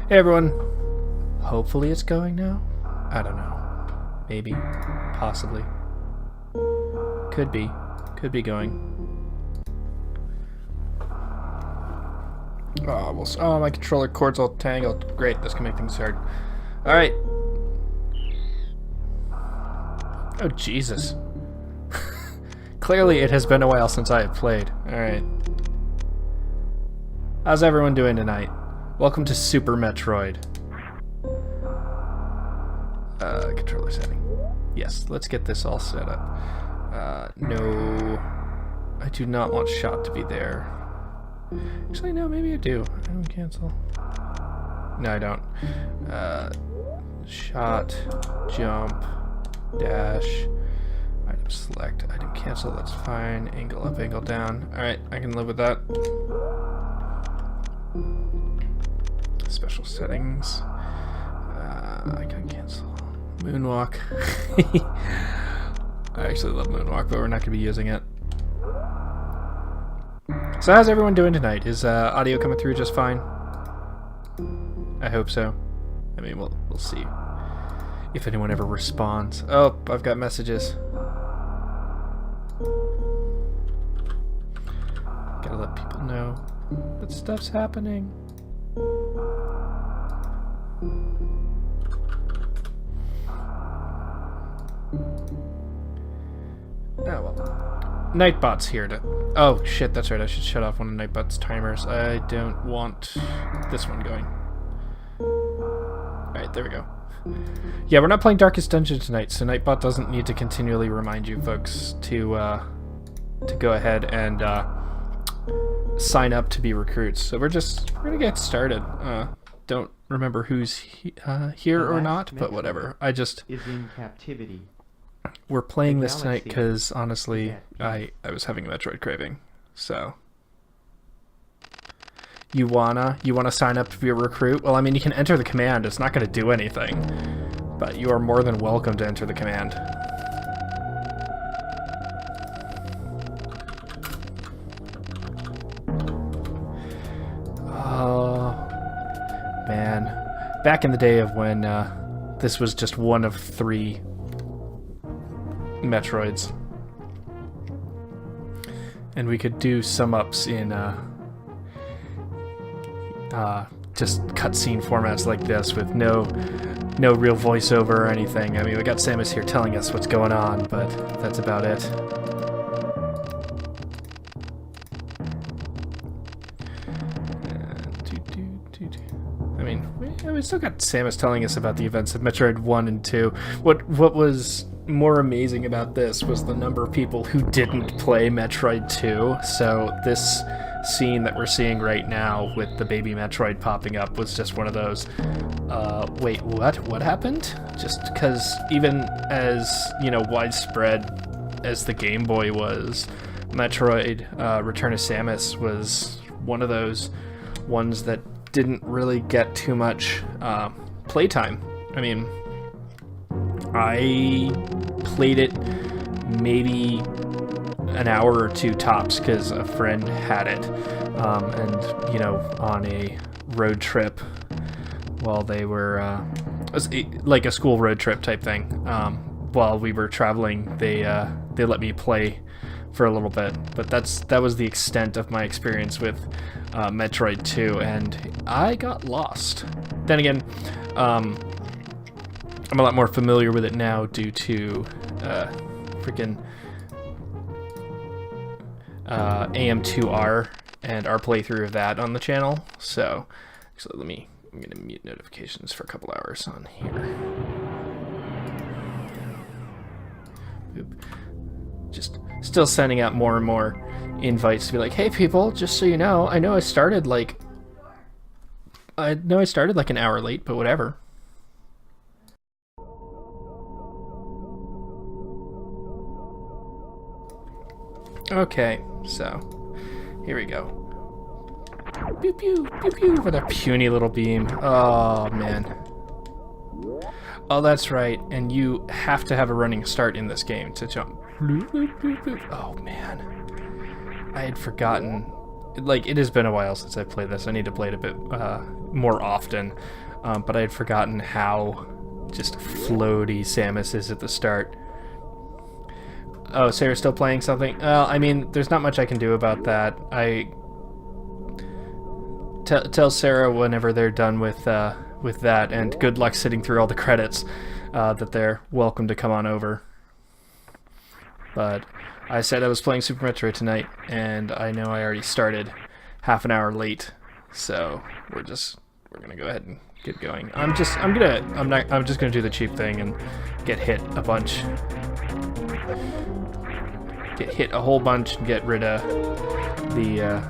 Hey everyone. Hopefully it's going now. I don't know. Maybe. Possibly. Could be. Could be going. Oh, my controller cord's all tangled. Great, this can make things hard. Alright. Oh, Jesus. Clearly it has been a while since I have played. Alright. How's everyone doing tonight? Welcome to Super Metroid. Controller setting. Yes, let's get this all set up. No, I do not want shot to be there. Actually, no, maybe I do. I don't cancel. No, I don't. Shot, jump, dash, item select, item cancel, that's fine. Angle up, angle down. Alright, I can live with that. Special settings. Icon cancel. Moonwalk. I actually love Moonwalk, but we're not going to be using it. So how's everyone doing tonight? Is audio coming through just fine? I hope so. I mean, we'll see if anyone ever responds. Oh, I've got messages. Gotta let people know that stuff's happening. Oh well. Nightbot's here to... Oh shit, that's right, I should shut off one of Nightbot's timers. I don't want this one going. Alright, there we go. Yeah, we're not playing Darkest Dungeon tonight, so Nightbot doesn't need to continually remind you folks to go ahead and sign up to be recruits. So we're gonna get started. Don't remember who's here or not, but whatever. I just... is in captivity. We're playing this tonight because, honestly, I was having a Metroid craving. So, you wanna sign up to be a recruit? Well, I mean, you can enter the command. It's not going to do anything, but you are more than welcome to enter the command. Oh man, back in the day of when this was just one of 3 Metroids. And we could do sum-ups in just cutscene formats like this with no real voiceover or anything. I mean, we got Samus here telling us what's going on, but that's about it. I mean, we still got Samus telling us about the events of Metroid 1 and 2. What was more amazing about this was the number of people who didn't play Metroid 2. So this scene that we're seeing right now with the baby Metroid popping up was just one of those, wait, what happened? Just because even as, widespread as the Game Boy was, Metroid Return of Samus was one of those ones that didn't really get too much playtime. I mean, I played it maybe an hour or 2 tops because a friend had it, and on a road trip while they were like a school road trip type thing, while we were traveling, they let me play for a little bit, but that was the extent of my experience with Metroid 2, and I got lost. Then again, I'm a lot more familiar with it now due to freaking AM2R and our playthrough of that on the channel. So I'm gonna mute notifications for a couple hours on here. Oop. Just still sending out more and more invites to be like, hey people, just so you know, I know I started like an hour late, but whatever. Okay, so here we go. Pew pew pew pew with a puny little beam. Oh man. Oh, that's right. And you have to have a running start in this game to jump. Oh man, I had forgotten. Like, it has been a while since I played this. I need to play it a bit more often. But I had forgotten how just floaty Samus is at the start. Oh, Sarah's still playing something? Well, I mean, there's not much I can do about that. I tell Sarah whenever they're done with that, and good luck sitting through all the credits, that they're welcome to come on over. But I said I was playing Super Metroid tonight, and I know I already started half an hour late, so we're gonna go ahead and get going. I'm just gonna do the cheap thing and get hit a bunch. Get hit a whole bunch and get rid of the,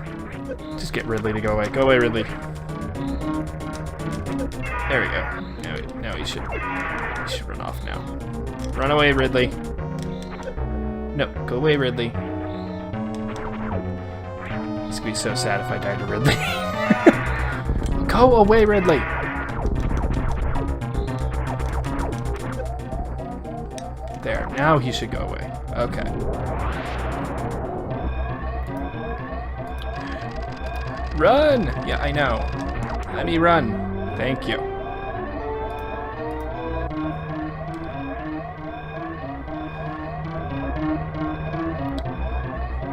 just get Ridley to go away. Go away, Ridley. There we go. Now he should run off now. Run away, Ridley. No, go away, Ridley. It's gonna be so sad if I die to Ridley. Go away, Ridley! There, now he should go away. Okay. Run! Yeah, I know. Let me run. Thank you.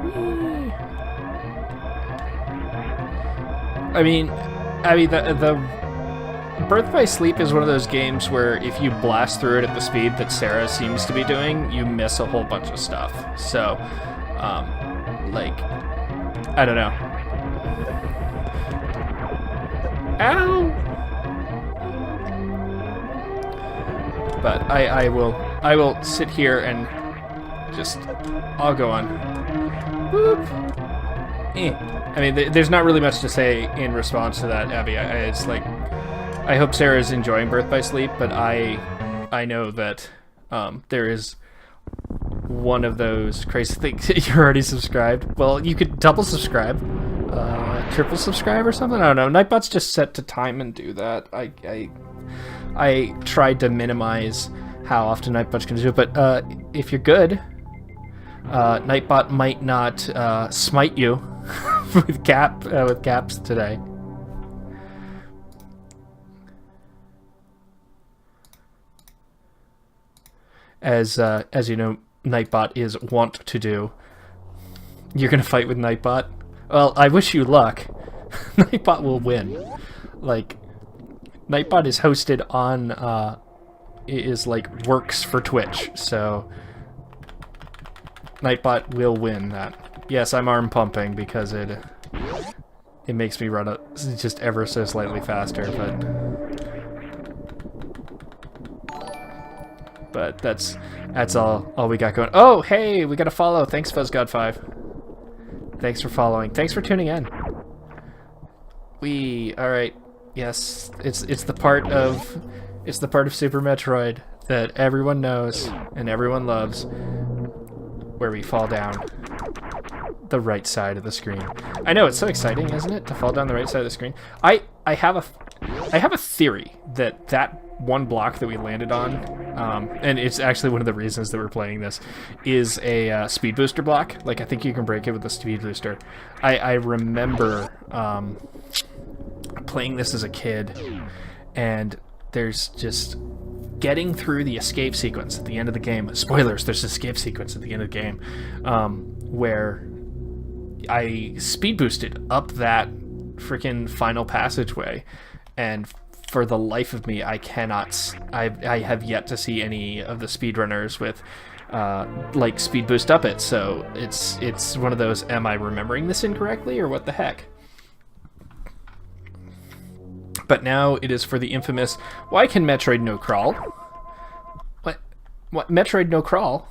Whee. I mean, the Birth by Sleep is one of those games where if you blast through it at the speed that Sarah seems to be doing, you miss a whole bunch of stuff. So, like, I don't know. Ow! But I will sit here and just, I'll go on. Boop. I mean, there's not really much to say in response to that, Abby. It's like, I hope Sarah's enjoying Birth by Sleep, but I know that there is one of those crazy things. You're already subscribed. Well, you could double subscribe, triple subscribe or something. I don't know. Nightbot's just set to time and do that. I tried to minimize how often Nightbot's going to do it, but if you're good, Nightbot might not smite you with caps today. as you know, Nightbot is wont to do. You're gonna fight with Nightbot? Well, I wish you luck. Nightbot will win. Like, Nightbot is hosted on, is like works for Twitch, so Nightbot will win that. Yes, I'm arm pumping because it makes me run just ever so slightly faster, but that's all we got going. Oh, hey, we got a follow. Thanks, FuzzGod5. Thanks for following. Thanks for tuning in. All right. Yes, it's the part of Super Metroid that everyone knows and everyone loves, where we fall down the right side of the screen. I know, it's so exciting, isn't it, to fall down the right side of the screen? I have a theory that one block that we landed on, and it's actually one of the reasons that we're playing this, is a speed booster block. Like, I think you can break it with a speed booster. I remember playing this as a kid, and there's just getting through the escape sequence at the end of the game. Spoilers, there's an escape sequence at the end of the game, where I speed boosted up that freaking final passageway, and for the life of me, I have yet to see any of the speedrunners with like speed boost up it. So it's one of those, am I remembering this incorrectly or what the heck? But now it is for the infamous, why can Metroid no crawl? What? Metroid no crawl?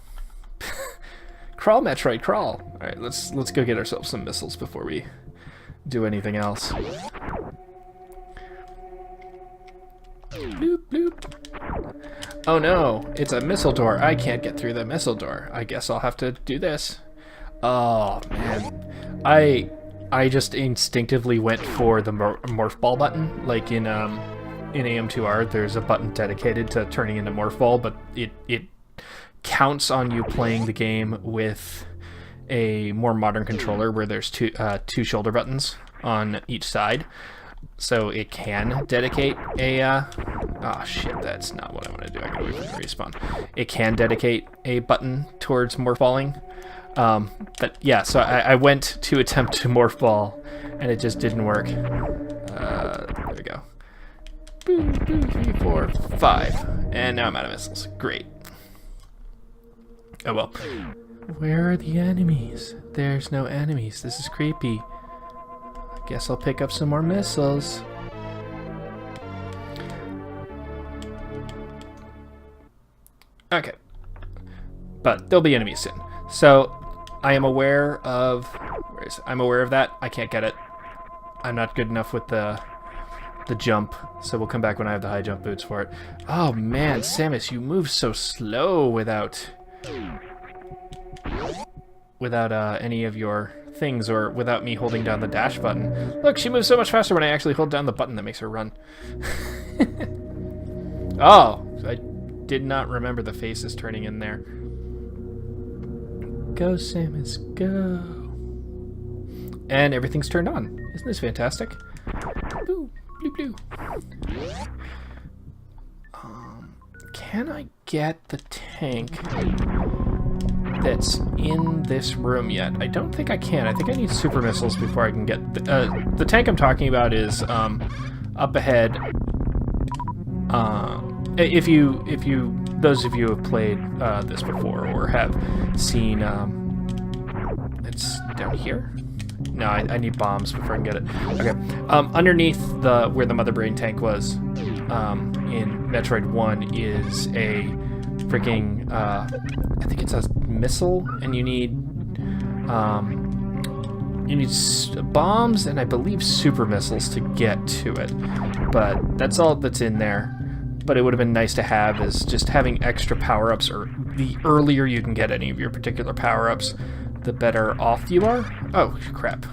Crawl, Metroid, crawl. Alright, let's go get ourselves some missiles before we do anything else. Bloop, bloop. Oh no, it's a missile door. I can't get through the missile door. I guess I'll have to do this. Oh man. I just instinctively went for the morph ball button. Like in AM2R, there's a button dedicated to turning into morph ball, but it counts on you playing the game with a more modern controller where there's two shoulder buttons on each side. So it can dedicate a... oh shit, that's not what I want to do. I gotta wait for the respawn. It can dedicate a button towards morph balling. But yeah, so I went to attempt to morph ball, and it just didn't work. There we go. Boo, 3, 4, 5. And now I'm out of missiles. Great. Oh well. Where are the enemies? There's no enemies. This is creepy. I guess I'll pick up some more missiles. Okay. But there'll be enemies soon. So I am aware of... I'm aware of that. I can't get it. I'm not good enough with the jump, so we'll come back when I have the high jump boots for it. Oh man, Samus, you move so slow without any of your things, or without me holding down the dash button. Look, she moves so much faster when I actually hold down the button that makes her run. Oh, I did not remember the faces turning in there. Go, Samus, go. And everything's turned on. Isn't this fantastic? Blue, blue, blue. Can I get the tank that's in this room yet? I don't think I can. I think I need super missiles before I can get... the tank I'm talking about is up ahead. If those of you who have played this before or have seen... it's down here? No, I need bombs before I can get it. Okay. Underneath where the Mother Brain tank was in Metroid 1 is a freaking... I think it's a missile, and you need bombs and I believe super missiles to get to it. But that's all that's in there. But it would have been nice to have is just having extra power-ups, or the earlier you can get any of your particular power-ups, the better off you are. Oh, crap.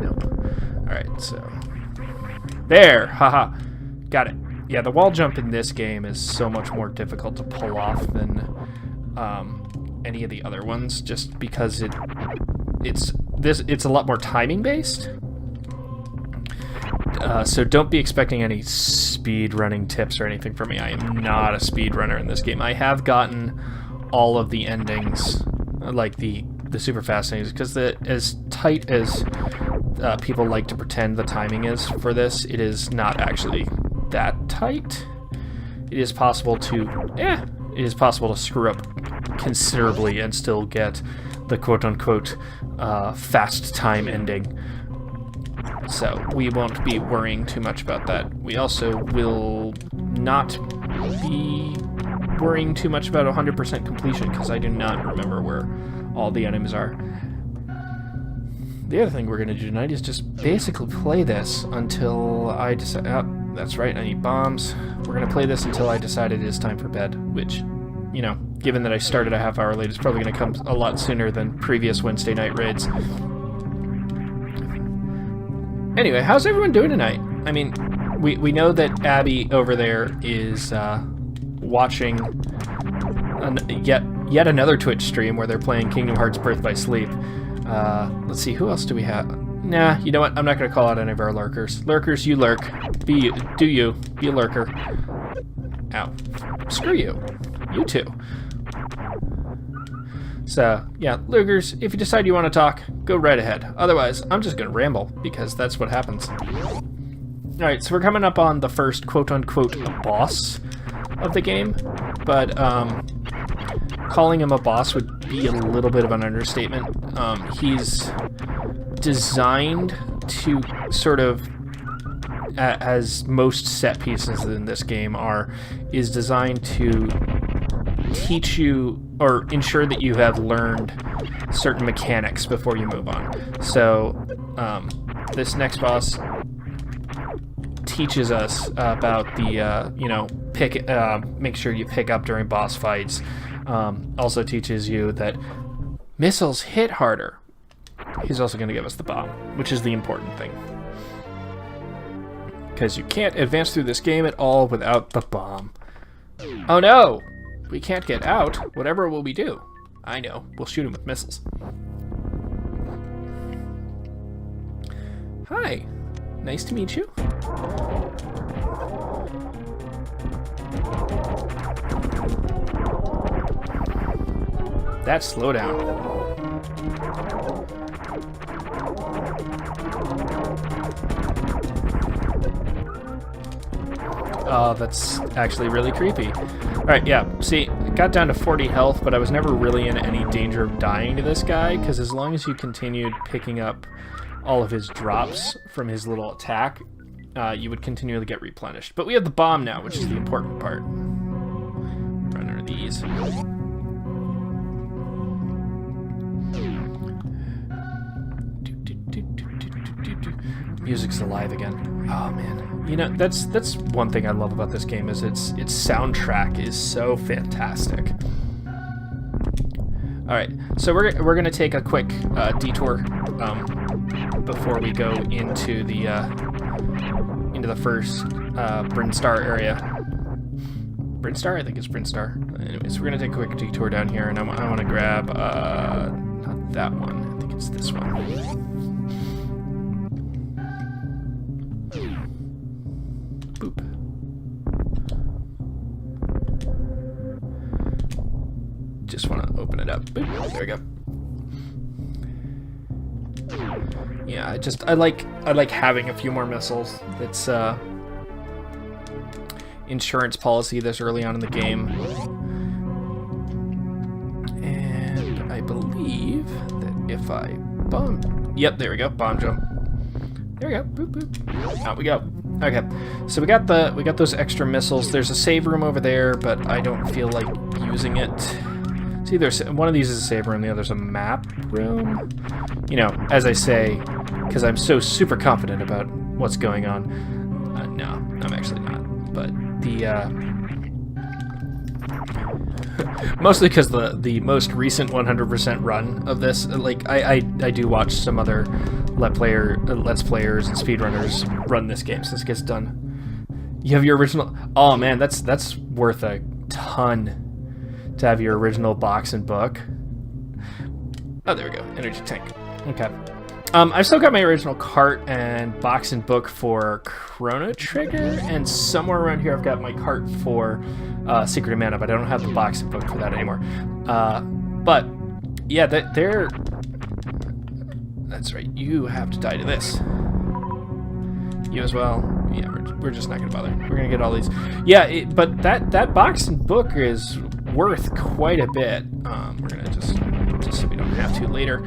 Nope. Alright, so... There! Haha! Got it. Yeah, the wall jump in this game is so much more difficult to pull off than any of the other ones, just because it's a lot more timing-based. So don't be expecting any speed running tips or anything from me. I am not a speed runner in this game. I have gotten all of the endings, like the super fast endings, because as tight as people like to pretend the timing is for this, it is not actually that tight. It is possible to screw up considerably and still get the quote-unquote fast time ending. So we won't be worrying too much about that. We also will not be worrying too much about 100% completion, because I do not remember where all the enemies are. The other thing we're going to do tonight is just basically play this until I decide... Oh, that's right, I need bombs. We're going to play this until I decide it is time for bed, which, you know, given that I started a half hour late, it's probably going to come a lot sooner than previous Wednesday night raids. Anyway, how's everyone doing tonight? I mean, we know that Abby over there is watching yet another Twitch stream where they're playing Kingdom Hearts Birth by Sleep. Let's see, who else do we have? Nah, you know what? I'm not going to call out any of our lurkers. Lurkers, you lurk. Be a lurker. Ow. Screw you. You too. So, yeah, lurkers, if you decide you want to talk, go right ahead. Otherwise, I'm just going to ramble, because that's what happens. Alright, so we're coming up on the first quote-unquote boss of the game, but calling him a boss would be a little bit of an understatement. He's designed to sort of, as most set pieces in this game are, is designed to teach you or ensure that you have learned certain mechanics before you move on. So this next boss teaches us about the make sure you pick up during boss fights. Also teaches you that missiles hit harder. He's also going to give us the bomb, which is the important thing, because you can't advance through this game at all without the bomb. Oh no! We can't get out. Whatever will we do? I know. We'll shoot him with missiles. Hi. Nice to meet you. That's slowdown. Oh, that's actually really creepy. Alright, yeah, see, I got down to 40 health, but I was never really in any danger of dying to this guy, because as long as you continued picking up all of his drops from his little attack, you would continually get replenished. But we have the bomb now, which is the important part. Run under these. Music's alive again. Oh man. You know, that's one thing I love about this game, is its soundtrack is so fantastic. Alright, so we're gonna take a quick detour before we go into the first Brinstar area. Brinstar? I think it's Brinstar. Anyways, we're gonna take a quick detour down here, and I want to grab not that one. I think it's this one. Boop. Just want to open it up. Boop. There we go. Yeah, I like having a few more missiles. It's insurance policy this early on in the game. And I believe that if I bomb... Yep, there we go. Bomb jump. There we go. Boop, boop. Out we go. Okay, so we got those extra missiles. There's a save room over there, but I don't feel like using it. It's either one of these is a save room, the other's a map room. You know, as I say, because I'm so super confident about what's going on. No, I'm actually not. But the mostly because the most recent 100% run of this, like I do watch some other let's players and speedrunners run this game since it gets done. You have your original. Oh man, that's worth a ton to have your original box and book. Oh, there we go. Energy tank. Okay. I've still got my original cart and box and book for Chrono Trigger, and somewhere around here I've got my cart for Secret of Mana, but I don't have the box and book for that anymore. But yeah, they're... That's right, you have to die to this. You as well. Yeah, we're just not going to bother. We're going to get all these. Yeah, but that box and book is worth quite a bit. We're going to just so we don't have to later.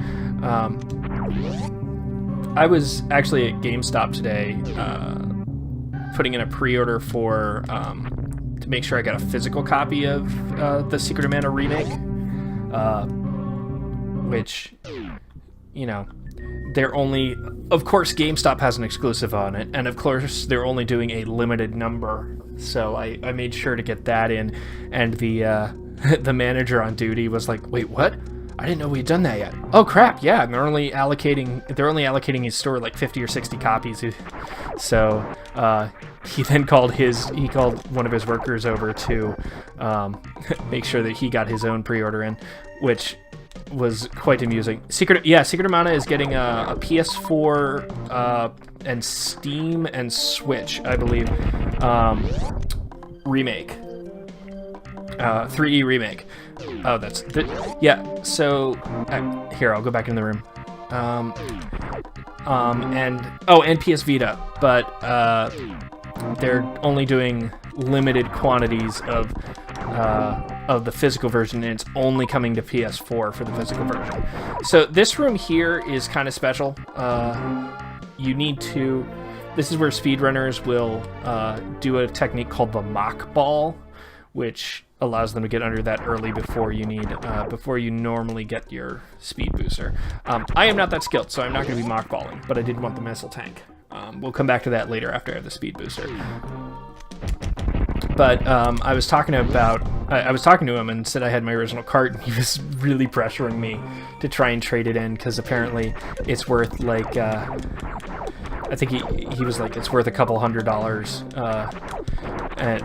I was actually at GameStop today putting in a pre-order for to make sure I got a physical copy of the Secret of Mana remake, which, you know, they're only... Of course, GameStop has an exclusive on it, and of course, they're only doing a limited number, so I made sure to get that in, and the the manager on duty was like, wait, what? I didn't know we'd done that yet. Oh crap, yeah, and they're only allocating his store like 50 or 60 copies. So he then called one of his workers over to make sure that he got his own pre-order in, which was quite amusing. Secret of Mana is getting a PS4 and Steam and Switch, I believe, remake. 3E remake. Oh, that's... yeah, so... here, I'll go back in the room. And PS Vita, but they're only doing limited quantities of the physical version, and it's only coming to PS4 for the physical version. So this room here is kind of special. You need to... This is where speedrunners will do a technique called the mock ball, which allows them to get under that early before you normally get your speed booster. I am not that skilled, so I'm not going to be mock balling, but I did want the missile tank. We'll come back to that later after I have the speed booster. But I was talking to him and said I had my original cart, and he was really pressuring me to try and trade it in, because apparently it's worth like I think he was like, it's worth a couple $100.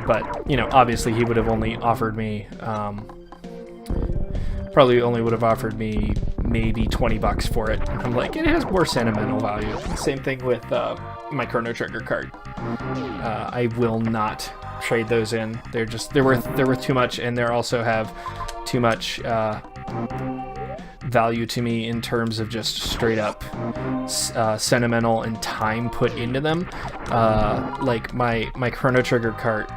But you know, obviously he would have only offered me maybe $20 for it. I'm like, it has more sentimental value. Same thing with my Chrono Trigger card. I will not trade those in. They're worth too much, and they also have too much value to me in terms of just straight up sentimental and time put into them. Like my Chrono Trigger cart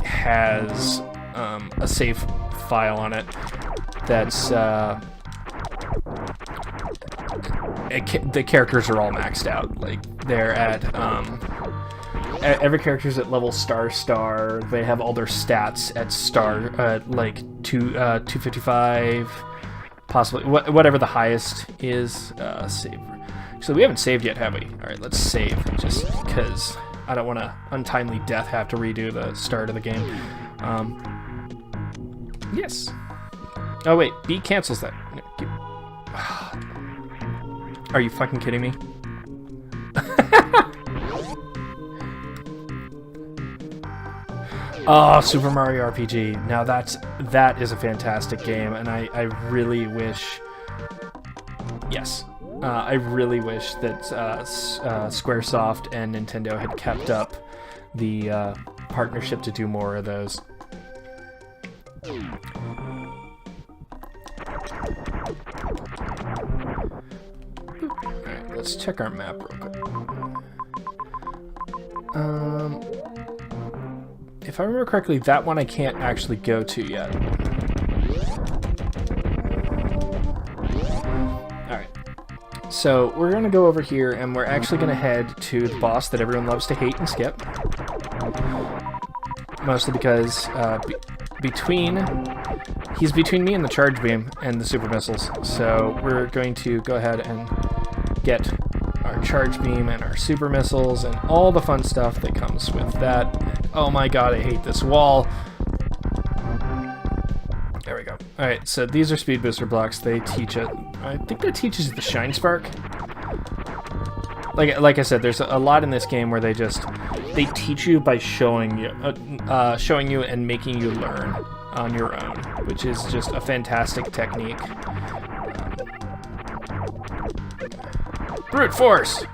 has a save file on it that's the characters are all maxed out. Like they're at every character's at level star. They have all their stats at star like 255, possibly whatever the highest is. Save. So we haven't saved yet, have we? All right, let's save, just because I don't want to untimely death have to redo the start of the game. Yes. Oh wait, B cancels that. Are you fucking kidding me? Oh, Super Mario RPG. Now that is a fantastic game, and I really wish... Yes. I really wish that Squaresoft and Nintendo had kept up the partnership to do more of those. Alright, let's check our map real quick. If I remember correctly, that one I can't actually go to yet. Alright. So we're going to go over here, and we're actually going to head to the boss that everyone loves to hate and skip. Mostly because he's between me and the charge beam and the super missiles. So we're going to go ahead and get our charge beam and our super missiles and all the fun stuff that comes with that. Oh my god, I hate this wall. There we go. Alright, so these are speed booster blocks. They teach it. I think that teaches the shine spark. Like I said, there's a lot in this game where they teach you by showing you and making you learn on your own, which is just a fantastic technique. Brute force!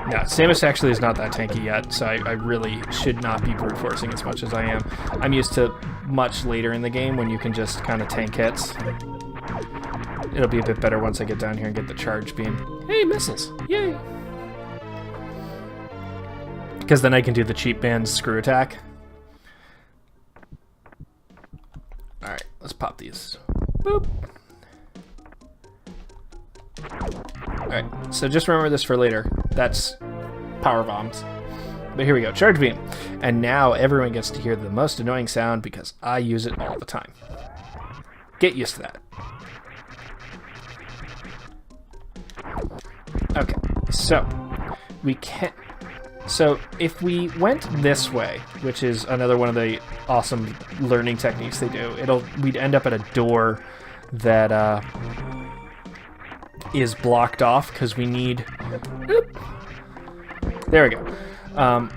No, Samus actually is not that tanky yet, so I really should not be brute forcing as much as I am. I'm used to much later in the game when you can just kind of tank hits. It'll be a bit better once I get down here and get the charge beam. Hey, missiles! Yay! Because then I can do the cheap band's screw attack. Alright, let's pop these. Boop! Alright, so just remember this for later. That's power bombs. But here we go, charge beam. And now everyone gets to hear the most annoying sound because I use it all the time. Get used to that. Okay, so we can't... So if we went this way, which is another one of the awesome learning techniques they do, we'd end up at a door that is blocked off because we need... There we go.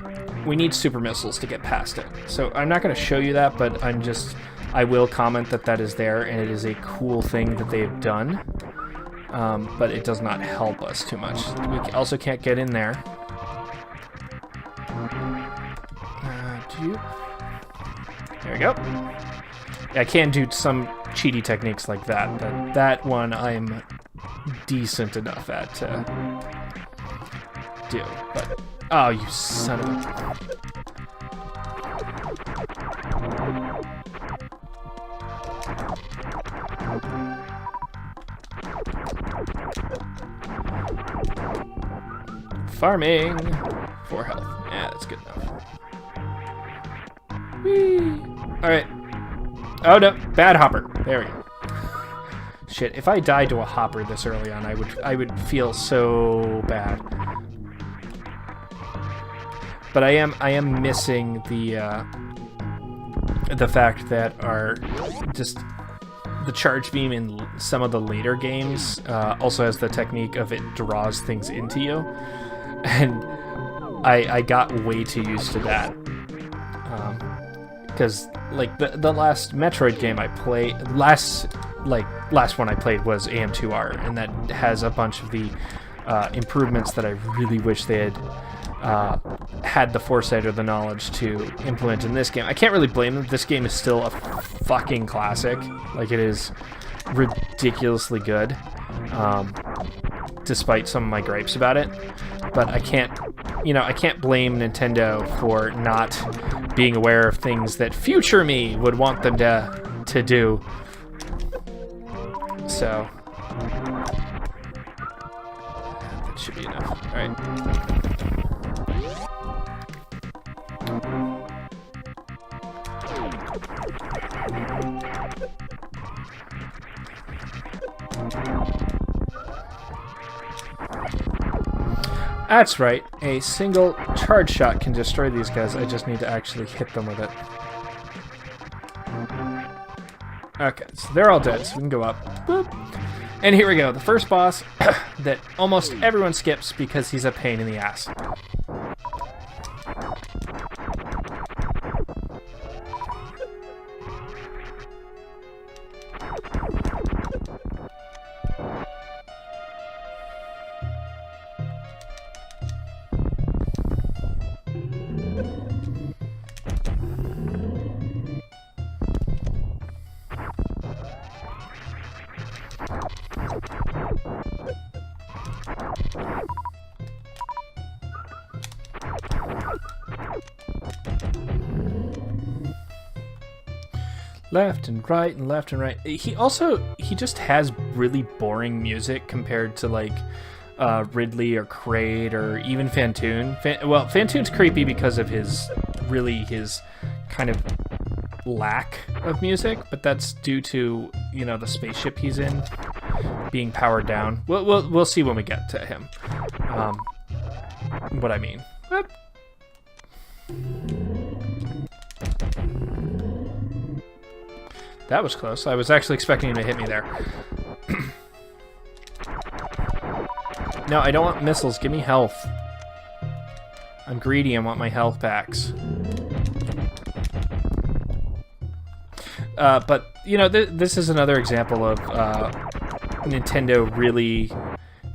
We need super missiles to get past it. So I'm not going to show you that, but I will comment that is there, and it is a cool thing that they've done. But it does not help us too much. We also can't get in there. There we go. I can do some cheaty techniques like that, but that one I'm decent enough at to do. But oh, you son of a... Farming for health. Yeah, that's good enough. Whee! Alright. Oh no, bad hopper. There we go. Shit, if I died to a hopper this early on, I would feel so bad. But I am missing the fact that the charge beam in some of the later games also has the technique of it draws things into you. And I got way too used to that. Because like the last Metroid game I played, last one I played was AM2R, and that has a bunch of the improvements that I really wish they had had the foresight or the knowledge to implement in this game. I can't really blame them. This game is still a fucking classic. Like, it is ridiculously good, despite some of my gripes about it. But I can't blame Nintendo for not being aware of things that future me would want them to do. So that should be enough. All right. That's right, a single charge shot can destroy these guys. I just need to actually hit them with it. Okay, so they're all dead, so we can go up. Boop. And here we go, the first boss that almost everyone skips because he's a pain in the ass. Left and right and left and right. He just has really boring music compared to like Ridley or Kraid or even Fantoon. Fantoon's creepy because of his kind of lack of music, but that's due to, you know, the spaceship he's in being powered down. We'll see when we get to him. What I mean. Whoop. That was close. I was actually expecting him to hit me there. No, I don't want missiles. Give me health. I'm greedy. I want my health packs. But, you know, this is another example of Nintendo really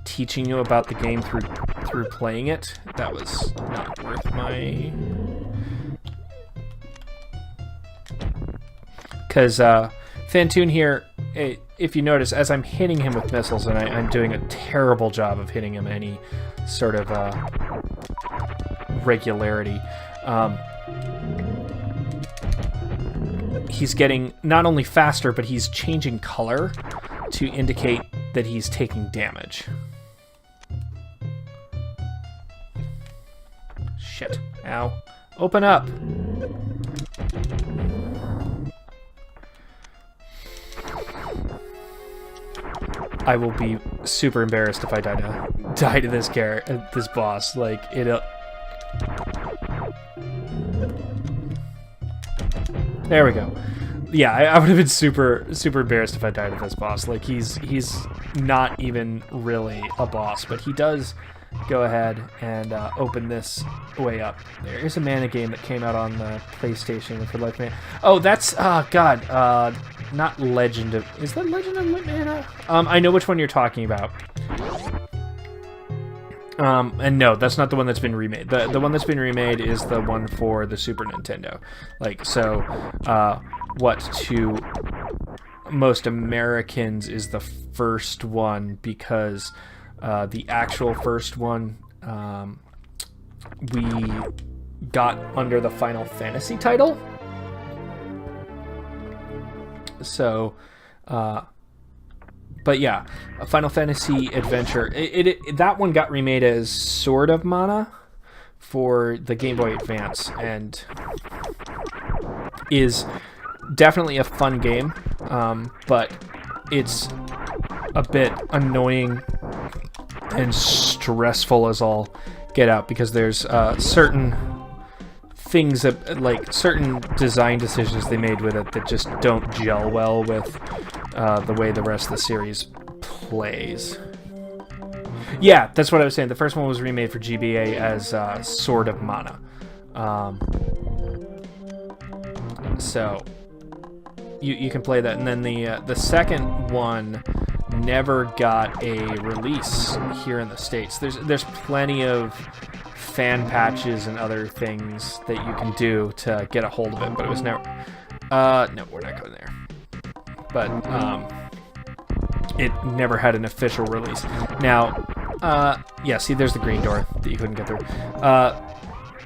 teaching you about the game through playing it. That was not worth my... Because Fantoon here, if you notice, as I'm hitting him with missiles, and I'm doing a terrible job of hitting him any sort of regularity, he's getting not only faster, but he's changing color to indicate that he's taking damage. Shit. Ow. Open up! I will be super embarrassed if I die to this boss. Like, it... There we go. Yeah, I would have been super embarrassed if I died to this boss. Like, he's not even really a boss, but he does go ahead and open this way up. There is a Mana game that came out on the PlayStation for Life Mana. Oh, that's... Oh, God. Not Legend of... Is that Legend of Mana? I know which one you're talking about. And no, that's not the one that's been remade. The one that's been remade is the one for the Super Nintendo. Like, so, what to most Americans is the first one, because the actual first one we got under the Final Fantasy title. So, but yeah, a Final Fantasy Adventure. That one got remade as Sword of Mana for the Game Boy Advance, and is definitely a fun game, but it's a bit annoying and stressful as all get out, because there's certain things that, like, certain design decisions they made with it that just don't gel well with the way the rest of the series plays. Yeah, that's what I was saying. The first one was remade for GBA as Sword of Mana. So you can play that, and then the second one never got a release here in the States. There's plenty of fan patches and other things that you can do to get a hold of it, but it was never... no, we're not going there. But it never had an official release. Now, yeah, see, there's the green door that you couldn't get through.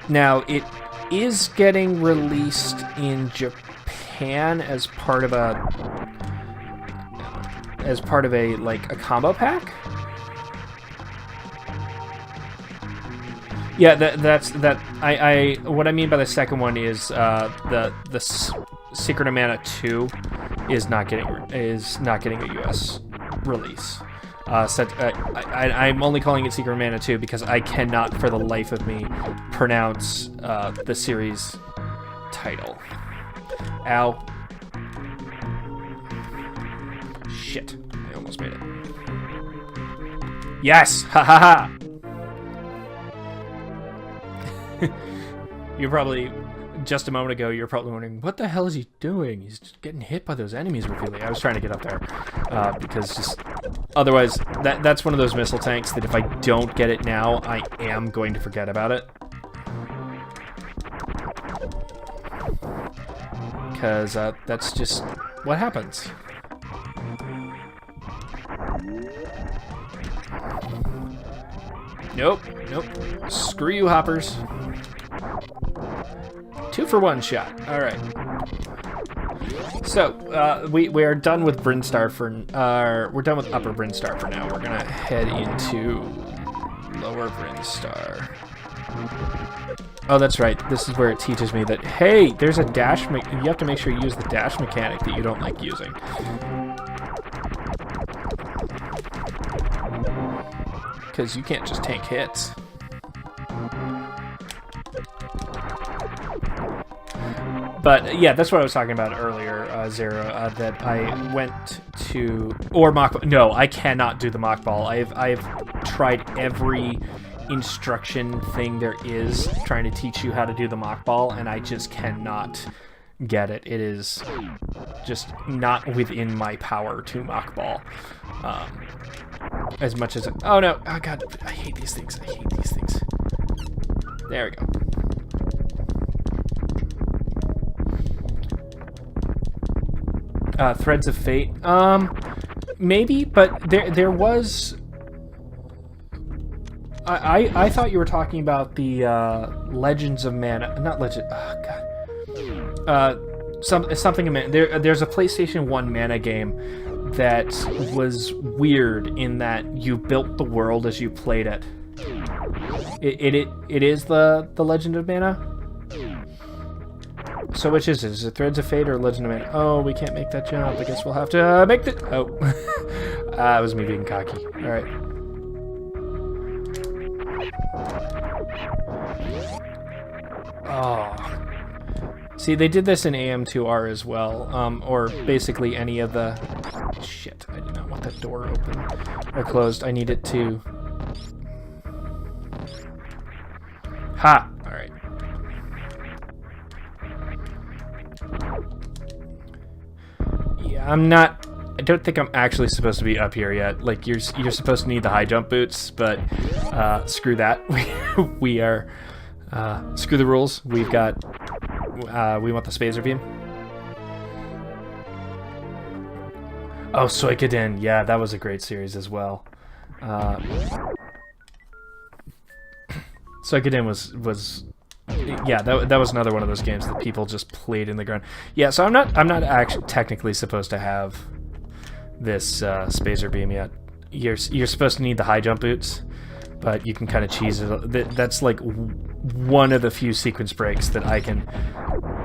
Now, it is getting released in Japan as part of a like a combo pack. Yeah, that's what I mean by the second one is the Secret of Mana 2 is not getting a US release. I'm only calling it Secret of Mana 2 because I cannot for the life of me pronounce the series title. Ow. Shit. I almost made it. Yes! Ha ha ha! You're probably, just a moment ago, you're probably wondering, what the hell is he doing? He's just getting hit by those enemies repeatedly. I was trying to get up there, because just, otherwise, that's one of those missile tanks that if I don't get it now, I am going to forget about it. Because that's just what happens. Nope. Screw you, hoppers. 2 for 1 shot. All right. So we are done with Brinstar we're done with Upper Brinstar for now. We're gonna head into Lower Brinstar. Oh, that's right. This is where it teaches me that, hey, there's a dash. You have to make sure you use the dash mechanic that you don't like using. Because you can't just tank hits. But yeah, that's what I was talking about earlier, Zara, that I went to... Or Mock... No, I cannot do the Mock Ball. I've tried every instruction thing there is trying to teach you how to do the Mock Ball, and I just cannot get it. It is just not within my power to Mock Ball. as much as... Oh, no. Oh, God. I hate these things. I hate these things. There we go. Threads of Fate. Maybe, but there was... I thought you were talking about the Legends of Mana. Not Legend... Oh, God. Something of Mana. There's a PlayStation 1 Mana game that was weird in that you built the world as you played it. It is the Legend of Mana? So which is it? Is it Threads of Fate or Legend of Mana? Oh, we can't make that jump. I guess we'll have to make the... Oh. It was me being cocky. Alright. Oh. See, they did this in AM2R as well. Or basically any of the... Shit, I did not want that door open or closed. I need it to... Ha! Alright. Yeah, I don't think I'm actually supposed to be up here yet. Like, you're supposed to need the high jump boots, but screw that. We are... screw the rules. We've got... we want the Spazer Beam. Oh, Suikoden. Yeah, that was a great series as well. Suikoden was yeah, that was another one of those games that people just played in the ground. Yeah, so I'm not actually technically supposed to have this Spazer Beam yet. You're supposed to need the high jump boots, but you can kind of cheese it. That's like one of the few sequence breaks that I can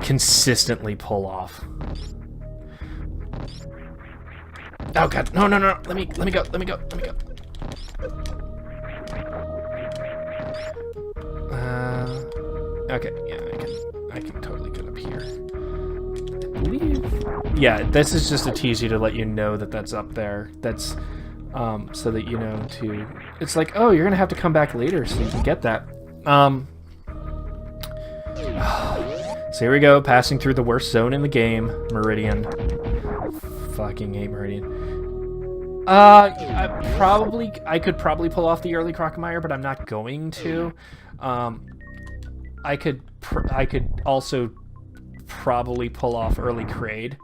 consistently pull off. Oh God, no! Let me go. Okay, yeah, I can totally get up here. I believe. Yeah, this is just to tease you to let you know that that's up there. That's so that you know to. It's like, oh, you're gonna have to come back later so you can get that. So here we go, passing through the worst zone in the game, Meridian. Fucking hate Meridian. I could probably pull off the early Crocomire, but I'm not going to. I could also probably pull off early Kraid,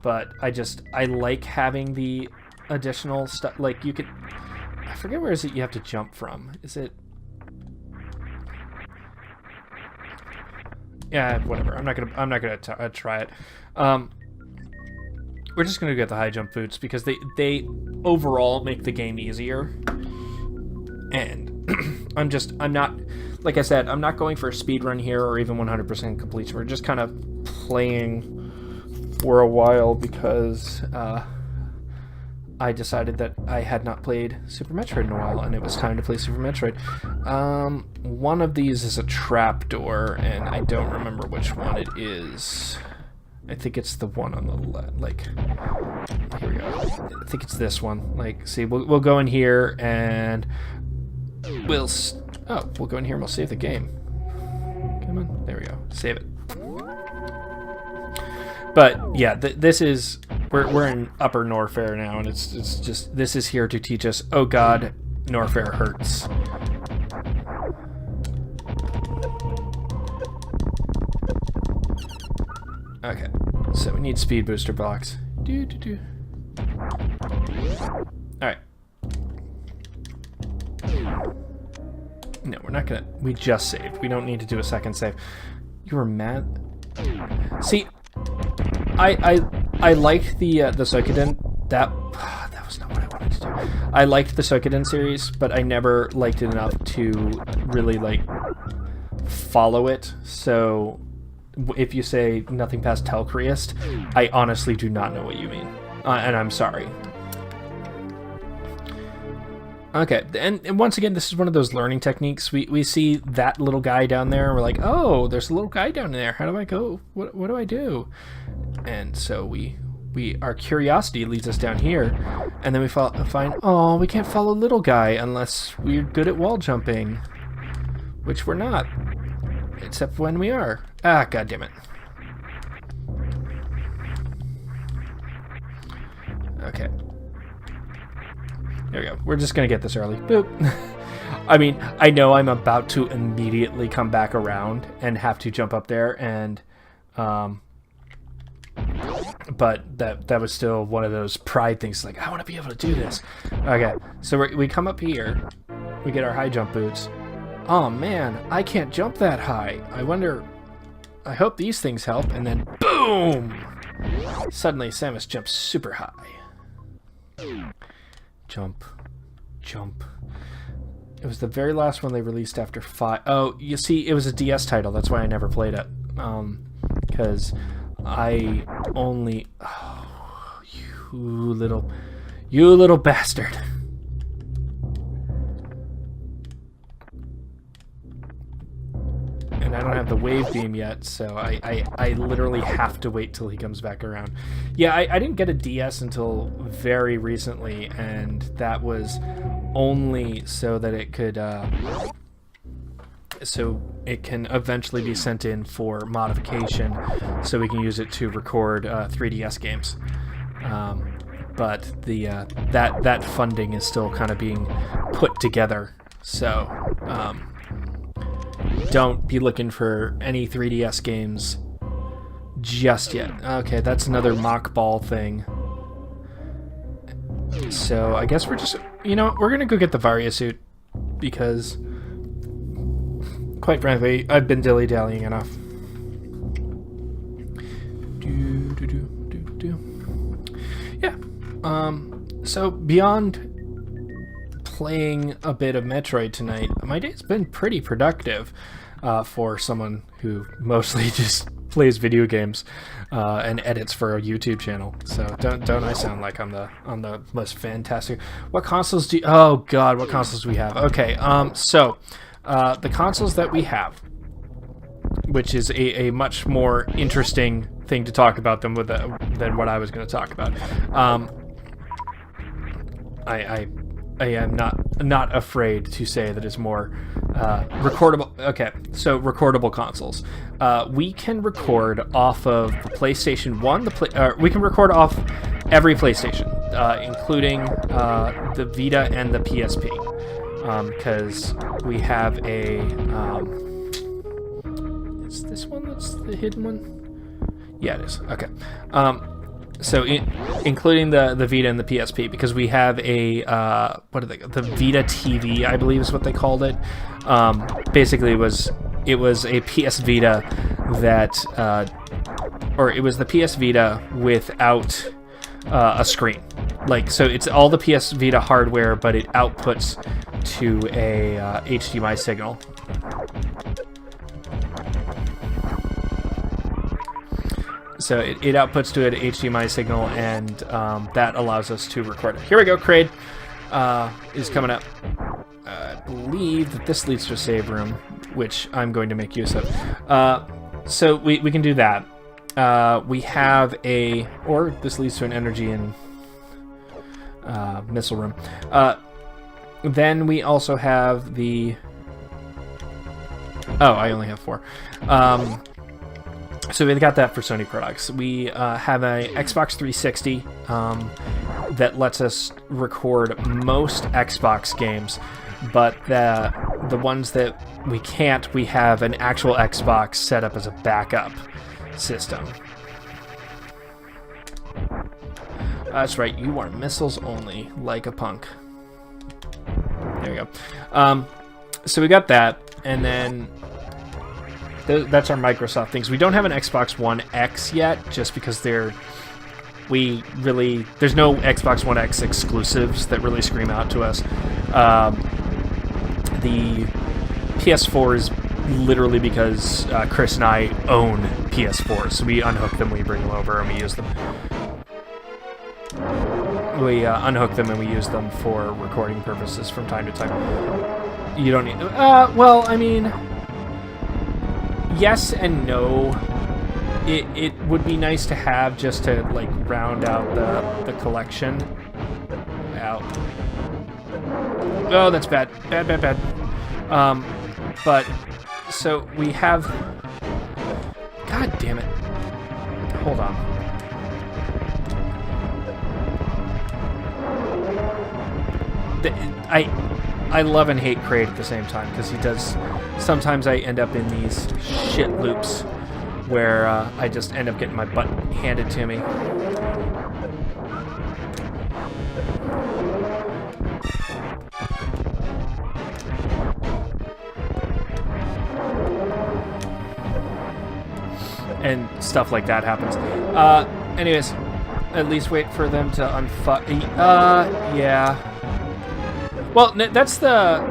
but I like having the additional stuff. Like you could, I forget where is it you have to jump from. Is it? Yeah, whatever. I'm not gonna try it. We're just gonna get the high jump boots because they overall make the game easier. And I'm not, like I said, I'm not going for a speed run here or even 100% completion. We're just kind of playing for a while because I decided that I had not played Super Metroid in a while, and it was time to play Super Metroid. One of these is a trapdoor, and I don't remember which one it is. I think it's the one on the left. Like, here we go. I think it's this one. Like, see, we'll go in here and we'll go in here and we'll save the game. Come on, there we go. Save it. But yeah, this is we're in Upper Norfair now, and it's just this is here to teach us. Oh God, Norfair hurts. Okay, so we need speed booster blocks. Alright. No, we're not gonna... We just saved. We don't need to do a second save. You were mad? See, I liked the Suikoden. That was not what I wanted to do. I liked the Suikoden series, but I never liked it enough to really, like, follow it. So... if you say nothing past Telcreist, I honestly do not know what you mean. And I'm sorry. Okay, and once again, this is one of those learning techniques. We see that little guy down there, and we're like, oh, there's a little guy down there. How do I go? What do I do? And so our curiosity leads us down here, and then we find, oh, we can't follow little guy unless we're good at wall jumping, which we're not. Except when we are. Ah, goddammit. Okay. There we go. We're just going to get this early. Boop. I mean, I know I'm about to immediately come back around and have to jump up there, and but that was still one of those pride things, like, I want to be able to do this. Okay, so we come up here, we get our high jump boots. Oh man, I can't jump that high. I hope these things help, and then boom! Suddenly Samus jumps super high. Jump. It was the very last one they released after 5. Oh, you see, it was a DS title. That's why I never played it. Because I only... Oh, you little bastard. And I don't have the wave beam yet, so I literally have to wait till he comes back around. Yeah, I didn't get a DS until very recently, and that was only so that it could... so it can eventually be sent in for modification, so we can use it to record 3DS games. But the that funding is still kind of being put together, so don't be looking for any 3DS games just yet. Okay, that's another mock ball thing. So I guess we're just, we're gonna go get the Varia suit, because quite frankly, I've been dilly-dallying enough. Yeah. So beyond playing a bit of Metroid tonight, my day's been pretty productive for someone who mostly just plays video games and edits for a YouTube channel. So don't I sound like I'm the most fantastic? What consoles do? Oh God, what consoles do we have? Okay, so the consoles that we have, which is a much more interesting thing to talk about than what I was going to talk about. I am not afraid to say that it's more recordable. Okay, so recordable consoles. We can record off of the PlayStation 1. We can record off every PlayStation, including the Vita and the PSP, because we have a. Is this one that's the hidden one? Yeah, it is. Okay. So including the Vita and the PSP, because we have a the Vita TV, I believe is what they called it. Basically, it was a PS Vita that, or it was the PS Vita without a screen. Like, so it's all the PS Vita hardware, but it outputs to a HDMI signal. So it outputs to an HDMI signal, and that allows us to record it. Here we go, Kraid is coming up. I believe that this leads to a save room, which I'm going to make use of. So we can do that. We have or this leads to an energy and missile room. Then we also have the... Oh, I only have 4. So we got that for Sony products. We have a Xbox 360 that lets us record most Xbox games, but the ones that we can't, we have an actual Xbox set up as a backup system. That's right, you are missiles only, like a punk. There you go. So we got that, and then that's our Microsoft things. We don't have an Xbox One X yet, just because there's no Xbox One X exclusives that really scream out to us. The PS4 is literally because Chris and I own PS4s, so we unhook them, we bring them over, and we use them. We unhook them and we use them for recording purposes from time to time. You don't need... well, I mean... Yes and no. It would be nice to have, just to like round out the collection. Ow. Oh, that's bad. Bad. But so we have... God damn it. Hold on. I love and hate Kraid at the same time, because he does. Sometimes I end up in these shit loops where I just end up getting my butt handed to me. And stuff like that happens. Anyways, at least wait for them to yeah. Well, that's the...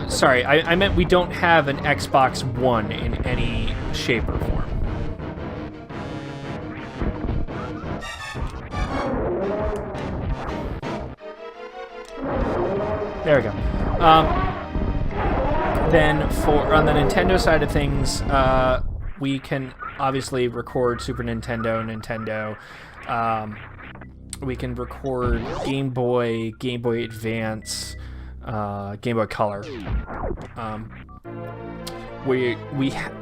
Sorry, I meant we don't have an Xbox One in any shape or form. There we go. Then on the Nintendo side of things, we can obviously record Super Nintendo, we can record Game Boy, Game Boy Advance, Game Boy Color. We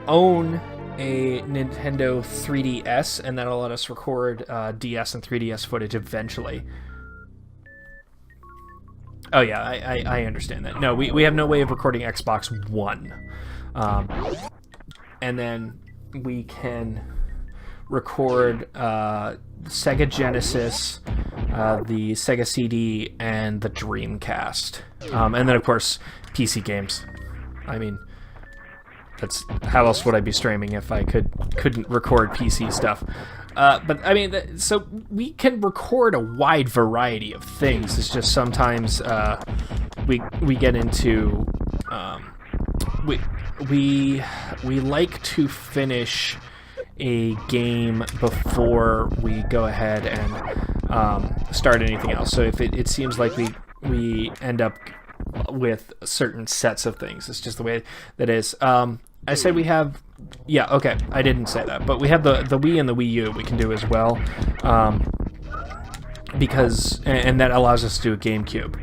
own a Nintendo 3DS, and that'll let us record DS and 3DS footage eventually. Oh yeah, I understand that. No, we have no way of recording Xbox One. And then we can record Sega Genesis, the Sega CD, and the Dreamcast. And then, of course, PC games. I mean, how else would I be streaming if I couldn't record PC stuff? But, I mean, so we can record a wide variety of things. It's just sometimes we get into... We like to finish a game before we go ahead and start anything else. So if it seems like we end up with certain sets of things, it's just the way that is. I said we have... Yeah, okay, I didn't say that. But we have the Wii and the Wii U we can do as well. Because... And that allows us to do a GameCube.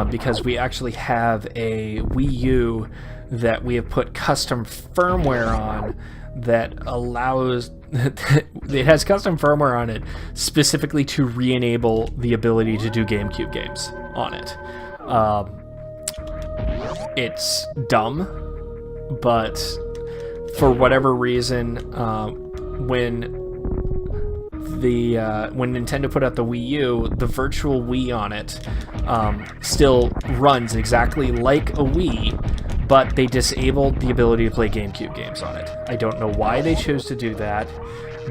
Because we actually have a Wii U that we have put custom firmware on that allows... it has custom firmware on it specifically to re-enable the ability to do GameCube games on it. It's dumb, but for whatever reason, when Nintendo put out the Wii U, the virtual Wii on it still runs exactly like a Wii, but they disabled the ability to play GameCube games on it. I don't know why they chose to do that,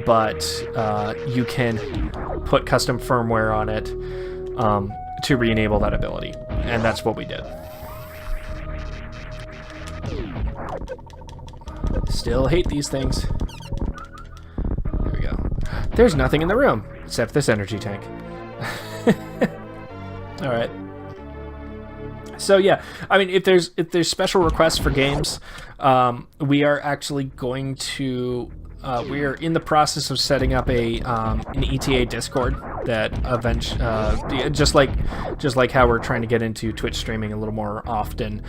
but you can put custom firmware on it to re-enable that ability, and that's what we did. Still hate these things. There we go. There's nothing in the room except this energy tank. All right. So yeah, I mean, if there's special requests for games, we are actually going to we are in the process of setting up an ETA Discord that eventually, just like how we're trying to get into Twitch streaming a little more often.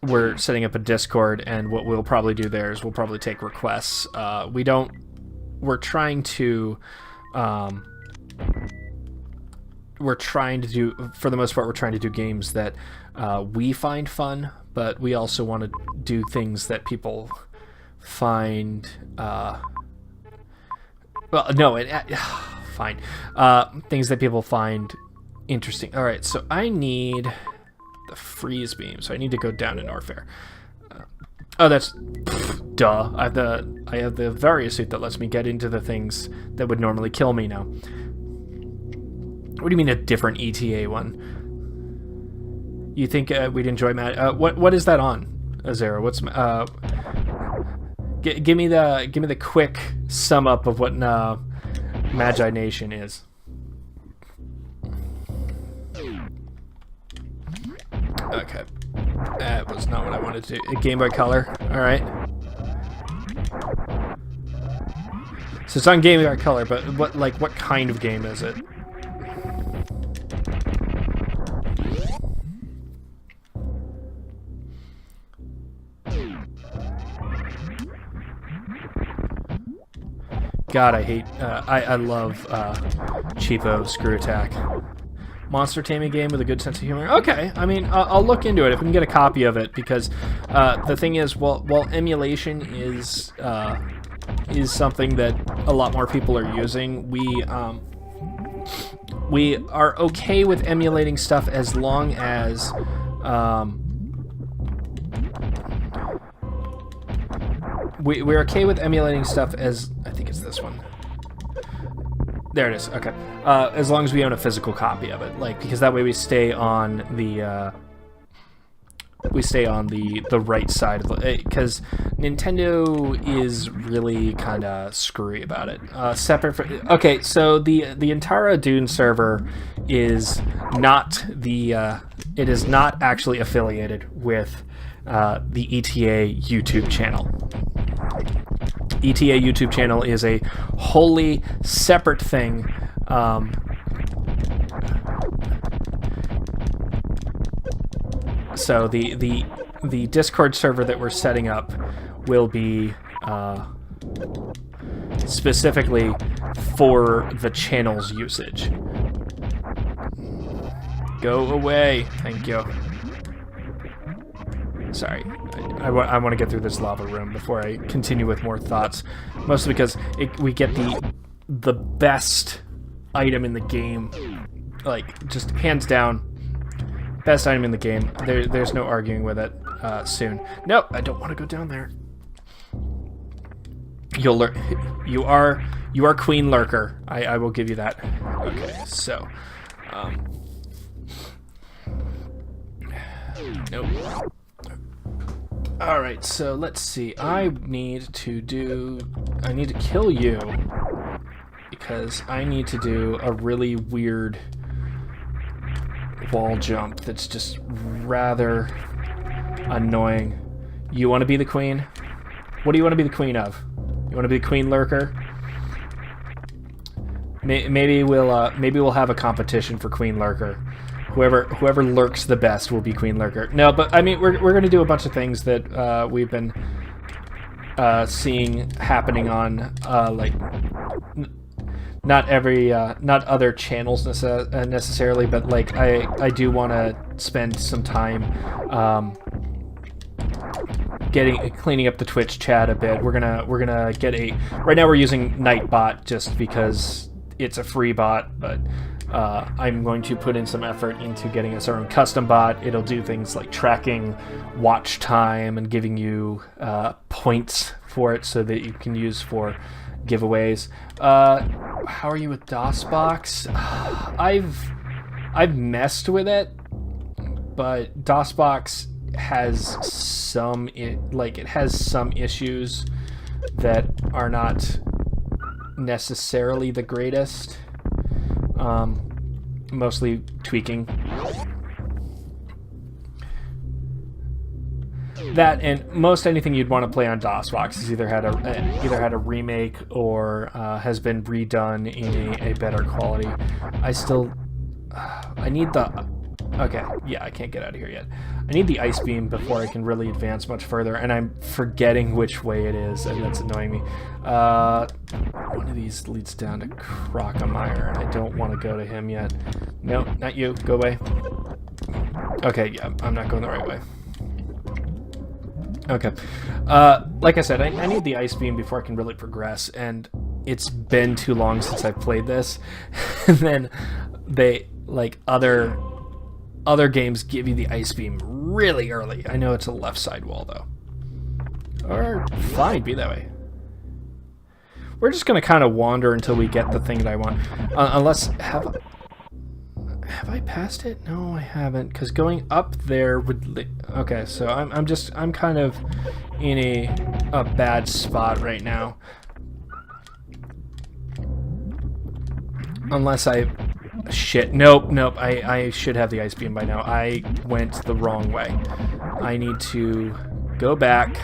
We're setting up a Discord, and what we'll probably do there is we'll probably take requests. We're trying to do, for the most part, we're trying to do games that we find fun, but we also want to do things that people find, fine. Things that people find interesting. All right, so I need the freeze beam, so I need to go down to Norfair. Oh, that's duh. I have the Varia suit that lets me get into the things that would normally kill me now. What do you mean a different ETA one? You think we'd enjoy what is that on, Azera? What's give me the quick sum up of what Magi Nation is. Okay. That was not what I wanted to do. Game Boy Color. Alright. So it's on Game Boy Color, but what kind of game is it? God, I hate... I love cheapo screw attack. monster taming game with a good sense of humor. Okay, I mean, I'll look into it if we can get a copy of it, because the thing is, while emulation is something that a lot more people are using, we are okay with emulating stuff as long as we're okay with emulating stuff as, I think it's this one. There it is. Okay. As long as we own a physical copy of it, like, because that way we stay on the right side of it, because Nintendo is really kind of screwy about it. Separate for, okay, so the Intara Dune server is not it is not actually affiliated with the ETA YouTube channel. ETA YouTube channel is a wholly separate thing. So the Discord server that we're setting up will be specifically for the channel's usage. Go away. Thank you. Sorry. I want to get through this lava room before I continue with more thoughts. Mostly because we get the best item in the game. Like, just hands down, best item in the game. There's no arguing with it soon. No, I don't want to go down there. You'll learn. You are Queen Lurker. I will give you that. Okay, so. Nope. Alright, so let's see. I need to kill you because I need to do a really weird wall jump that's just rather annoying. You want to be the queen? What do you want to be the queen of? You want to be the Queen Lurker? Maybe we'll have a competition for Queen Lurker. Whoever lurks the best will be Queen Lurker. No, but I mean, we're going to do a bunch of things that we've been seeing happening on like not other channels necessarily, but like I do want to spend some time cleaning up the Twitch chat a bit. We're gonna get right now we're using Nightbot just because it's a free bot, but I'm going to put in some effort into getting us our own custom bot. It'll do things like tracking watch time and giving you points for it so that you can use for giveaways. How are you with DOSBox? I've messed with it, but DOSBox has some issues that are not necessarily the greatest. Mostly tweaking. That and most anything you'd want to play on DOSBox has either had a remake or has been redone in a better quality. I need the. Okay, yeah, I can't get out of here yet. I need the ice beam before I can really advance much further, and I'm forgetting which way it is, and that's annoying me. One of these leads down to Crocomire, and I don't want to go to him yet. No, not you. Go away. Okay, yeah, I'm not going the right way. Okay. Like I said, I need the ice beam before I can really progress, and it's been too long since I've played this. And then other games give you the ice beam really early. I know it's a left side wall though. Or fine, be that way. We're just gonna kind of wander until we get the thing that I want. Unless have I passed it? No, I haven't. Because going up there would. Okay, so I'm kind of in a bad spot right now. Unless I. Shit, nope, I should have the ice beam by now. I went the wrong way. I need to go back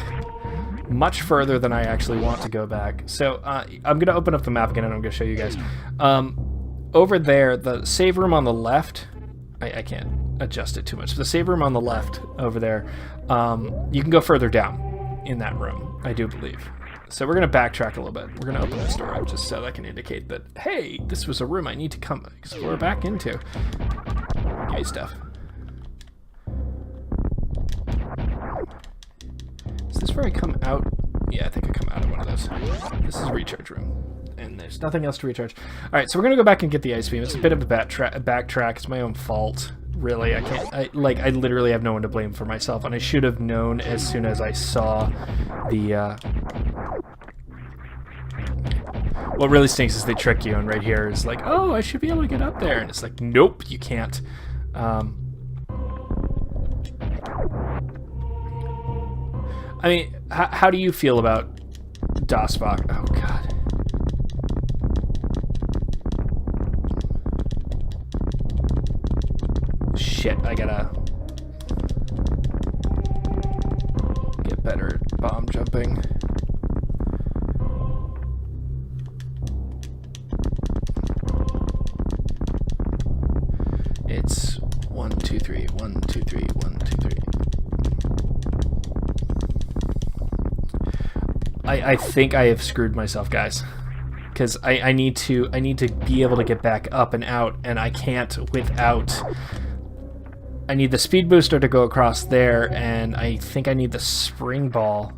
much further than I actually want to go back. So I'm going to open up the map again and I'm going to show you guys. Over there, the save room on the left, I can't adjust it too much. The save room on the left over there, you can go further down in that room, I do believe. So we're going to backtrack a little bit. We're going to open this door up just so that can indicate that, hey, this was a room I need to come explore back into. Yay stuff. Is this where I come out? Yeah, I think I come out of one of those. This is a recharge room. And there's nothing else to recharge. Alright, so we're going to go back and get the ice beam. It's a bit of a backtrack. It's my own fault. Really, I literally have no one to blame for myself. And I should have known as soon as I saw the... What really stinks is they trick you, and right here is like, oh, I should be able to get up there. And it's like, nope, you can't. I mean, how do you feel about DOSBox? Oh, God. Shit, I gotta get better at bomb jumping. It's 1, 2, 3, 1, 2, 3, 1, 2, 3. I think I have screwed myself, guys, because I need to be able to get back up and out, and I can't without. I need the speed booster to go across there, and I think I need the spring ball.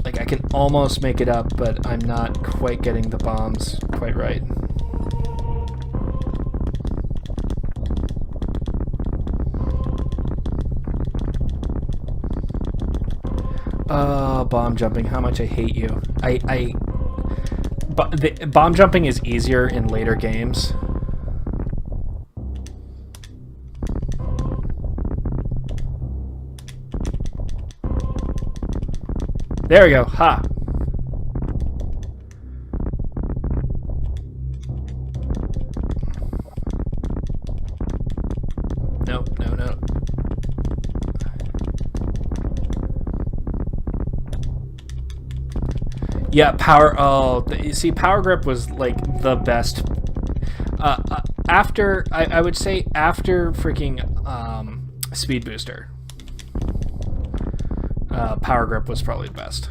Like, I can almost make it up, but I'm not quite getting the bombs quite right. Oh, bomb jumping, how much I hate you. Bomb jumping is easier in later games. There we go. Ha. No. Yeah, power. Oh, you see, power grip was like the best. After I would say after freaking speed booster, power grip was probably the best.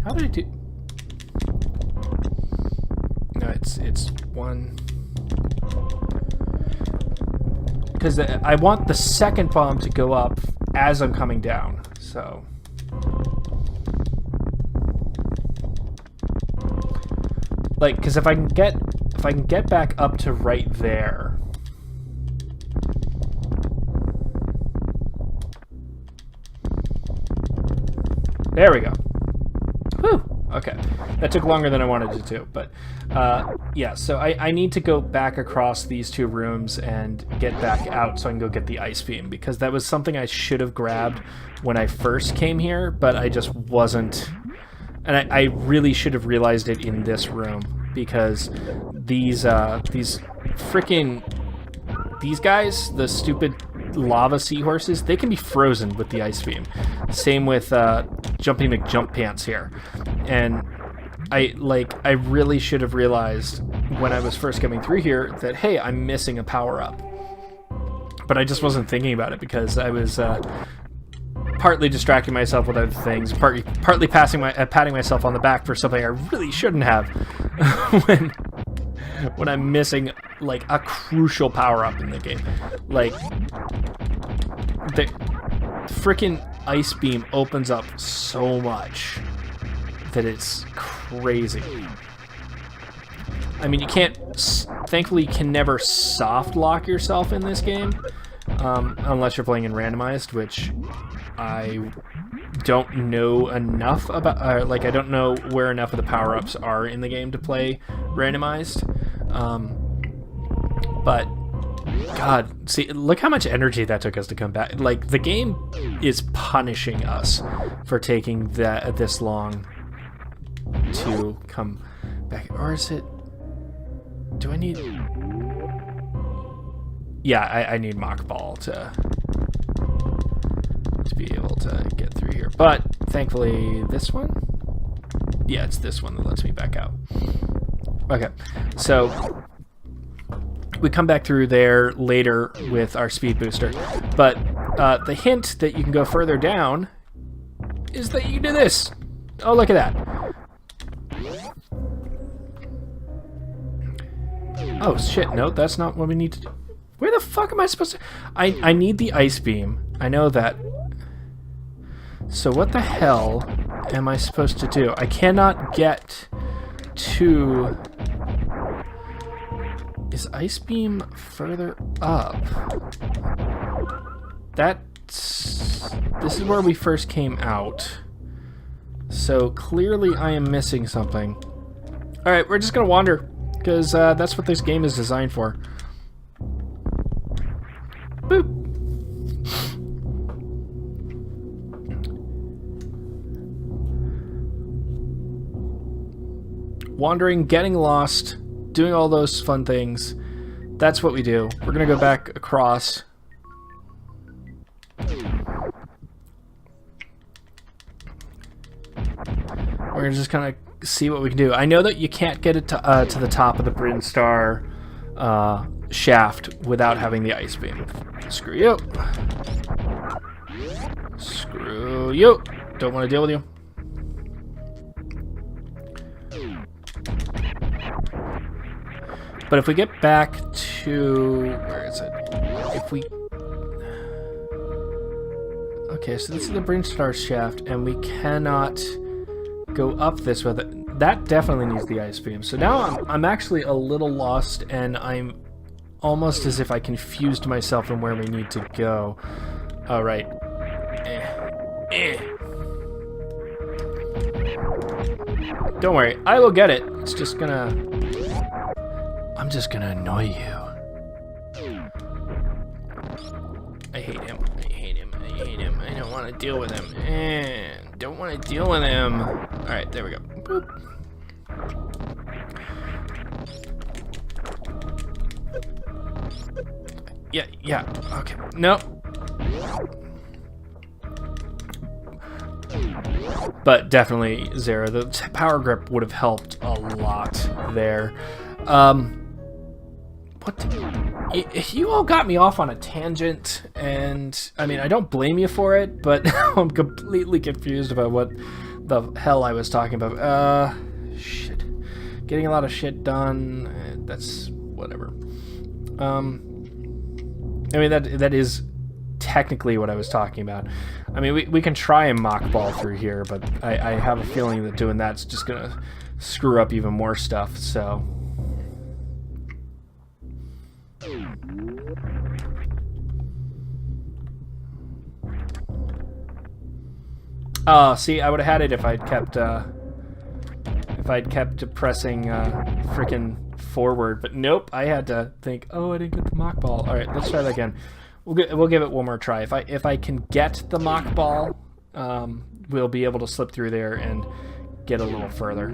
How did I do? No, it's one. Because I want the second bomb to go up as I'm coming down, so... Like, because if I can get back up to right there... There we go. Whew! Okay. That took longer than I wanted it to, but yeah, so I need to go back across these two rooms and get back out so I can go get the ice beam, because that was something I should have grabbed when I first came here, but I just wasn't, and I really should have realized it in this room, because these guys, the stupid lava seahorses, they can be frozen with the ice beam. Same with Jumpy McJump Pants here. And I really should have realized when I was first coming through here that, hey, I'm missing a power-up. But I just wasn't thinking about it because I was partly distracting myself with other things, partly patting myself on the back for something I really shouldn't have when I'm missing, like, a crucial power-up in the game. Like, the frickin' ice beam opens up so much that it's crazy. I mean, you can't... Thankfully, you can never soft lock yourself in this game, unless you're playing in randomized, which I don't know enough about... like, I don't know where enough of the power-ups are in the game to play randomized. But... God, see, look how much energy that took us to come back. Like, the game is punishing us for taking this long to come back. Or is it... Do I need... Yeah, I need Mach Ball to be able to get through here. But, thankfully, this one? Yeah, it's this one that lets me back out. Okay, so... we come back through there later with our speed booster. But the hint that you can go further down is that you can do this. Oh, look at that. Oh, shit. No, that's not what we need to do. Where the fuck am I supposed to... I need the ice beam. I know that. So what the hell am I supposed to do? I cannot get to... Is ice beam further up? That's... This is where we first came out. So clearly I am missing something. Alright, we're just gonna wander. Because that's what this game is designed for. Boop. Wandering, getting lost, doing all those fun things. That's what we do. We're gonna go back across. We're gonna just kind of see what we can do. I know that you can't get it to the top of the Brinstar shaft without having the ice beam. Screw you. Screw you. Don't want to deal with you. But if we get back to... Where is it? If we... Okay, so this is the Brinstar shaft, and we cannot go up this with it. That definitely needs the ice beam. So now I'm actually a little lost, and I'm almost as if I confused myself on where we need to go. All right. Don't worry, I will get it. It's just gonna... I'm just gonna annoy you. I hate him. I hate him. I hate him. I don't want to deal with him. Don't want to deal with him. Alright, there we go. Boop. Yeah, okay. No. But definitely Zero. The power grip would have helped a lot there. You all got me off on a tangent, and I mean, I don't blame you for it, but I'm completely confused about what the hell I was talking about. Shit. Getting a lot of shit done, that's whatever. I mean, that is technically what I was talking about. I mean, we can try and mock ball through here, but I have a feeling that doing that's just gonna screw up even more stuff, so... Oh, see, I would have had it if I'd kept pressing frickin' forward, but nope, I had to think, oh, I didn't get the mock ball. All right, let's try that again. We'll give it one more try. If I can get the mock ball, we'll be able to slip through there and get a little further.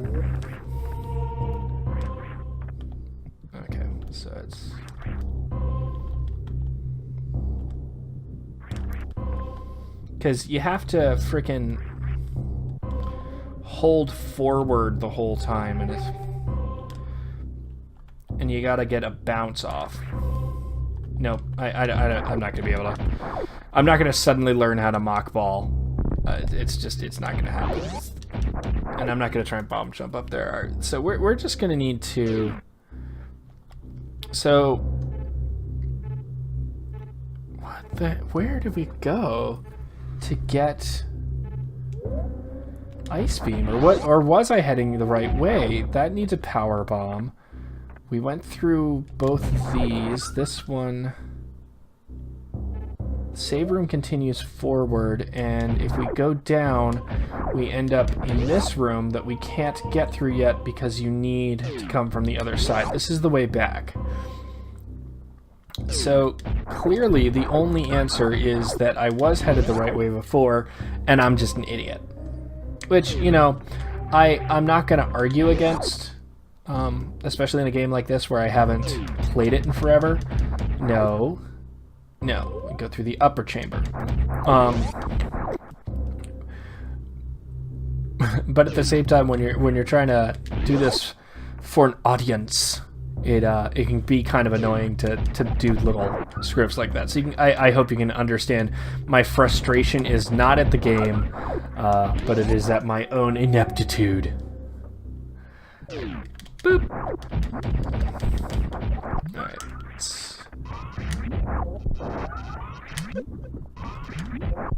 Okay, so it's... Because you have to frickin' hold forward the whole time, and you gotta get a bounce off. Nope, I'm not gonna be able to. I'm not gonna suddenly learn how to mock ball. It's not gonna happen. And I'm not gonna try and bomb jump up there. All right, so we're just gonna need to. So where did we go to get ice beam, or what? Or was I heading the right way? That needs a power bomb. We went through both of these. This one, save room continues forward, and if we go down, we end up in this room that we can't get through yet because you need to come from the other side. This is the way back. So clearly the only answer is that I was headed the right way before, and I'm just an idiot. Which, you know, I'm not going to argue against, especially in a game like this where I haven't played it in forever. No, we go through the upper chamber. But at the same time, when you're trying to do this for an audience, it can be kind of annoying to do little scripts like that. So I hope you can understand my frustration is not at the game, but it is at my own ineptitude. Boop. Alright.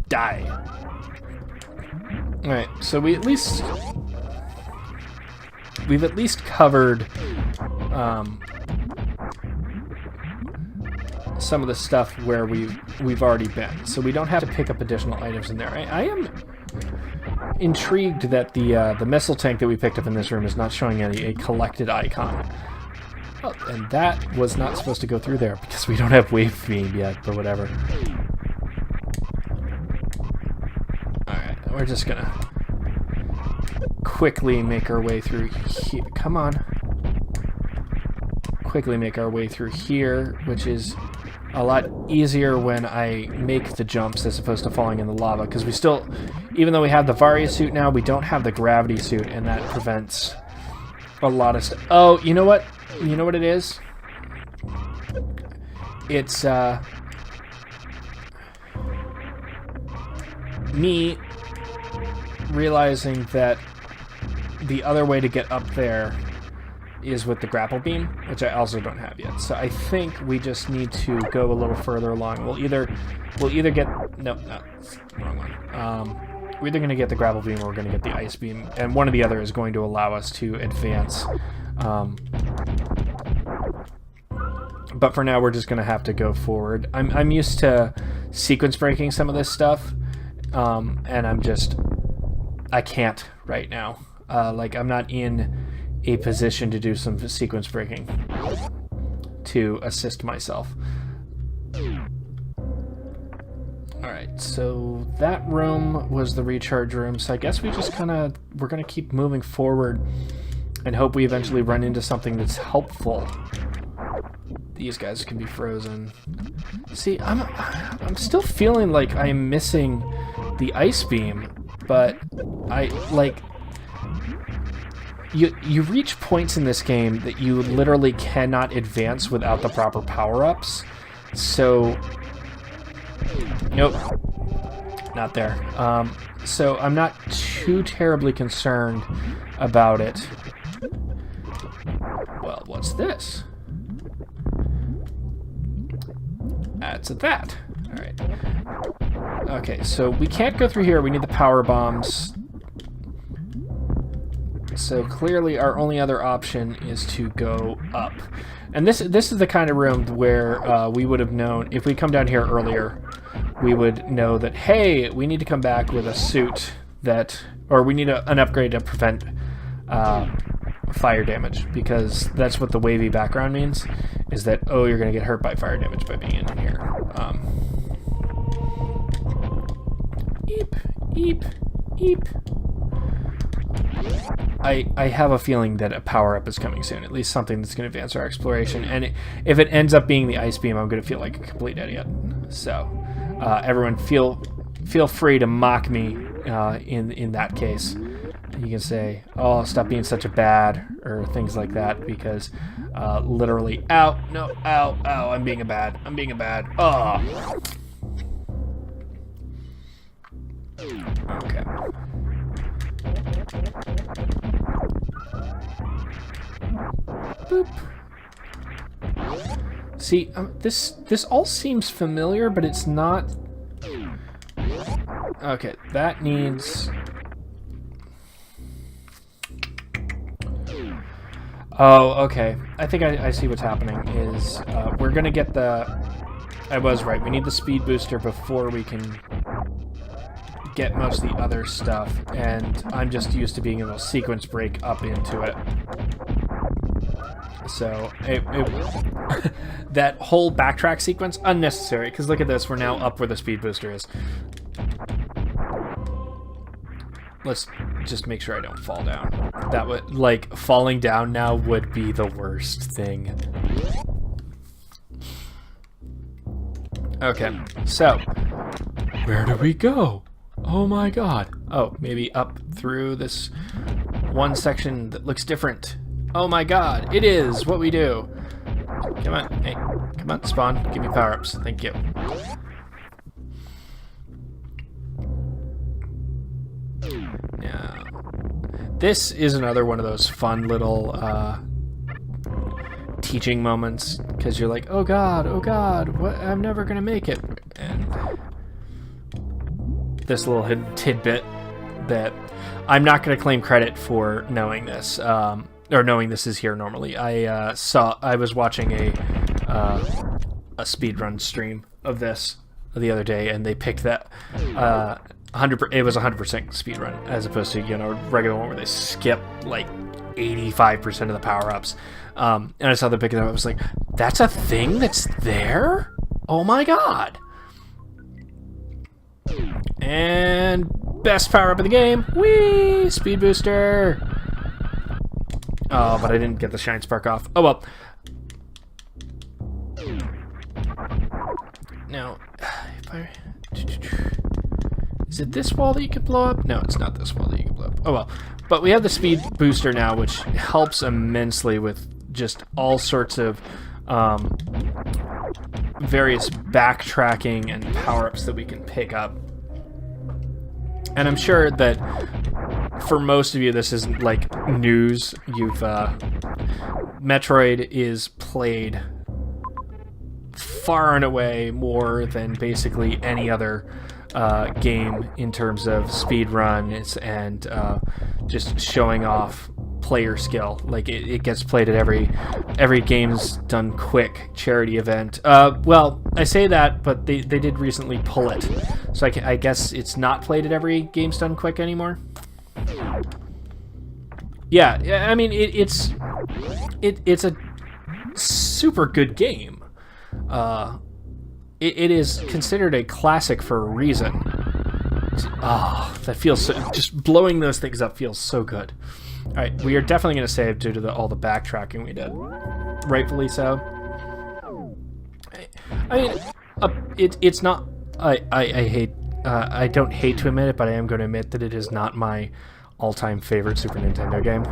Die. Alright, so we've at least covered some of the stuff where we've already been, so we don't have to pick up additional items in there. I am intrigued that the missile tank that we picked up in this room is not showing a collected icon. Oh, and that was not supposed to go through there because we don't have wave beam yet, but whatever. Alright, we're just gonna quickly make our way through here. Come on. Quickly make our way through here, which is a lot easier when I make the jumps as opposed to falling in the lava, because we still, even though we have the Varia suit now, we don't have the gravity suit, and that prevents a lot of stuff. Oh, you know what? You know what it is? It's me realizing that the other way to get up there is with the grapple beam, which I also don't have yet. So I think we just need to go a little further along. We'll either get wrong one. We're either going to get the grapple beam or we're going to get the ice beam, and one or the other is going to allow us to advance. But for now, we're just going to have to go forward. I'm used to sequence breaking some of this stuff, and I can't right now. Like, I'm not in a position to do some sequence breaking to assist myself. Alright, so that room was the recharge room, so I guess we're gonna keep moving forward and hope we eventually run into something that's helpful. These guys can be frozen. See, I'm still feeling like I'm missing the ice beam, but you reach points in this game that you literally cannot advance without the proper power-ups. So, nope, not there. So I'm not too terribly concerned about it. Well, what's this? That's that. All right. Okay, so we can't go through here. We need the power bombs. So clearly our only other option is to go up. And this is the kind of room where we would have known, if we come down here earlier, we would know that, hey, we need to come back with a suit that, or we need an upgrade to prevent fire damage, because that's what the wavy background means, is that, oh, you're going to get hurt by fire damage by being in here. Eep, eep, eep. I have a feeling that a power-up is coming soon, at least something that's going to advance our exploration, and if it ends up being the ice beam, I'm going to feel like a complete idiot. So, everyone feel free to mock me in that case. You can say, oh, stop being such a bad, or things like that, because literally, ow, no, ow, ow, I'm being a bad, oh. Okay. Boop. See, this all seems familiar, but it's not. Okay, that needs. Oh, okay. I think I see what's happening. Is we're gonna get the. I was right. We need the speed booster before we can get most of the other stuff, and I'm just used to being able to sequence break up into it. So that whole backtrack sequence, unnecessary, because look at this, we're now up where the speed booster is. Let's just make sure I don't fall down. That would, like, falling down now would be the worst thing. Okay, so where do we go? Oh my god. Oh, maybe up through this one section that looks different. Oh my god, it is what we do. Come on. Hey, come on, spawn. Give me power-ups. Thank you. Now, this is another one of those fun little teaching moments, because you're like, oh god, what? I'm never gonna make it. And this little hidden tidbit that I'm not gonna claim credit for knowing this, or knowing this is here normally. I was watching a speedrun stream of this the other day, and they picked that 100%. It was 100% speedrun, as opposed to, you know, regular one where they skip like 85% of the power-ups. And I saw the pick it up. I was like, that's a thing that's there? Oh my god! And best power-up in the game. Whee! Speed booster. Oh, but I didn't get the shine spark off. Oh well. Now, if I... Is it this wall that you can blow up? No, it's not this wall that you can blow up. Oh well. But we have the speed booster now, which helps immensely with just all sorts of various backtracking and power-ups that we can pick up. And I'm sure that for most of you this isn't like news. Metroid is played far and away more than basically any other game in terms of speed runs and just showing off player skill. Like it gets played at every Games Done Quick charity event. Well, I say that, but they did recently pull it, so I guess it's not played at every Games Done Quick anymore. Yeah, I mean it's a super good game. It is considered a classic for a reason. Oh, that feels so... Just blowing those things up feels so good. Alright, we are definitely going to save due to all the backtracking we did. Rightfully so. I mean, it's not... I don't hate to admit it, but I am going to admit that it is not my all-time favorite Super Nintendo game.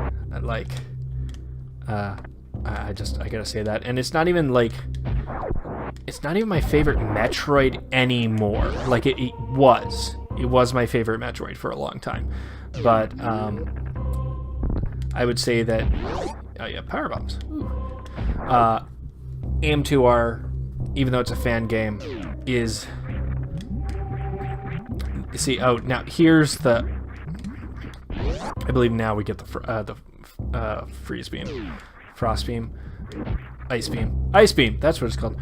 Like... I gotta say that. And it's not even, like... It's not even my favorite Metroid anymore. Like, it was. It was my favorite Metroid for a long time. But, I would say that... Oh, yeah, Power Bombs. AM2R, even though it's a fan game, is... See, oh, now, here's the... I believe now we get the Freeze Beam. Frost Beam. Ice Beam. Ice Beam, that's what it's called.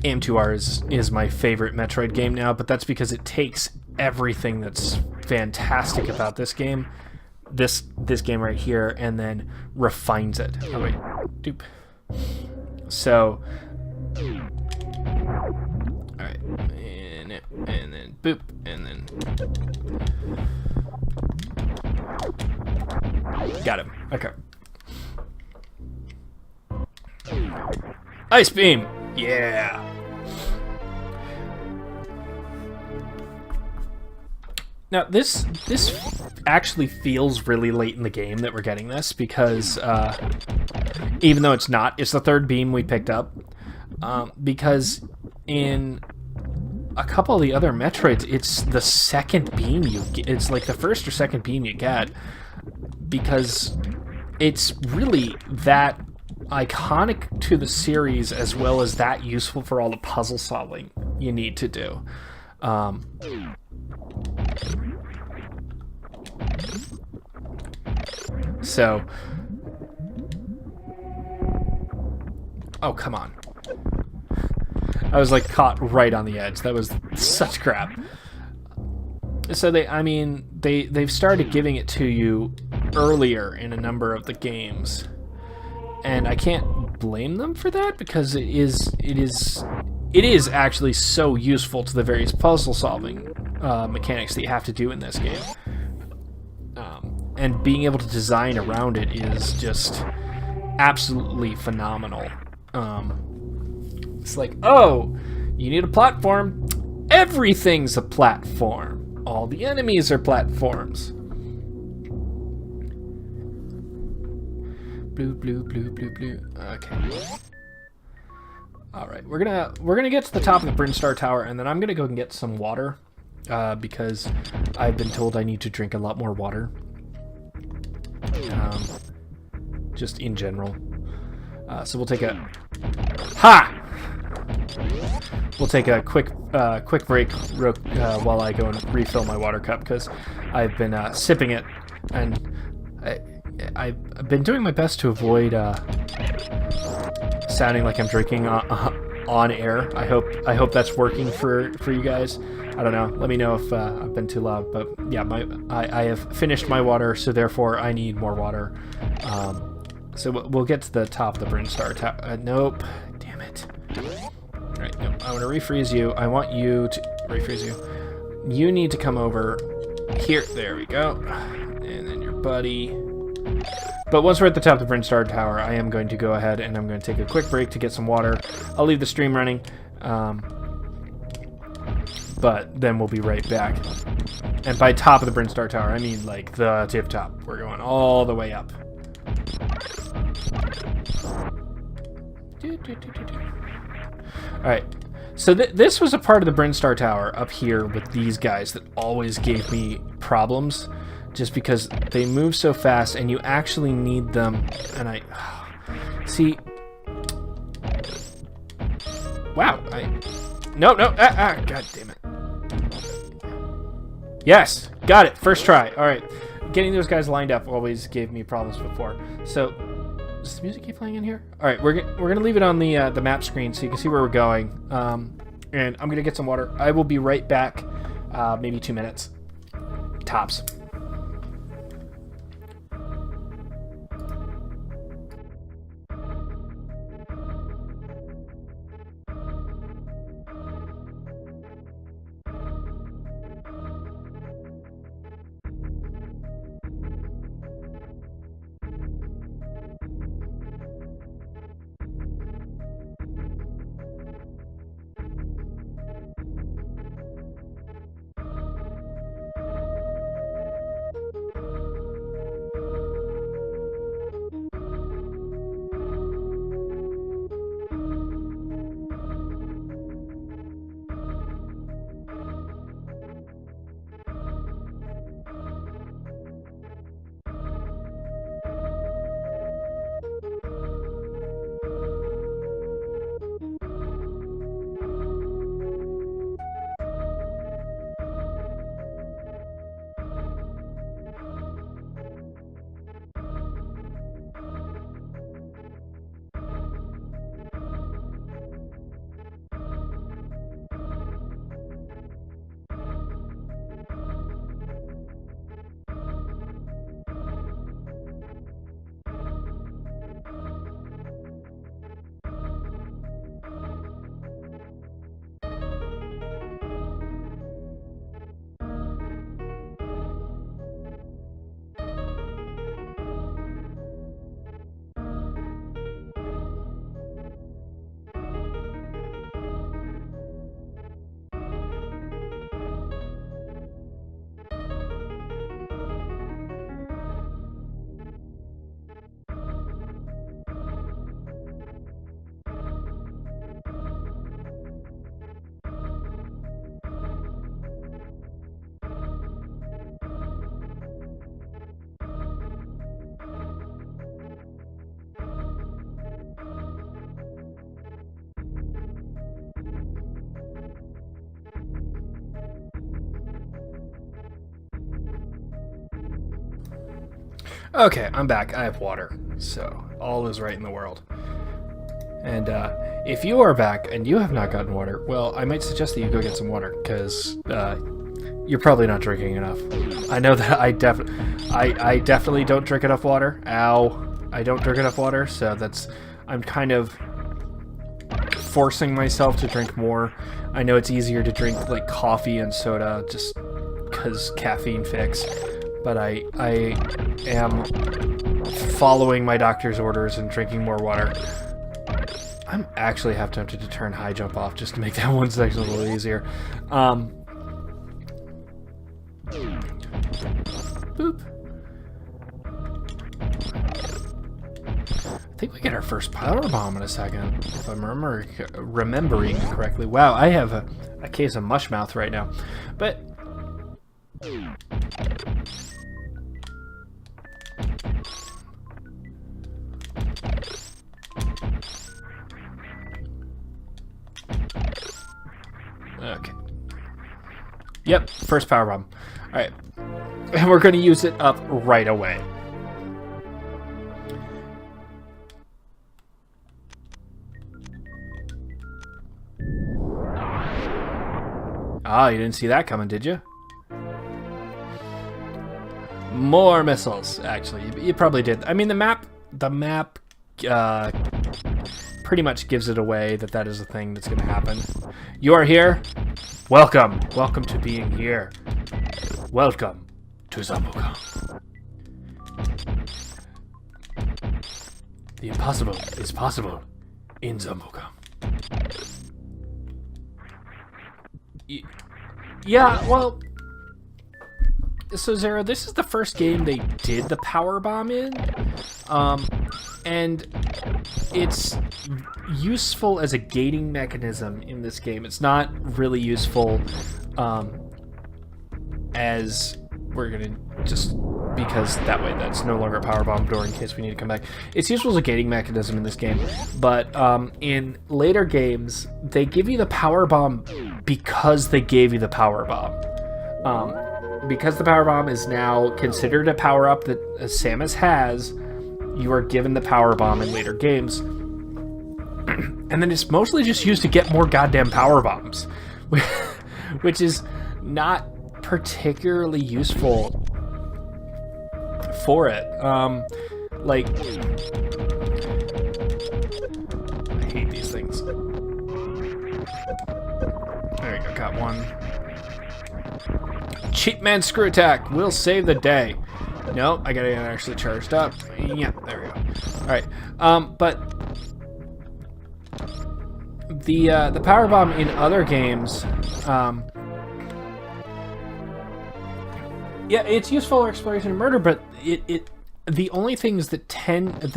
AM2R is my favorite Metroid game now, but that's because it takes everything that's fantastic about this game, this game right here, and then refines it. Oh wait, doop. So, alright, and then boop, and then got him. Okay. Ice Beam! Yeah! Now, this actually feels really late in the game that we're getting this, because even though it's not, it's the third beam we picked up. Because in a couple of the other Metroids, it's the second beam you get. It's like the first or second beam you get, because it's really that iconic to the series, as well as that useful for all the puzzle solving you need to do. So, oh, come on. I was like caught right on the edge. That was such crap. So they've started giving it to you earlier in a number of the games. And I can't blame them for that, because it is actually so useful to the various puzzle solving mechanics that you have to do in this game. And being able to design around it is just absolutely phenomenal. It's like, oh, you need a platform. Everything's a platform. All the enemies are platforms. Blue. Okay. All right, we're gonna get to the top of the Brinstar Tower, and then I'm gonna go and get some water, because I've been told I need to drink a lot more water. Just in general. So we'll take a We'll take a quick break while I go and refill my water cup, because I've been sipping it, and I've been doing my best to avoid sounding like I'm drinking on air. I hope that's working for you guys. I don't know. Let me know if I've been too loud. But yeah, I have finished my water, so therefore I need more water. So we'll get to the top of the Brinstar Tower. Nope. Damn it. All right. Nope. I want to refreeze you. I want you to refreeze you. You need to come over here. There we go. And then your buddy. But once we're at the top of the Brinstar Tower, I am going to go ahead and I'm going to take a quick break to get some water. I'll leave the stream running, but then we'll be right back. And by top of the Brinstar Tower, I mean like the tip top. We're going all the way up. Alright, so this was a part of the Brinstar Tower up here with these guys that always gave me problems. Just because they move so fast, and you actually need them, and see. Wow, no, god damn it. Yes, got it, first try. All right, getting those guys lined up always gave me problems before. So, does the music keep playing in here? All right, we're gonna leave it on the map screen so you can see where we're going. And I'm gonna get some water. I will be right back. Maybe 2 minutes, tops. Okay, I'm back. I have water, so all is right in the world. And if you are back and you have not gotten water, well, I might suggest that you go get some water, because you're probably not drinking enough. I know that I definitely don't drink enough water. Ow. I don't drink enough water, so I'm kind of forcing myself to drink more. I know it's easier to drink like coffee and soda just because caffeine fix. But I am following my doctor's orders and drinking more water. I'm actually half tempted to turn high jump off just to make that one section a little easier. Boop. I think we get our first power bomb in a second, if I'm remembering correctly. Wow, I have a case of mush mouth right now. But okay. Yep, first power bomb. All right, and we're going to use it up right away. Ah, you didn't see that coming, did you? More missiles, actually. You probably did. I mean, the map pretty much gives it away that is a thing that's going to happen. You are here? Welcome. Welcome to being here. Welcome to Zambuca. The impossible is possible in Zambuca. Yeah, well, so Zara, this is the first game they did the power bomb in, and it's useful as a gating mechanism in this game. It's not really useful as we're gonna just because that way that's no longer a power bomb door in case we need to come back. It's useful as a gating mechanism in this game, but in later games they give you the power bomb because they gave you the power bomb. Because the power bomb is now considered a power up that Samus has, you are given the power bomb in later games, and then it's mostly just used to get more goddamn power bombs, which is not particularly useful for it. Like, I hate these things. There you go, got one. Cheap man screw attack will save the day. No, I gotta get it actually charged up. Yeah, there we go. All right, but the power bomb in other games, yeah, it's useful for exploration and murder, but the only things that tend to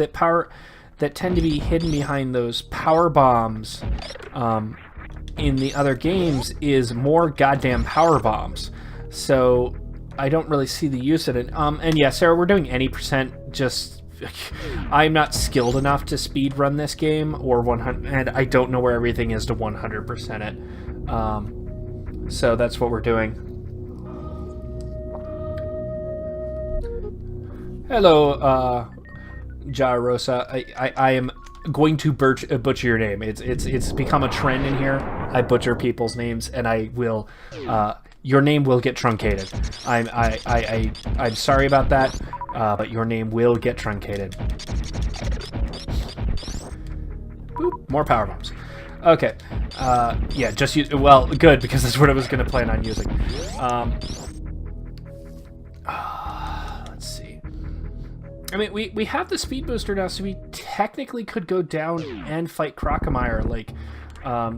be hidden behind those power bombs in the other games is more goddamn power bombs. So I don't really see the use of it. And yeah, Sarah, we're doing any percent. Just I'm not skilled enough to speed run this game or 100, and I don't know where everything is to 100% it. So that's what we're doing. Hello, Ja Rosa. I am going to butcher your name. It's become a trend in here. I butcher people's names, and I will. Your name will get truncated. I'm sorry about that, but your name will get truncated. Boop, more power bombs. Okay. Yeah, just use. Well, good, because that's what I was going to plan on using. Let's see. I mean, we have the speed booster now, so we technically could go down and fight Crocomire, like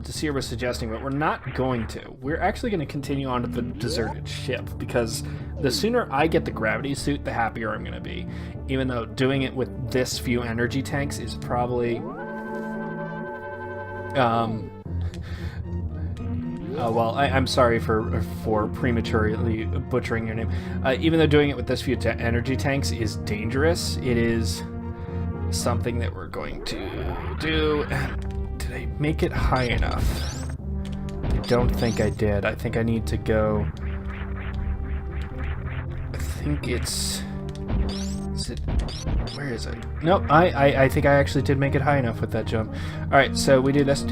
Desir was suggesting, but we're not going to. We're actually going to continue on to the deserted ship, because the sooner I get the gravity suit, the happier I'm going to be. Even though doing it with this few energy tanks is probably... well, I'm sorry for prematurely butchering your name. Even though doing it with this few energy tanks is dangerous, it is something that we're going to do. Did I make it high enough? I don't think I did. I think I need to go... I think it's... Is it... Where is it? Nope, I think I actually did make it high enough with that jump. Alright, so we do this.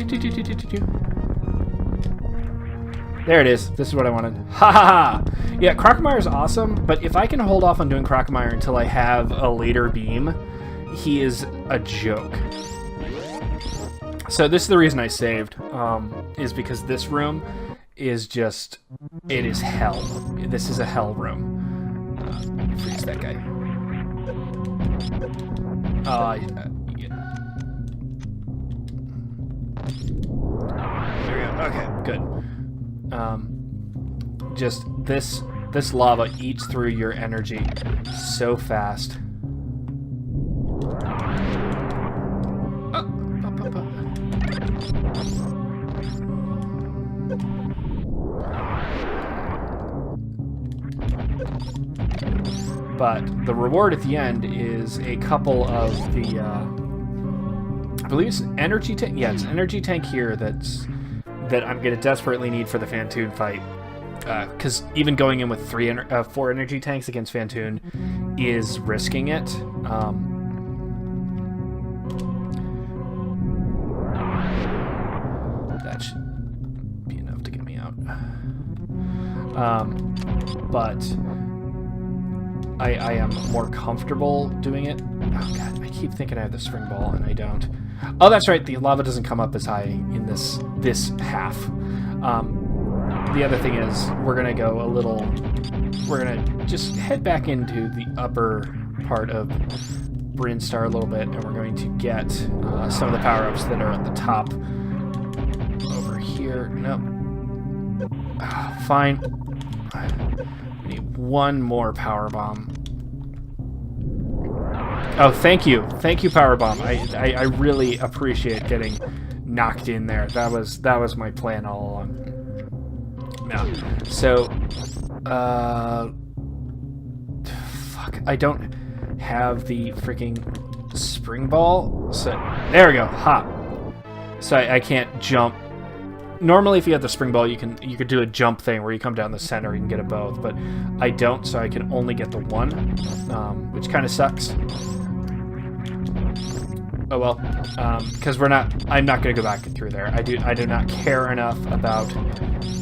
There it is. This is what I wanted. Ha ha ha! Yeah, Crocomire is awesome, but if I can hold off on doing Crocomire until I have a later beam, he is a joke. So this is the reason I saved, is because this room is just, it is hell. This is a hell room. Freeze that guy. There we go. Okay, good. Just this lava eats through your energy so fast. but the reward at the end is a couple of the, I believe it's an energy tank. Yeah, it's an energy tank here that I'm going to desperately need for the Phantoon fight. Because even going in with 4 energy tanks against Phantoon is risking it. That should be enough to get me out. But I am more comfortable doing it. Oh god, I keep thinking I have the spring ball and I don't. Oh, that's right. The lava doesn't come up as high in this half. The other thing is we're gonna go a little. We're gonna just head back into the upper part of Brinstar a little bit, and we're going to get some of the power-ups that are at the top over here. Nope. Fine. We need one more power bomb. Oh, thank you, power bomb. I really appreciate getting knocked in there. That was my plan all along. Now, so, fuck, I don't have the freaking spring ball. So there we go, hop. So I can't jump. Normally, if you have the spring ball, you could do a jump thing where you come down the center, you can get it both. But I don't, so I can only get the one, which kind of sucks. Oh well, because I'm not going to go back through there. I do not care enough about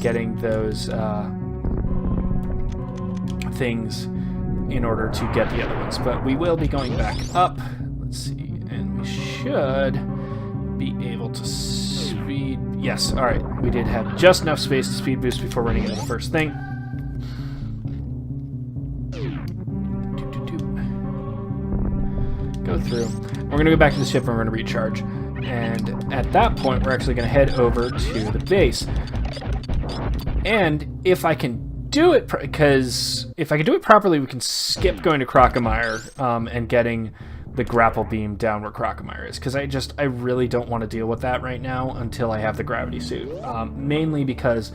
getting those things in order to get the other ones. But we will be going back up. Let's see, and we should be able to speed. Yes, all right. We did have just enough space to speed boost before running into the first thing. Go through. We're going to go back to the ship and we're going to recharge. And at that point, we're actually going to head over to the base. And if I can do it, because if I can do it properly, we can skip going to Crocomire and getting the grapple beam down where Crocomire is. Because I really don't want to deal with that right now until I have the gravity suit. Mainly because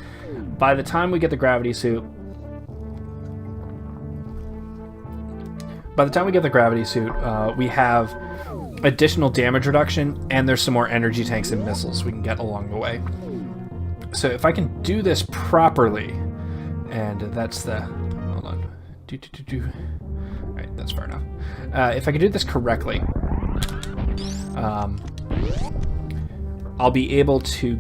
by the time we get the gravity suit, we have additional damage reduction, and there's some more energy tanks and missiles we can get along the way. So if I can do this properly, and that's the... Hold on. Alright, that's far enough. If I can do this correctly, I'll be able to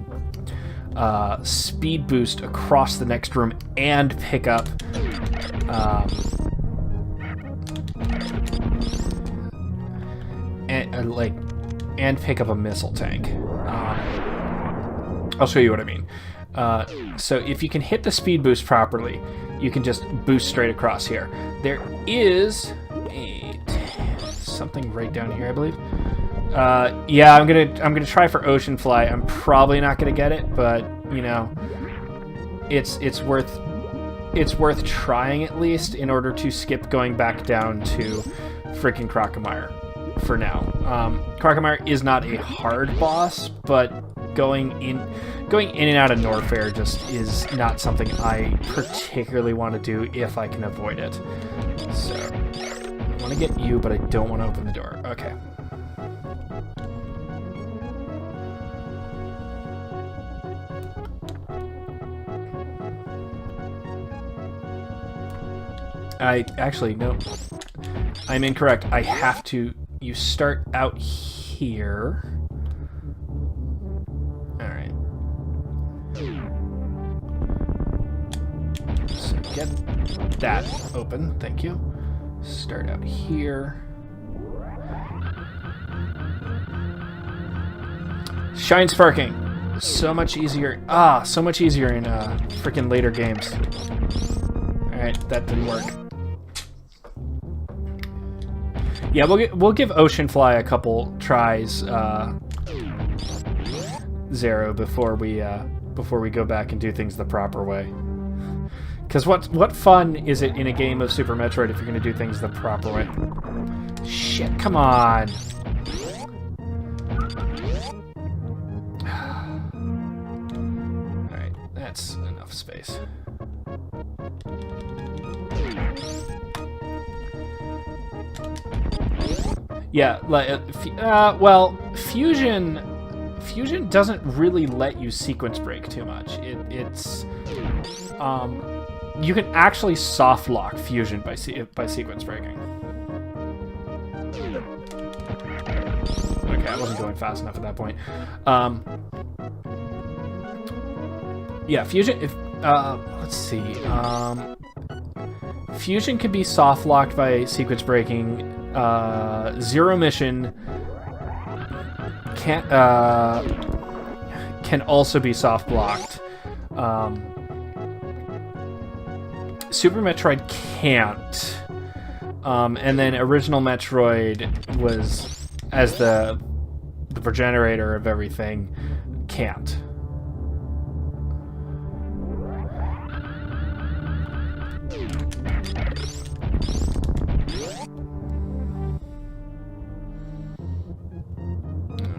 speed boost across the next room and pick up... and pick up a missile tank. I'll show you what I mean. So if you can hit the speed boost properly, you can just boost straight across here. There is something right down here, I believe. Yeah, I'm gonna try for Ocean Fly. I'm probably not gonna get it, but you know, it's worth trying at least in order to skip going back down to freaking Crocomire. For now, Crocomire is not a hard boss, but going in and out of Norfair just is not something I particularly want to do if I can avoid it. So I want to get you, but I don't want to open the door. Okay. No, I'm incorrect. I have to. You start out here. Alright. So get that open. Thank you. Start out here. Shine sparking. So much easier. So much easier in freaking later games. Alright, that didn't work. Yeah, we'll give Ocean Fly a couple tries, Zero, before we go back and do things the proper way. Because what fun is it in a game of Super Metroid if you're going to do things the proper way? Shit, come on! Alright, that's enough space. Yeah, like, well, Fusion doesn't really let you sequence break too much. It's you can actually soft lock Fusion by sequence breaking. Okay, I wasn't going fast enough at that point. Yeah, Fusion. Let's see. Fusion can be soft locked by sequence breaking. Zero Mission can also be soft blocked. Super Metroid can't. And then original Metroid was, as the progenitor of everything, can't.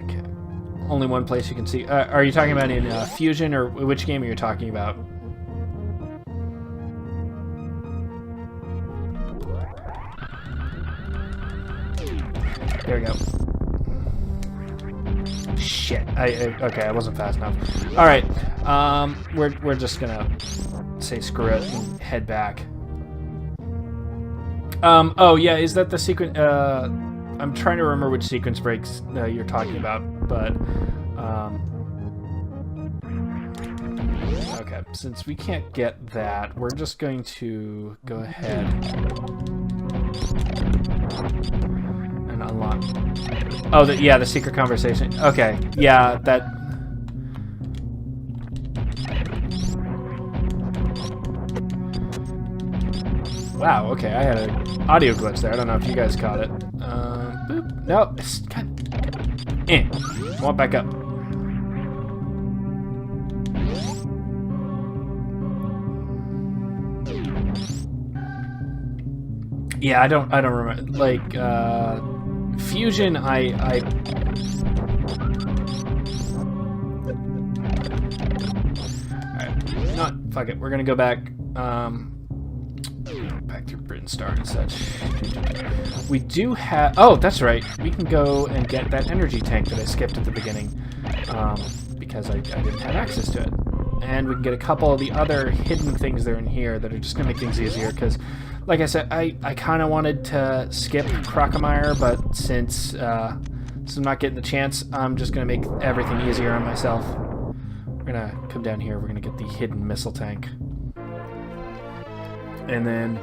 Okay. Only one place you can see. Are you talking about in Fusion, or which game are you talking about? There we go. Shit. Okay, I wasn't fast enough. All right. We're just gonna say screw it and head back. Oh yeah, is that the sequence? I'm trying to remember which sequence breaks you're talking about, but okay. Since we can't get that, we're just going to go ahead and unlock. Oh, yeah, the secret conversation. Okay, yeah, that. Wow. Okay, I had an audio glitch there. I don't know if you guys caught it. Boop. No. Come on back up. Yeah, I don't remember. Like, Fusion, Alright, you know what? Fuck it. We're gonna go back, back through Britain Star and such. We do have... Oh, that's right. We can go and get that energy tank that I skipped at the beginning, because I didn't have access to it. And we can get a couple of the other hidden things that are in here that are just gonna make things easier, because... Like I said, I kind of wanted to skip Crocomire, but since I'm not getting the chance, I'm just going to make everything easier on myself. We're going to come down here. We're going to get the hidden missile tank. And then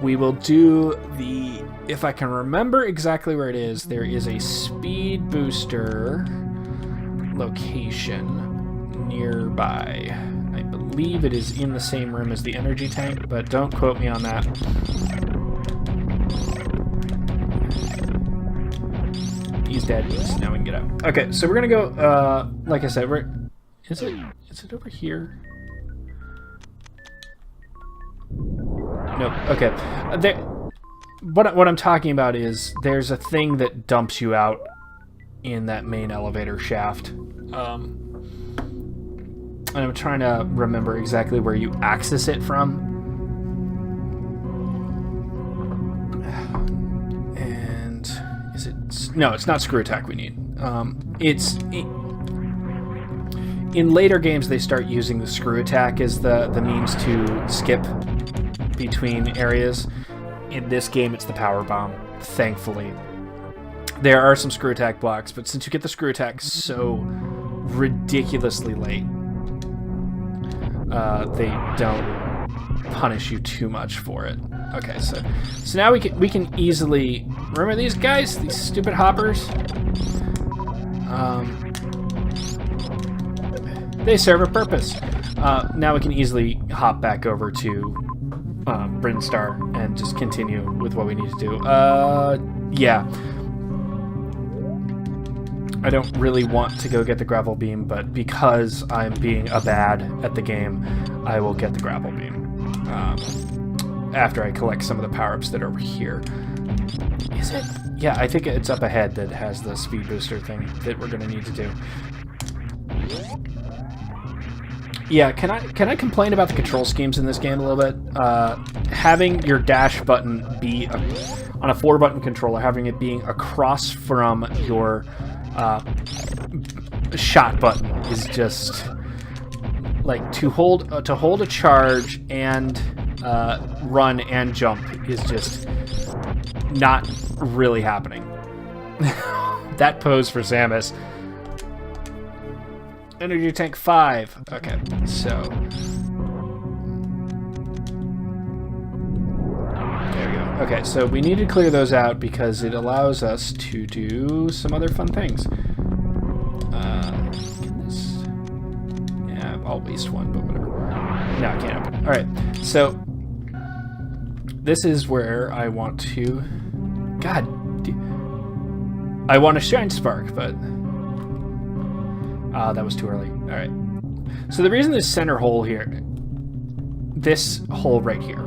we will do the... If I can remember exactly where it is, there is a speed booster location nearby. I believe it is in the same room as the energy tank, but don't quote me on that. He's dead. So now we can get out. Okay, so we're gonna go. Like I said, is it over here? No. Okay. What I'm talking about is there's a thing that dumps you out in that main elevator shaft. And I'm trying to remember exactly where you access it from. And is it... No, it's not Screw Attack we need. In later games, they start using the Screw Attack as the means to skip between areas. In this game, it's the Power Bomb, thankfully. There are some Screw Attack blocks, but since you get the Screw Attack so ridiculously late, they don't punish you too much for it. Okay, so now we can easily... Remember these guys? These stupid hoppers? They serve a purpose. Now we can easily hop back over to Britain Star and just continue with what we need to do. Yeah. I don't really want to go get the gravel beam, but because I'm being a bad at the game, I will get the gravel beam after I collect some of the power-ups that are over here. Is it? Yeah, I think it's up ahead that has the speed booster thing that we're going to need to do. Yeah, can I complain about the control schemes in this game a little bit? Having your dash button be on a 4-button controller, having it being across from your shot button is just like to hold a charge and run and jump is just not really happening. That pose for Samus. Energy tank 5. Okay, so there we go. Okay, so we need to clear those out because it allows us to do some other fun things. Can this? Yeah, I'll waste one, but whatever. No, I can't open it. All right, so this is where I want to. God, I want a shine spark, but. That was too early. All right. So the reason this center hole here, this hole right here,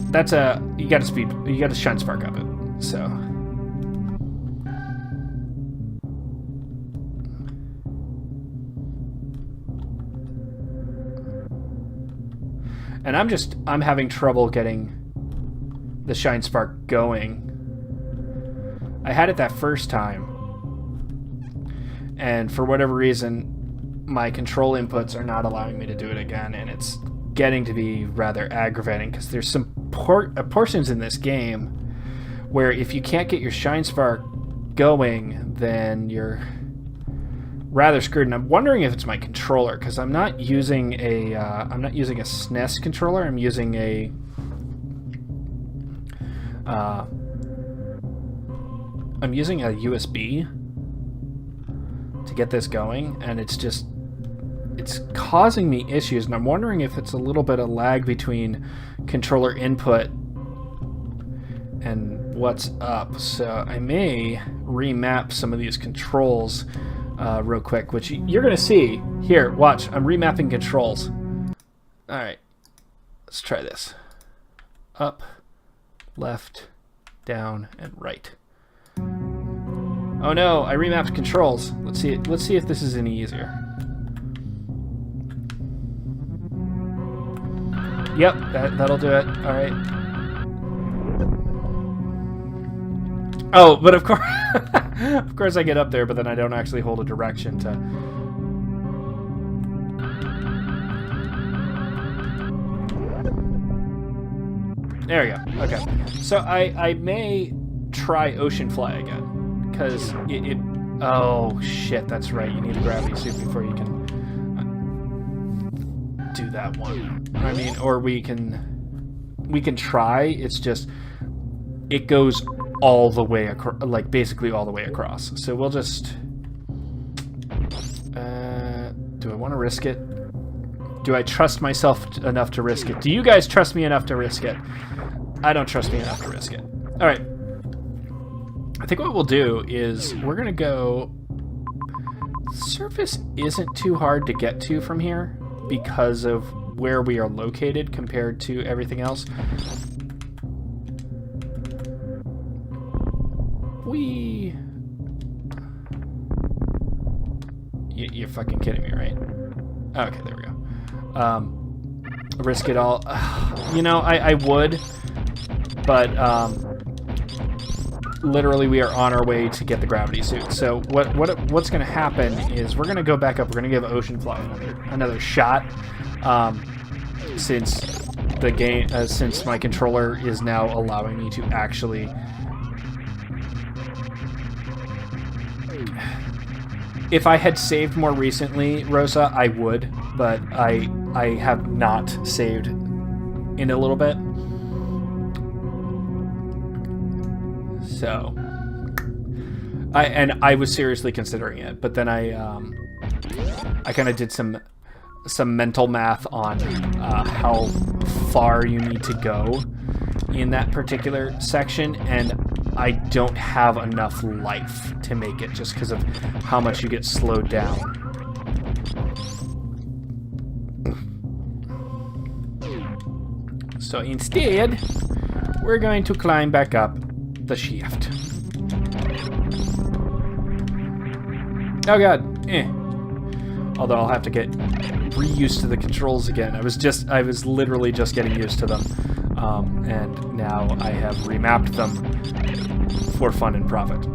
that's you got to shine spark up it. So. And I'm having trouble getting the shine spark going. I had it that first time. And for whatever reason, my control inputs are not allowing me to do it again, and it's getting to be rather aggravating because there's some portions in this game where if you can't get your shine spark going, then you're rather screwed. And I'm wondering if it's my controller because I'm not using a SNES controller. I'm using a USB. To get this going, and it's causing me issues, and I'm wondering if it's a little bit of lag between controller input and what's up. So I may remap some of these controls real quick, which you're gonna see here. Watch, I'm remapping controls. All right, let's try this. Up, left, down, and right. Oh no, I remapped controls. Let's see if this is any easier. Yep, that'll do it. All right. Oh, but of course I get up there, but then I don't actually hold a direction to. There we go. Okay. So I may try Ocean Fly again. Because it oh shit, that's right, you need a gravity suit before you can do that one. I mean, or we can try, it's just it goes all the way across, like basically all the way across. So we'll just do I want to risk it? Do I trust myself enough to risk it? Do you guys trust me enough to risk it? I don't trust me enough to risk it. All right. I think what we'll do is we're going to go... The surface isn't too hard to get to from here because of where we are located compared to everything else. You're fucking kidding me, right? Okay, there we go. Risk it all. You know, I would, but... literally we are on our way to get the gravity suit. So what's going to happen is we're going to go back up. We're going to give Ocean Fly another shot. Since the game, since my controller is now allowing me to actually. If I had saved more recently, Rosa, I would, but I have not saved in a little bit. So, I was seriously considering it, but then I kind of did some mental math on how far you need to go in that particular section, and I don't have enough life to make it just because of how much you get slowed down. So instead, we're going to climb back up the shaft. Oh god. Although I'll have to get re-used to the controls again. I was literally just getting used to them. And now I have remapped them for fun and profit.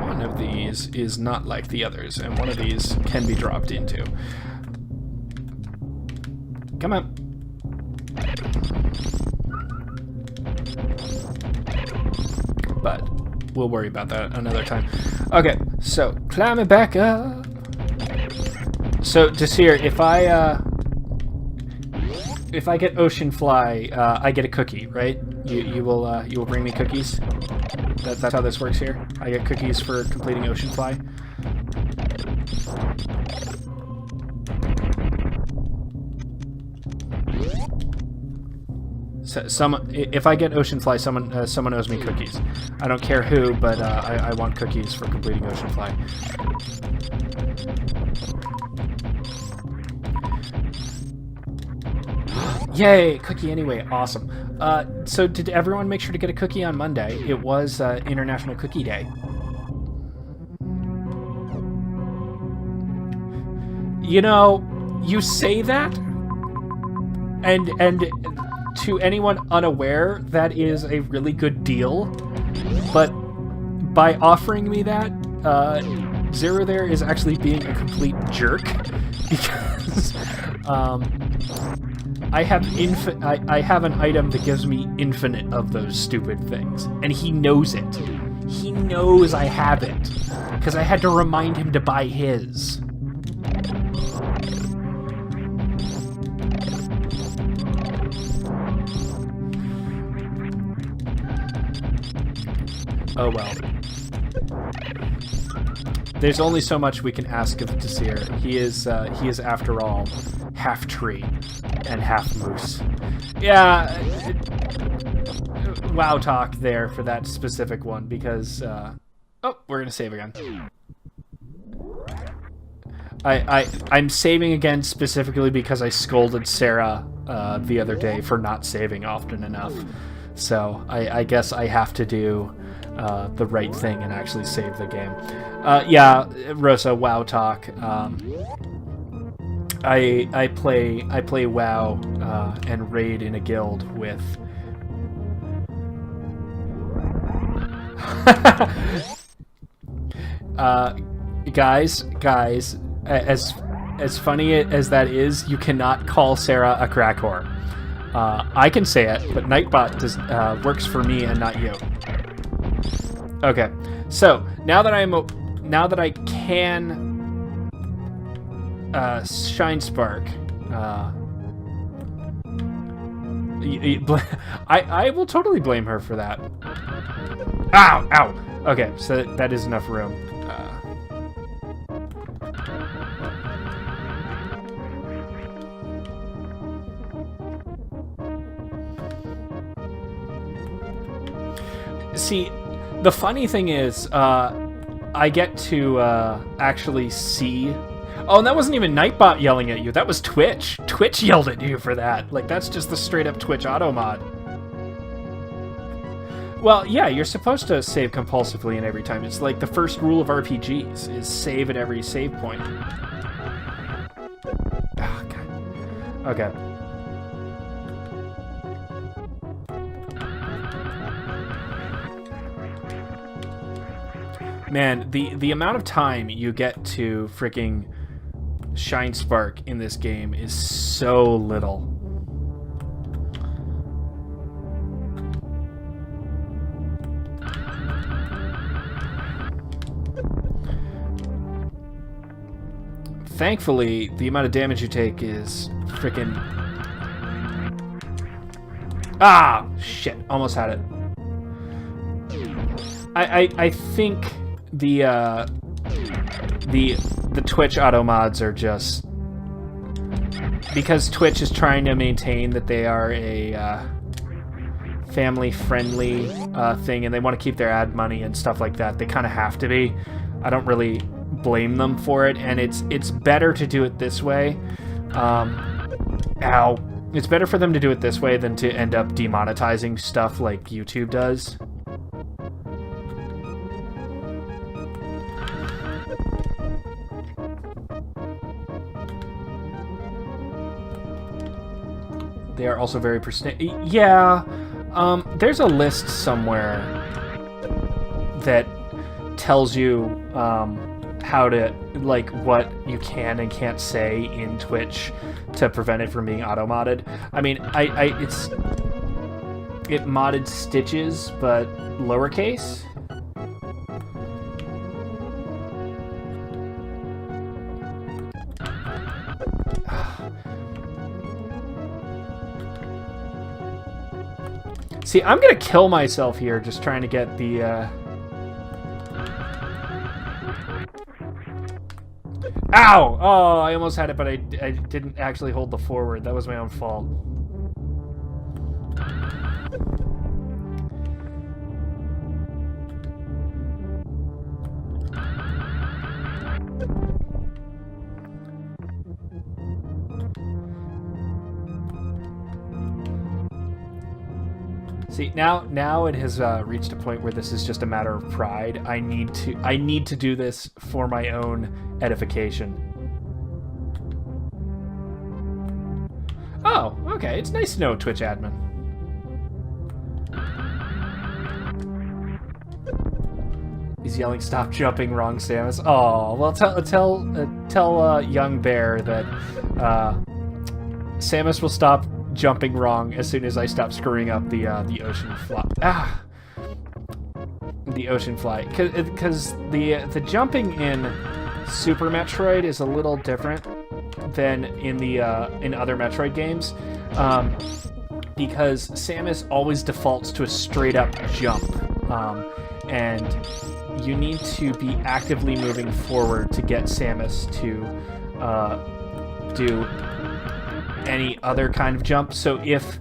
One of these is not like the others, and one of these can be dropped into. Come on. But we'll worry about that another time. Okay, so climbing back up. So Desir, if I get Ocean Fly, I get a cookie, right? You will bring me cookies. That's how this works here. I get cookies for completing Ocean Fly. So if I get Ocean Fly, someone owes me cookies. I don't care who, but I want cookies for completing Ocean Fly. Yay, cookie anyway, awesome. So did everyone make sure to get a cookie on Monday? It was International Cookie Day. You know, you say that, and to anyone unaware, that is a really good deal, but by offering me that, Zero there is actually being a complete jerk, because I have an item that gives me infinite of those stupid things, and he knows it. He knows I have it, because I had to remind him to buy his. Oh well. There's only so much we can ask of Desir. He is after all half tree and half moose. Yeah, wow talk there for that specific one, because oh, we're gonna save again. I'm saving again specifically because I scolded Sarah the other day for not saving often enough. So I guess I have to do the right thing and actually save the game. Yeah, Rosa, WoW talk. I play WoW and raid in a guild with. Guys, as funny as that is, you cannot call Sarah a crack whore. I can say it, but Nightbot works for me and not you. Okay, so now that I can Shine Spark, I will totally blame her for that. Ow, ow. Okay, so that is enough room. See, the funny thing is, I get to actually see. Oh, and that wasn't even Nightbot yelling at you. That was Twitch. Twitch yelled at you for that. Like, that's just the straight up Twitch auto mod. Well, yeah, you're supposed to save compulsively in every time. It's like the first rule of RPGs is save at every save point. Oh, God. Okay. Man, the amount of time you get to freaking Shine Spark in this game is so little. Thankfully, the amount of damage you take is freaking... Ah! Shit, almost had it. I think the Twitch auto mods are just because Twitch is trying to maintain that they are a family-friendly thing, and they want to keep their ad money and stuff like that. They kind of have to be. I don't really blame them for it, and it's better to do it this way. Ow. It's better for them to do it this way than to end up demonetizing stuff like YouTube does. They are also very persistent. Yeah, there's a list somewhere that tells you how to, like, what you can and can't say in Twitch to prevent it from being auto-modded. I mean, it modded stitches, but lowercase. See, I'm gonna kill myself here just trying to get the, Ow! Oh, I almost had it, but I didn't actually hold the forward. That was my own fault. See, now it has reached a point where this is just a matter of pride. I need to do this for my own edification. Oh, okay. It's nice to know, Twitch admin. He's yelling, "Stop jumping wrong, Samus." Oh, well, tell young bear that Samus will stop jumping wrong as soon as I stop screwing up the ocean fly. The ocean fly, because the jumping in Super Metroid is a little different than in the in other Metroid games, because Samus always defaults to a straight up jump, and you need to be actively moving forward to get Samus to do any other kind of jump. So if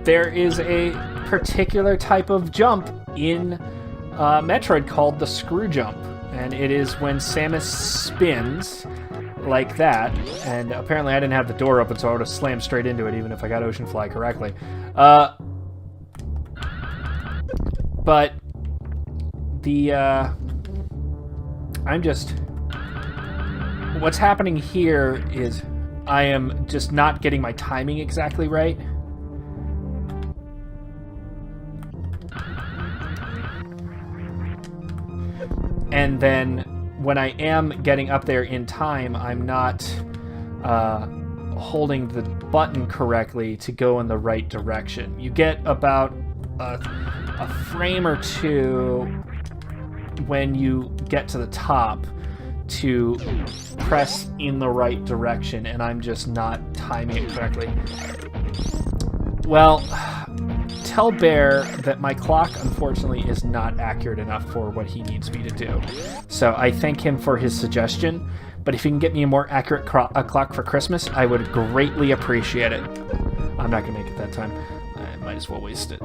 there is a particular type of jump in Metroid called the screw jump, and it is when Samus spins like that, and apparently I didn't have the door open, so I would have slammed straight into it even if I got Ocean Fly correctly. But the what's happening here is I am just not getting my timing exactly right. And then when I am getting up there in time, I'm not holding the button correctly to go in the right direction. You get about a frame or two when you get to the top to press in the right direction, and I'm just not timing it correctly. Well, tell Bear that my clock, unfortunately, is not accurate enough for what he needs me to do. So I thank him for his suggestion, but if he can get me a more accurate clock for Christmas, I would greatly appreciate it. I'm not going to make it that time. I might as well waste it.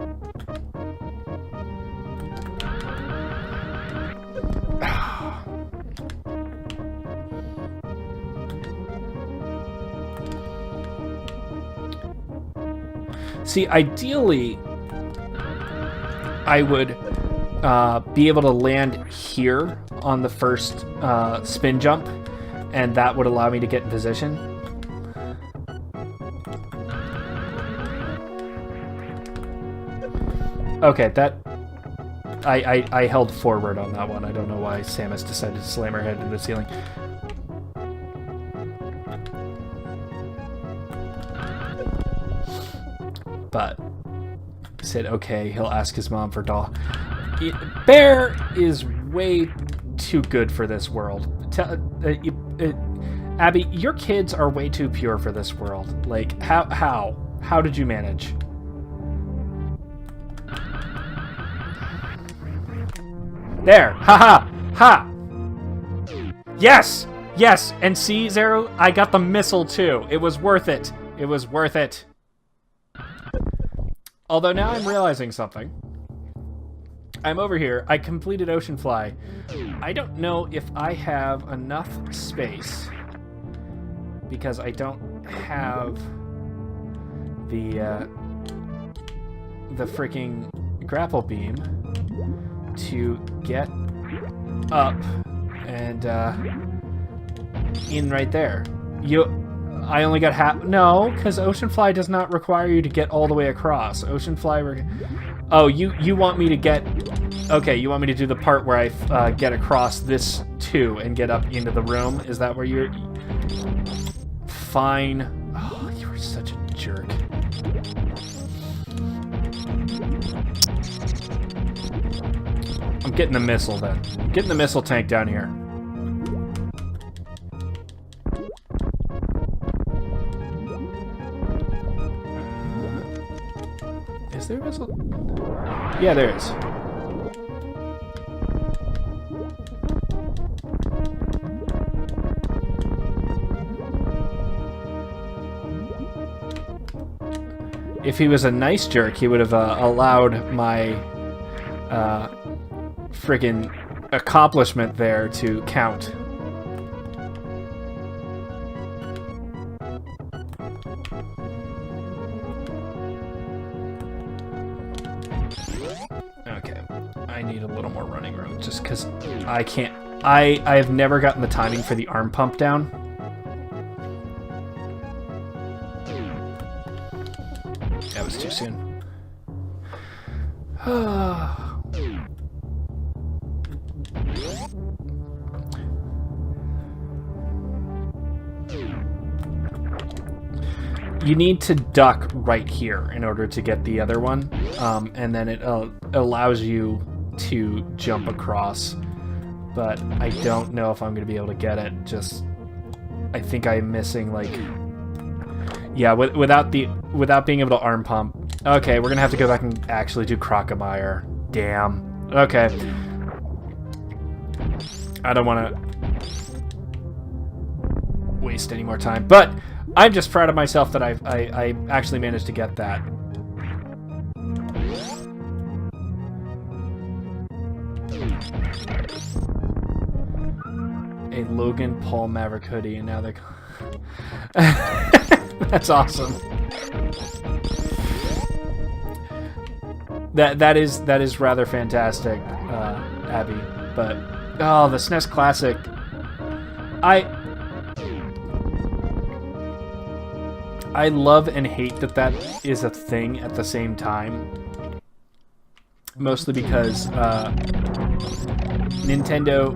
See, ideally, I would be able to land here on the first spin jump, and that would allow me to get in position. Okay, that... I held forward on that one. I don't know why Samus decided to slam her head into the ceiling. But said, okay, he'll ask his mom for doll. Bear is way too good for this world. Abby, your kids are way too pure for this world. Like, how did you manage? There, haha, ha! Yes, yes, and see, Zero, I got the missile too. It was worth it. It was worth it. Although now I'm realizing something. I'm over here. I completed Ocean Fly. I don't know if I have enough space because I don't have the freaking grapple beam to get up and in right there. I only got half. No, because Oceanfly does not require you to get all the way across. Oceanfly. Oh, you want me to get? Okay, you want me to do the part where I get across this too and get up into the room? Is that where you're? Fine. Oh, you were such a jerk. I'm getting the missile then. I'm getting the missile tank down here. Is there a missile? Yeah, there is. If he was a nice jerk, he would have allowed my friggin' accomplishment there to count. Okay, I need a little more running room just because I can't. I have never gotten the timing for the arm pump down. That was too soon. You need to duck right here in order to get the other one, and then it allows you to jump across. But I don't know if I'm going to be able to get it. Just, I think I'm missing like, yeah, without being able to arm pump. Okay, we're gonna have to go back and actually do Crocomire. Damn. Okay. I don't want to waste any more time, but I'm just proud of myself that I actually managed to get that. A Logan Paul Maverick hoodie, and now they're... That's awesome. That is rather fantastic, Abby. But oh, the SNES Classic. I love and hate that is a thing at the same time. Mostly because Nintendo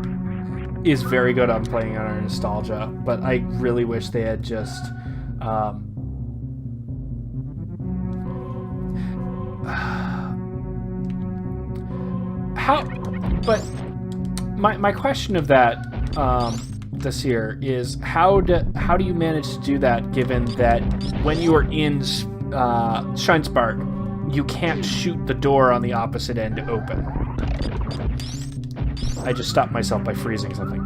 is very good on playing on our nostalgia, but I really wish they had just but my question of that this year is how do you manage to do that, given that when you are in Shine Spark, you can't shoot the door on the opposite end open. I just stopped myself by freezing something.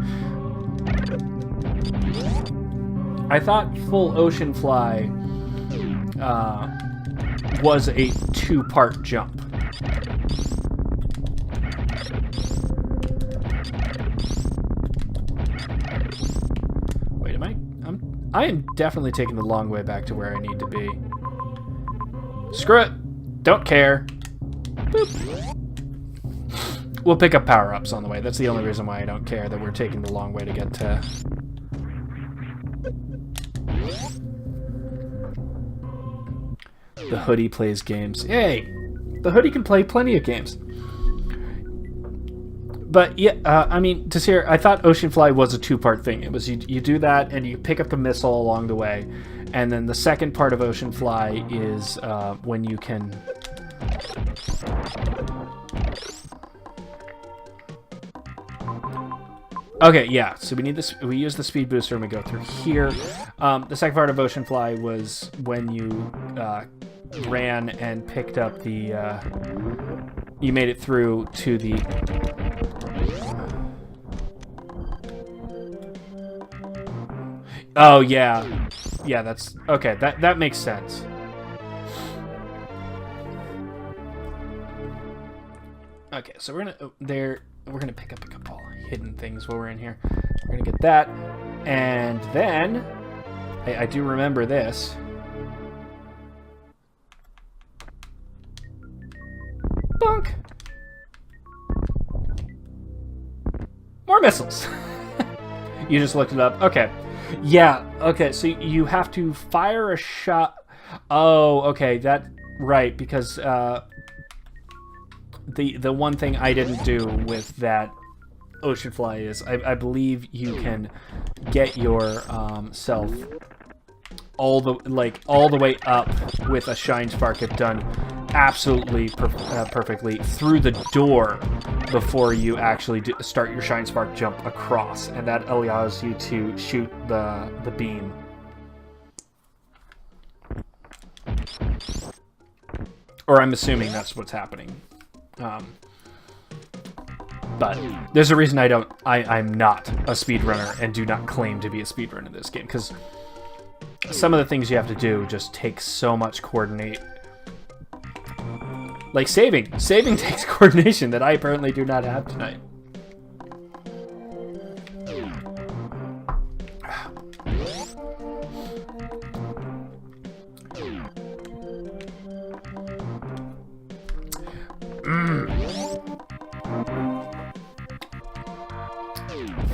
I thought Full Ocean Fly was a two-part jump. Wait, I am definitely taking the long way back to where I need to be. Screw it. Don't care. Boop. We'll pick up power-ups on the way. That's the only reason why I don't care that we're taking the long way to get to... The hoodie plays games. Yay! The hoodie can play plenty of games. But yeah, I mean, Tasir, I thought Oceanfly was a two-part thing. It was you do that and you pick up the missile along the way, and then the second part of Oceanfly is when you can. Okay, yeah. So we need this. We use the speed booster and we go through here. The second part of Oceanfly was when you ran and picked up the. You made it through to the. Oh yeah, yeah. That's okay. That makes sense. Okay, so we're gonna pick up a couple hidden things while we're in here. We're gonna get that, and then I do remember this. Bonk. missiles. You just looked it up. Okay. Yeah. Okay. So you have to fire a shot. Oh, okay. That right, because the one thing I didn't do with that ocean fly is I believe you can get your self all the way up with a shine spark if done absolutely perfectly through the door before you actually start your shine spark jump across, and that allows you to shoot the beam. Or I'm assuming that's what's happening. But there's a reason I'm not a speedrunner and do not claim to be a speedrunner in this game, because some of the things you have to do just take so much coordinate. Like saving. Saving takes coordination that I apparently do not have tonight.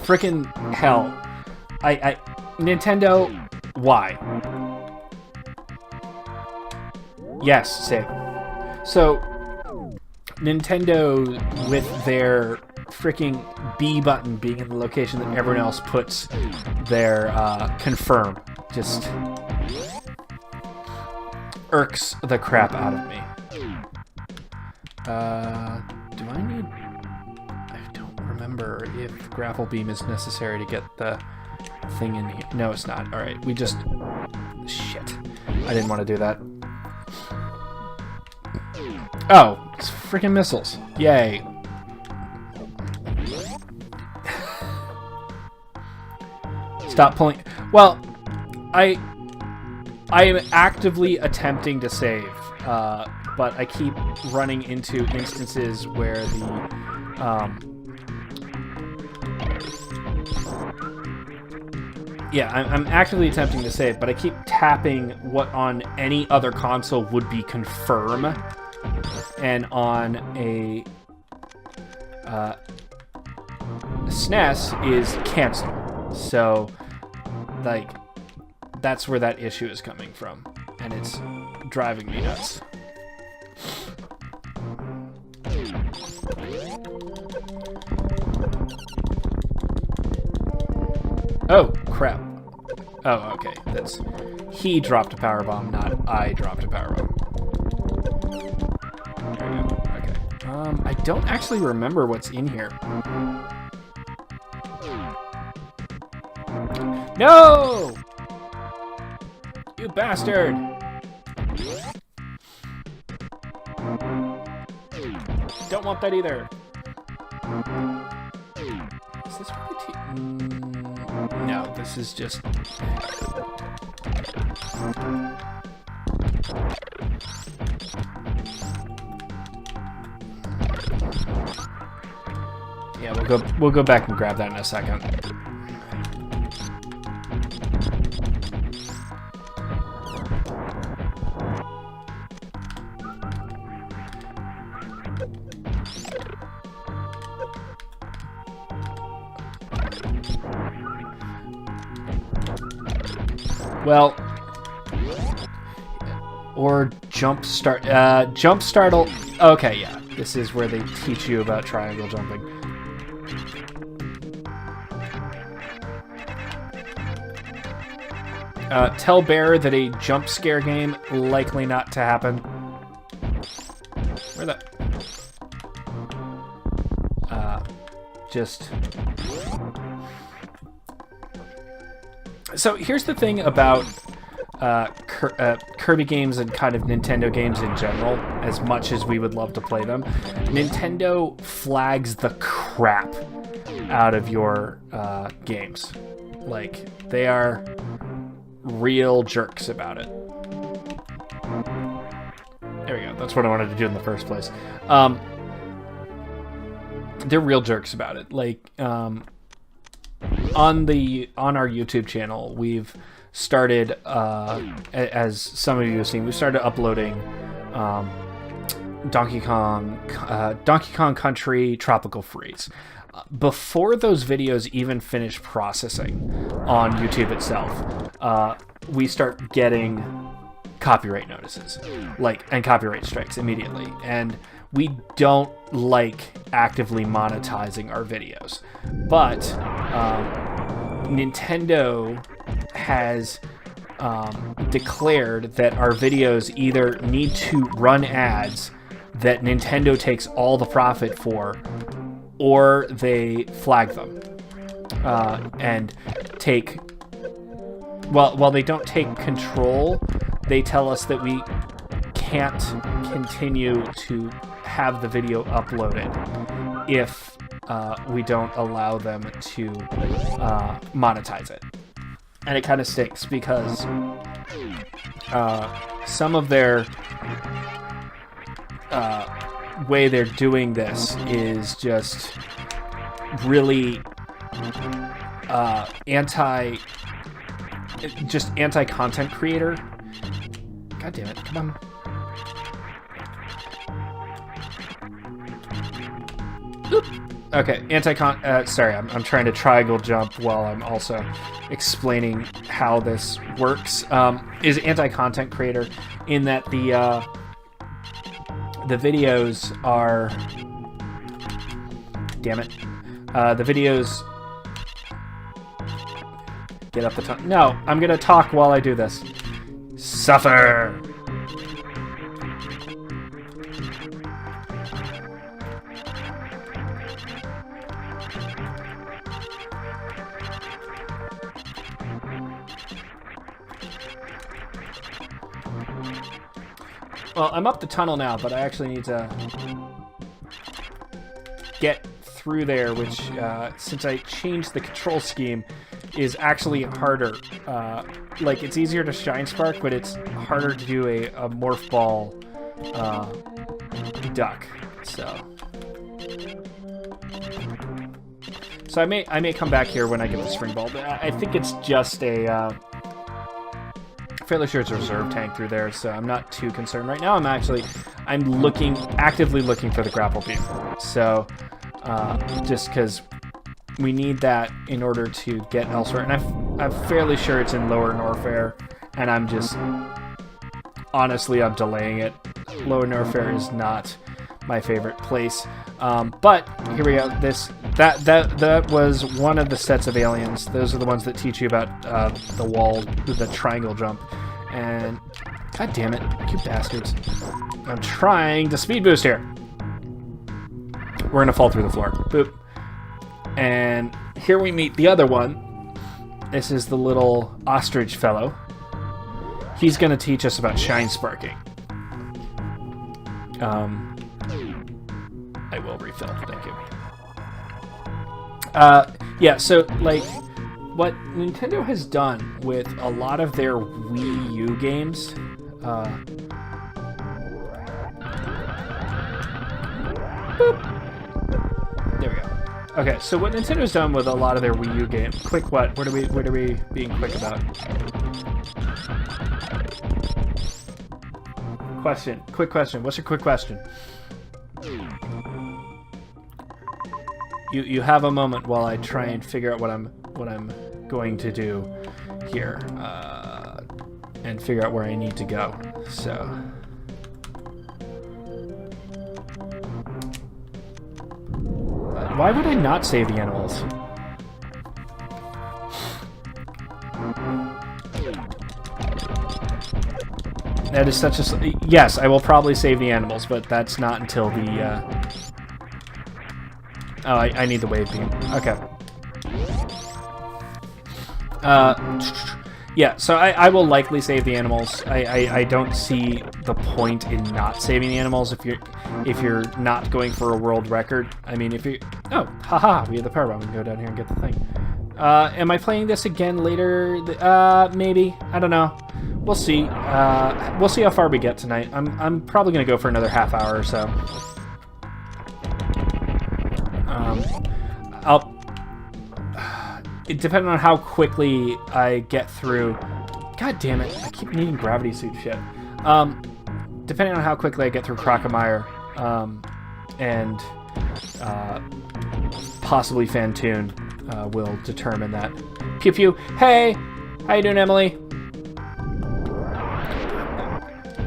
Frickin' hell. Nintendo, why? Yes, save. So, Nintendo, with their freaking B button being in the location that everyone else puts their confirm, just irks the crap out of me. Do I need... I don't remember if grapple beam is necessary to get the thing in here. No, it's not. Alright, we just... Shit. I didn't want to do that. Oh, it's freaking missiles. Yay. Stop pulling... Well, I am actively attempting to save, but I keep running into instances where the... Yeah, I'm actively attempting to save, but I keep tapping what on any other console would be confirm, and on a SNES is cancel. So, like, that's where that issue is coming from, and it's driving me nuts. Oh, crap. Oh, okay. That's... He dropped a power bomb, not I dropped a power bomb. There we go. Okay. I don't actually remember what's in here. No! You bastard! Don't want that either. Is this really no, this is just... Yeah, we'll go back and grab that in a second. Well, or jump start. Jump startle. Okay, yeah. This is where they teach you about triangle jumping. Tell Bear that a jump scare game likely not to happen. Where the? Just. So here's the thing about Kirby games and kind of Nintendo games in general, as much as we would love to play them. Nintendo flags the crap out of your games. Like, they are real jerks about it. There we go. That's what I wanted to do in the first place. They're real jerks about it. Like, on our YouTube channel, we've started, as some of you have seen, we started uploading Donkey Kong Country Tropical Freeze. before those videos even finish processing on YouTube itself, we start getting copyright notices, and copyright strikes immediately. And we don't like actively monetizing our videos, but Nintendo has declared that our videos either need to run ads that Nintendo takes all the profit for, or they flag them and take... While they don't take control, they tell us that we can't continue to have the video uploaded if we don't allow them to monetize it. And it kind of stinks because some of their way they're doing this is just really anti-content creator. God damn it, come on. Oop. Okay, sorry, I'm trying to triangle jump while I'm also explaining how this works. Is anti-content creator in that the videos are... Damn it. The videos... Get up the top. No, I'm gonna talk while I do this. Suffer! Well, I'm up the tunnel now, but I actually need to get through there, which, since I changed the control scheme, is actually harder. It's easier to Shine Spark, but it's harder to do a Morph Ball duck. So I may come back here when I get the Spring Ball, but I think it's just a... fairly sure it's a reserve tank through there, so I'm not too concerned right now. I'm actively looking for the grapple beam. So, just because we need that in order to get elsewhere, and I'm fairly sure it's in Lower Norfair, and I'm delaying it. Lower Norfair is not my favorite place, but here we go. That was one of the sets of aliens. Those are the ones that teach you about the wall, the triangle jump. And god damn it, you bastards! I'm trying to speed boost here. We're gonna fall through the floor. Boop. And here we meet the other one. This is the little ostrich fellow. He's gonna teach us about shine sparking. I will refill. Thank you. Yeah, so, what Nintendo has done with a lot of their Wii U games... There we go. Okay, so what Nintendo's done with a lot of their Wii U games... Quick what? What are we being quick about? Question. Quick question. What's your quick question? You have a moment while I try and figure out what I'm going to do here, and figure out where I need to go. So, why would I not save the animals? That is such a... Yes, I will probably save the animals, but that's not until the... Oh, I need the wave beam. Okay. Yeah, so I will likely save the animals. I don't see the point in not saving the animals if you're not going for a world record. I mean, if you... Oh, haha, we have the power bomb. We can go down here and get the thing. Am I playing this again later? Maybe. I don't know. We'll see. We'll see how far we get tonight. I'm probably going to go for another half hour or so. Depending on how quickly I get through... God damn it, I keep needing gravity suit shit. Depending on how quickly I get through Crocomire, and possibly Fantoon will determine that. Pew pew. Hey! How you doing, Emily?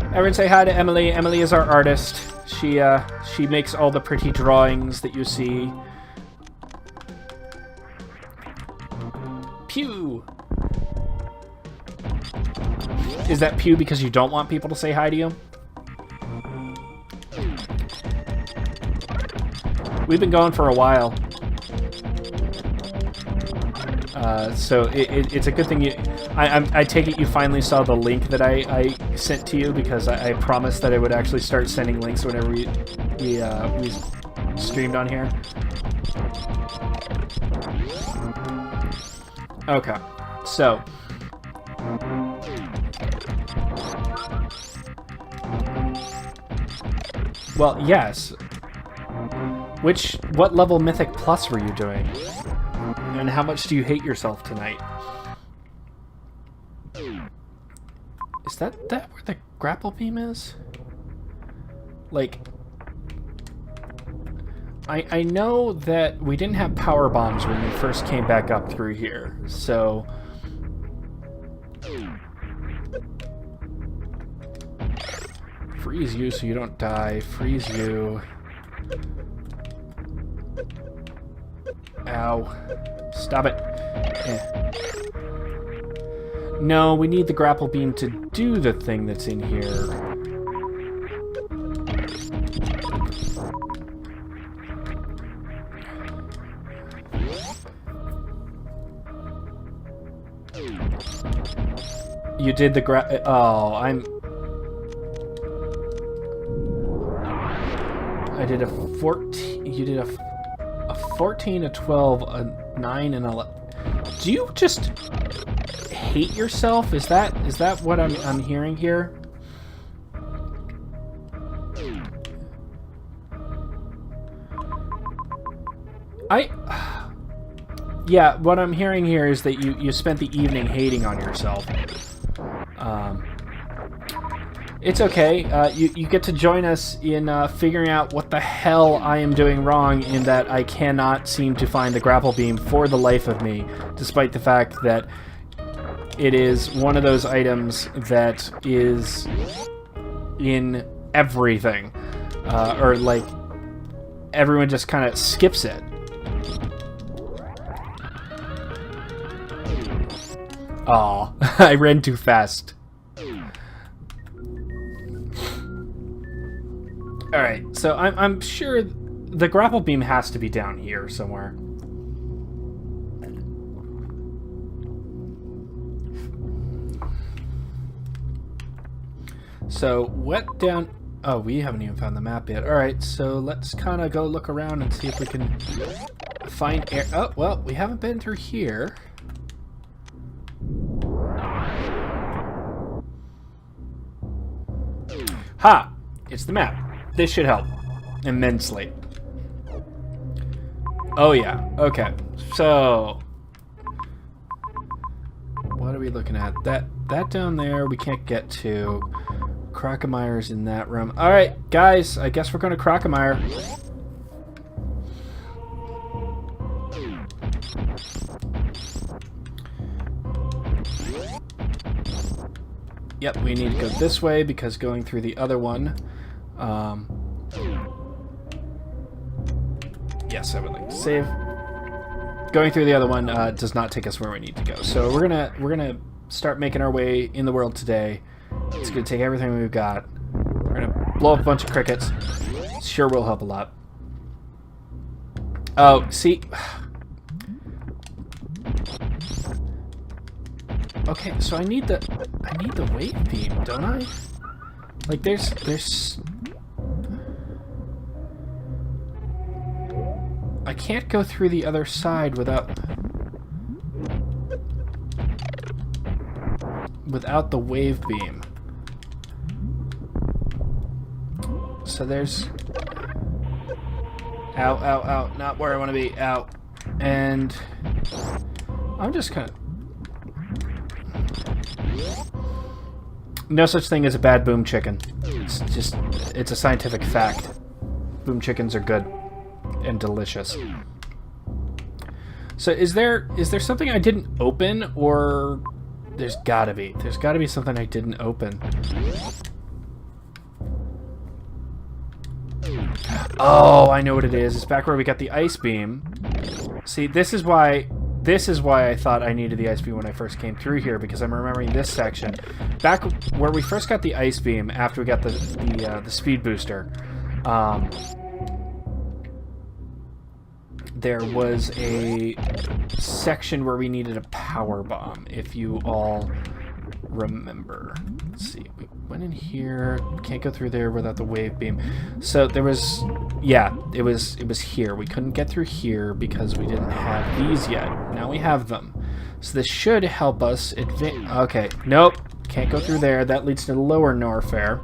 Everyone say hi to Emily. Emily is our artist. She makes all the pretty drawings that you see. Pew! Is that pew because you don't want people to say hi to you? We've been going for a while. So it's a good thing you... I take it you finally saw the link that I sent to you, because I promised that I would actually start sending links whenever we streamed on here. Okay, so... Well, yes. What level Mythic Plus were you doing? And how much do you hate yourself tonight? Is that where the grapple beam is? Like... I know that we didn't have power bombs when we first came back up through here, so... Freeze you so you don't die. Freeze you. Ow. Stop it. No, we need the grapple beam to do the thing that's in here. You did the I did a 14... You did a 14, a 12, a 9, and a 11. Do you just hate yourself? Is that what I'm hearing here? Yeah, what I'm hearing here is that you spent the evening hating on yourself. It's okay. You get to join us in figuring out what the hell I am doing wrong, in that I cannot seem to find the grapple beam for the life of me, despite the fact that it is one of those items that is in everything. Or, like, everyone just kind of skips it. Aw, I ran too fast. Alright, so I'm sure the grapple beam has to be down here somewhere. So, what down... Oh, we haven't even found the map yet. Alright, so let's kind of go look around and see if we can find air... Oh, well, we haven't been through here. Ha! It's the map. This should help immensely. Oh yeah, okay. So what are we looking at? That down there we can't get to. Crocomeyer's in that room. Alright, guys, I guess we're gonna Crocomeyer. Yep, we need to go this way because going through the other one... yes, I would like to save. Going through the other one does not take us where we need to go. So we're gonna start making our way in the world today. It's gonna take everything we've got. We're gonna blow up a bunch of crickets. Sure will help a lot. Oh, see. Okay, so I need the wave beam, don't I? Like there's I can't go through the other side without the wave beam. So there's... Ow, ow, ow. Not where I want to be. Ow. And... I'm just kind of... No such thing as a bad boom chicken. It's just... It's a scientific fact. Boom chickens are good. And delicious. So is there something I didn't open, or there's gotta be something I didn't open. Oh, I know what it is. It's back where we got the ice beam. See, this is why I thought I needed the ice beam when I first came through here, because I'm remembering this section. Back where we first got the ice beam after we got the speed booster, there was a section where we needed a power bomb, if you all remember. Let's see, we went in here, can't go through there without the wave beam. So there was, yeah, it was here. We couldn't get through here because we didn't have these yet. Now we have them. So this should help us advance. Okay, nope, can't go through there. That leads to lower Norfair.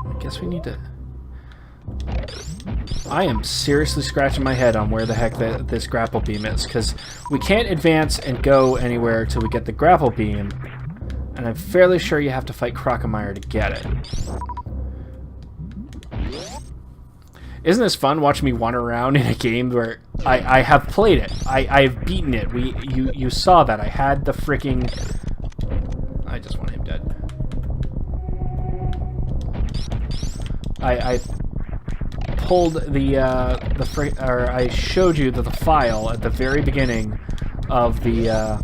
I guess we need to... I am seriously scratching my head on where the heck this grapple beam is, because we can't advance and go anywhere till we get the grapple beam, and I'm fairly sure you have to fight Crocomire to get it. Isn't this fun, watching me wander around in a game where I have played it, I've beaten it. You saw that. I had the freaking... I just want him dead. I pulled I showed you the file at the very beginning of the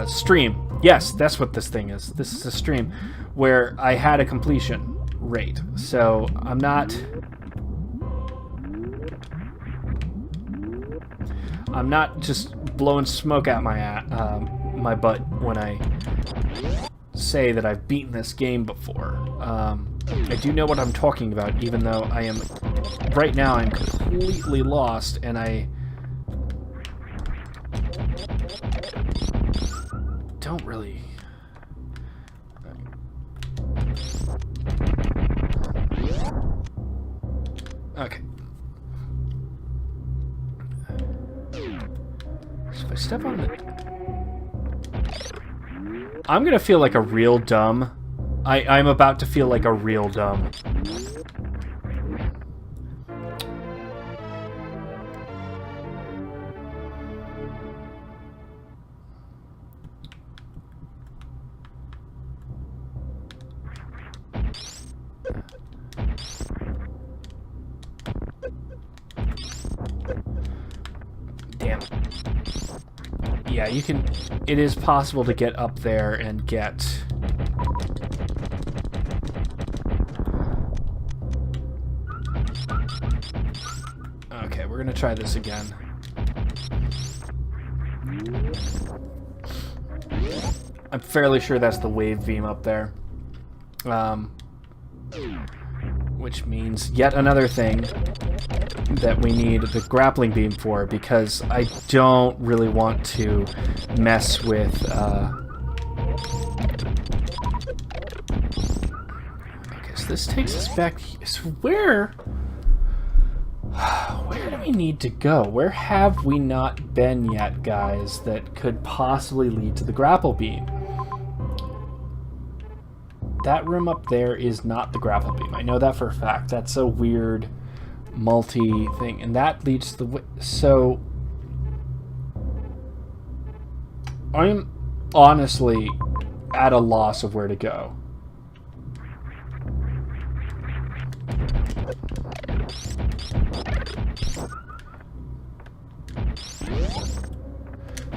stream. Yes, that's what this thing is. This is a stream where I had a completion rate. So I'm not just blowing smoke out my butt when I say that I've beaten this game before. I do know what I'm talking about, even though right now I'm completely lost, and I don't really... Okay. So if I step on the... I'm gonna feel like a real dumb. I'm about to feel like a real dumb. Damn. Yeah, you can... It is possible to get up there and get... Okay, we're gonna try this again. I'm fairly sure that's the wave beam up there. Which means yet another thing that we need the grappling beam for, because I don't really want to mess with okay, so this takes us back. So where do we need to go? Where have we not been yet, guys, that could possibly lead to the grapple beam? That room up there is not the grapple beam. I know that for a fact. That's a weird multi thing, and that leads to the... So I'm honestly at a loss of where to go.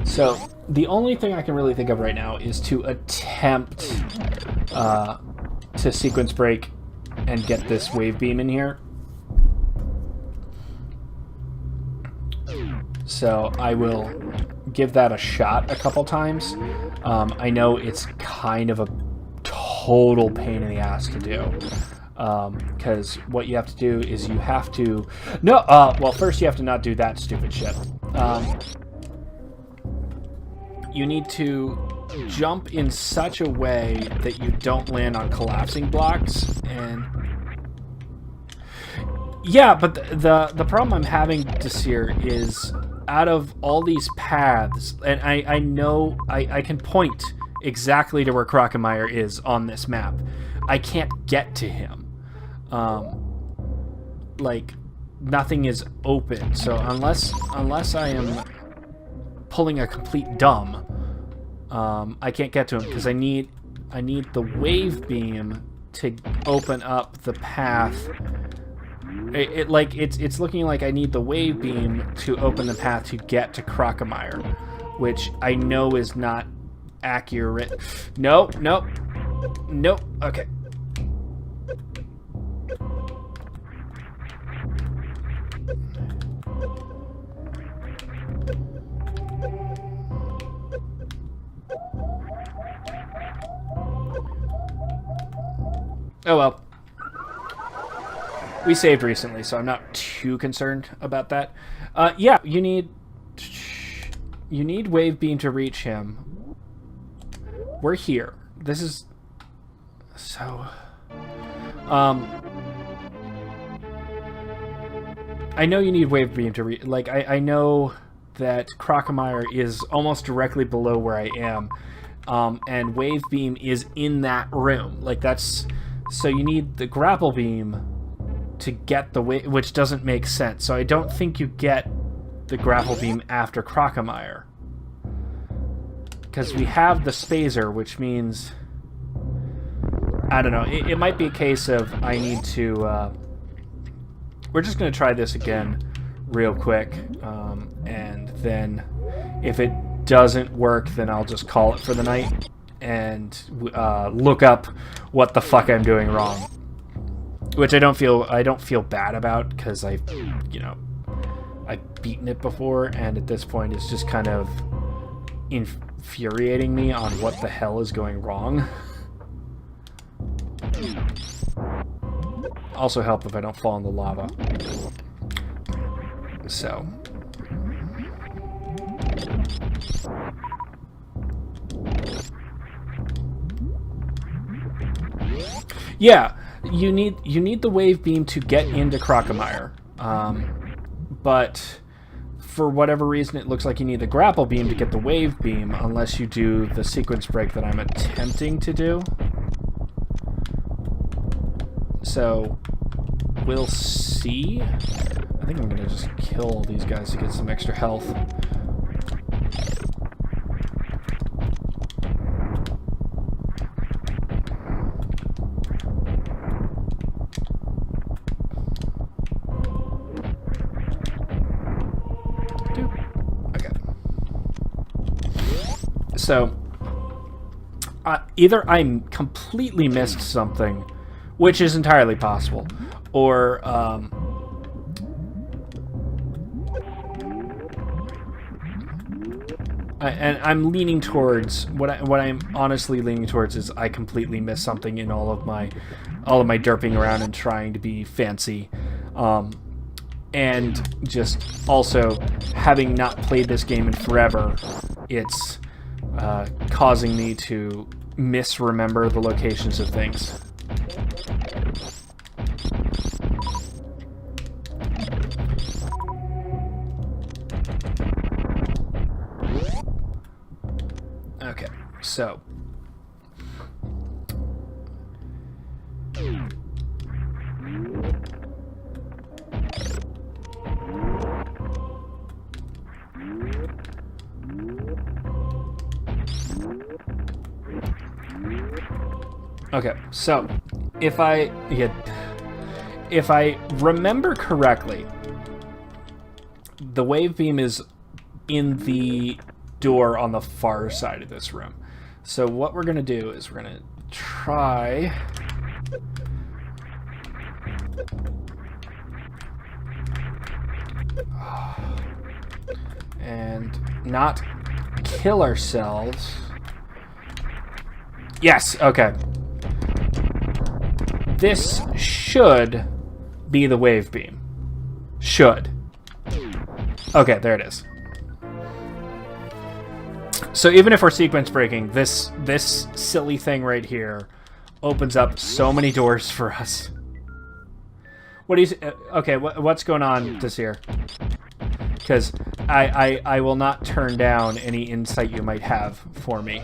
So the only thing I can really think of right now is to attempt to sequence break and get this wave beam in here. So I will give that a shot a couple times. I know it's kind of a total pain in the ass to do. Because what you have to do is you have to... No, well, first you have to not do that stupid shit. You need to jump in such a way that you don't land on collapsing blocks, and... Yeah, but the problem I'm having, Desir, is out of all these paths, and I know I can point exactly to where Crocomire is on this map. I can't get to him. like nothing is open. So unless I am pulling a complete dumb, I can't get to him because I need the wave beam to open up the path. It's looking like I need the wave beam to open the path to get to Crocomire, which I know is not accurate. Nope. Okay. Oh well. We saved recently, so I'm not too concerned about that. Yeah, you need wave beam to reach him. We're here. This is so. I know you need wave beam to reach. Like I know that Crocomire is almost directly below where I am, and wave beam is in that room. Like that's so you need the grapple beam to get the wave, which doesn't make sense. So I don't think you get the grapple beam after Crocomire, because we have the Spazer, which means I don't know. It might be a case of I need to. We're just going to try this again real quick, and then if it doesn't work, then I'll just call it for the night and look up what the fuck I'm doing wrong, which I don't feel bad about because I've beaten it before, and at this point it's just kind of infuriating me on what the hell is going wrong. Also help if I don't fall in the lava. So. Yeah, you need the wave beam to get into Crocomire. But for whatever reason it looks like you need the grapple beam to get the wave beam, unless you do the sequence break that I'm attempting to do. So, we'll see. I think I'm going to just kill all these guys to get some extra health. Okay. So, either I completely missed something, which is entirely possible, or and I'm leaning towards what I'm honestly leaning towards is I completely missed something in all of my derping around and trying to be fancy, and just also having not played this game in forever, it's causing me to misremember the locations of things. Okay, so if I remember correctly, the wave beam is in the door on the far side of this room. So what we're going to do is we're going to try and not kill ourselves. Yes, okay. This should be the wave beam. Should. Okay, there it is. So even if we're sequence breaking, this silly thing right here opens up so many doors for us. What do you... Okay, what's going on this here? Because I will not turn down any insight you might have for me.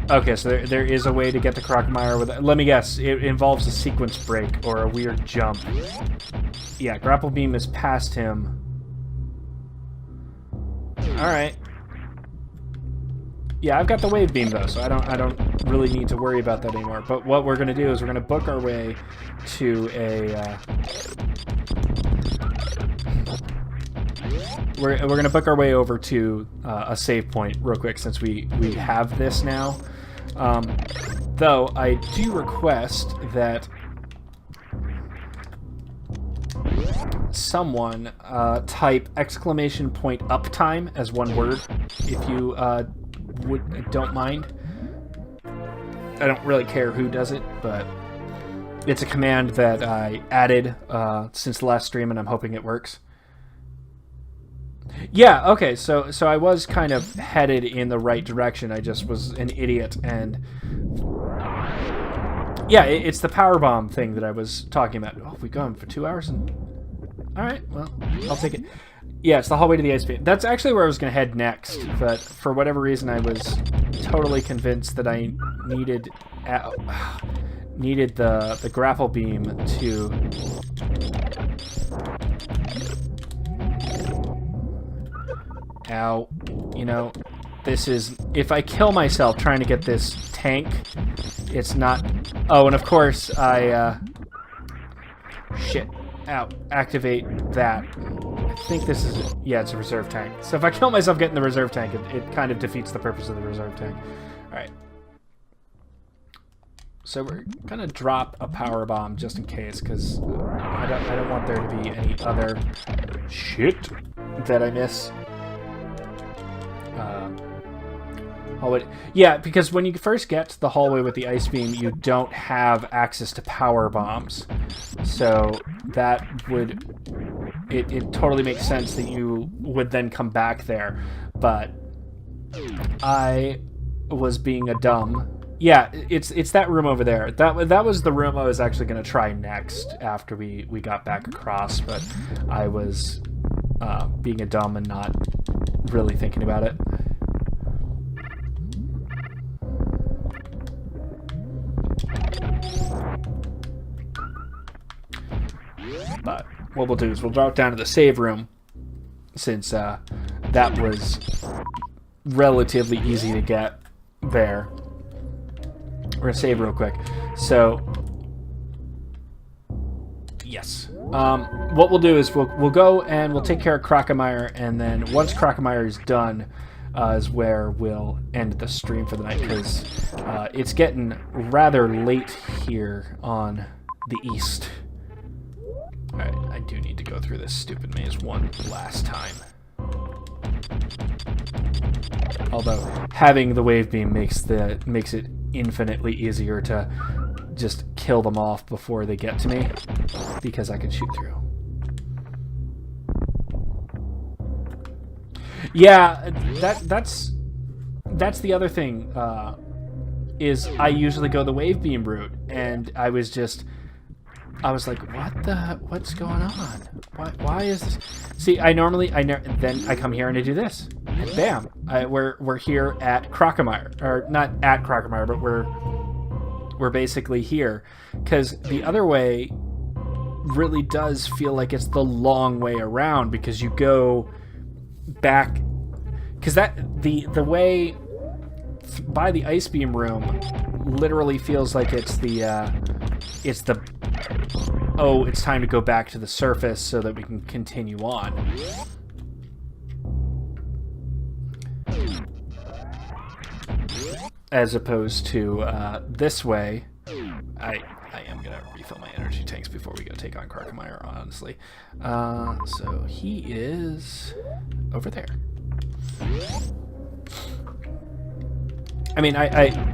Okay, so there is a way to get the Crocomire with... Let me guess. It involves a sequence break or a weird jump. Yeah, grapple beam is past him. Alright. Yeah, I've got the wave beam, though, so I don't really need to worry about that anymore. But what we're going to do is we're going to book our way to a... We're going to book our way over to a save point real quick since we have this now. Though I do request that someone type exclamation point uptime as one word if you don't mind. I don't really care who does it, but it's a command that I added since the last stream, and I'm hoping it works. Yeah, okay, so I was kind of headed in the right direction. I just was an idiot, and... Yeah, it's the power bomb thing that I was talking about. Oh, we gone for 2 hours and... Alright, well, I'll take it. Yeah, it's the hallway to the ice beam. That's actually where I was going to head next, but for whatever reason I was totally convinced that I needed the grapple beam to... Ow. You know, this is... If I kill myself trying to get this tank, it's not... Oh, and of course I... Shit. Ow. Activate that. I think this is... Yeah, it's a reserve tank. So if I kill myself getting the reserve tank, it kind of defeats the purpose of the reserve tank. Alright. So we're going to drop a power bomb just in case, because I don't want there to be any other shit that I miss. Hallway. Yeah, because when you first get to the hallway with the ice beam, you don't have access to power bombs. So that would... It totally makes sense that you would then come back there. But I was being a dumb... Yeah, it's that room over there. That was the room I was actually going to try next after we got back across, but I was being a dumb and not really thinking about it. But what we'll do is we'll drop down to the save room, since that was relatively easy to get there. We're going to save real quick. So, yes. What we'll do is we'll go and we'll take care of Crocomire, and then once Crocomire is done is where we'll end the stream for the night, because it's getting rather late here on the east. Alright, I do need to go through this stupid maze one last time. Although having the wave beam makes it infinitely easier to just kill them off before they get to me, because I can shoot through. Yeah, that's the other thing, is I usually go the wave beam route, and I was like, what's going on? Why is this? See, then I come here and I do this, and bam, we're here at Crocomire, or not at Crocomire, but we're basically here, because the other way really does feel like it's the long way around, because you go back, because the way by the ice beam room literally feels like it's oh, it's time to go back to the surface so that we can continue on. As opposed to this way. I am going to refill my energy tanks before we go take on Crocomire, honestly. So he is over there. I mean,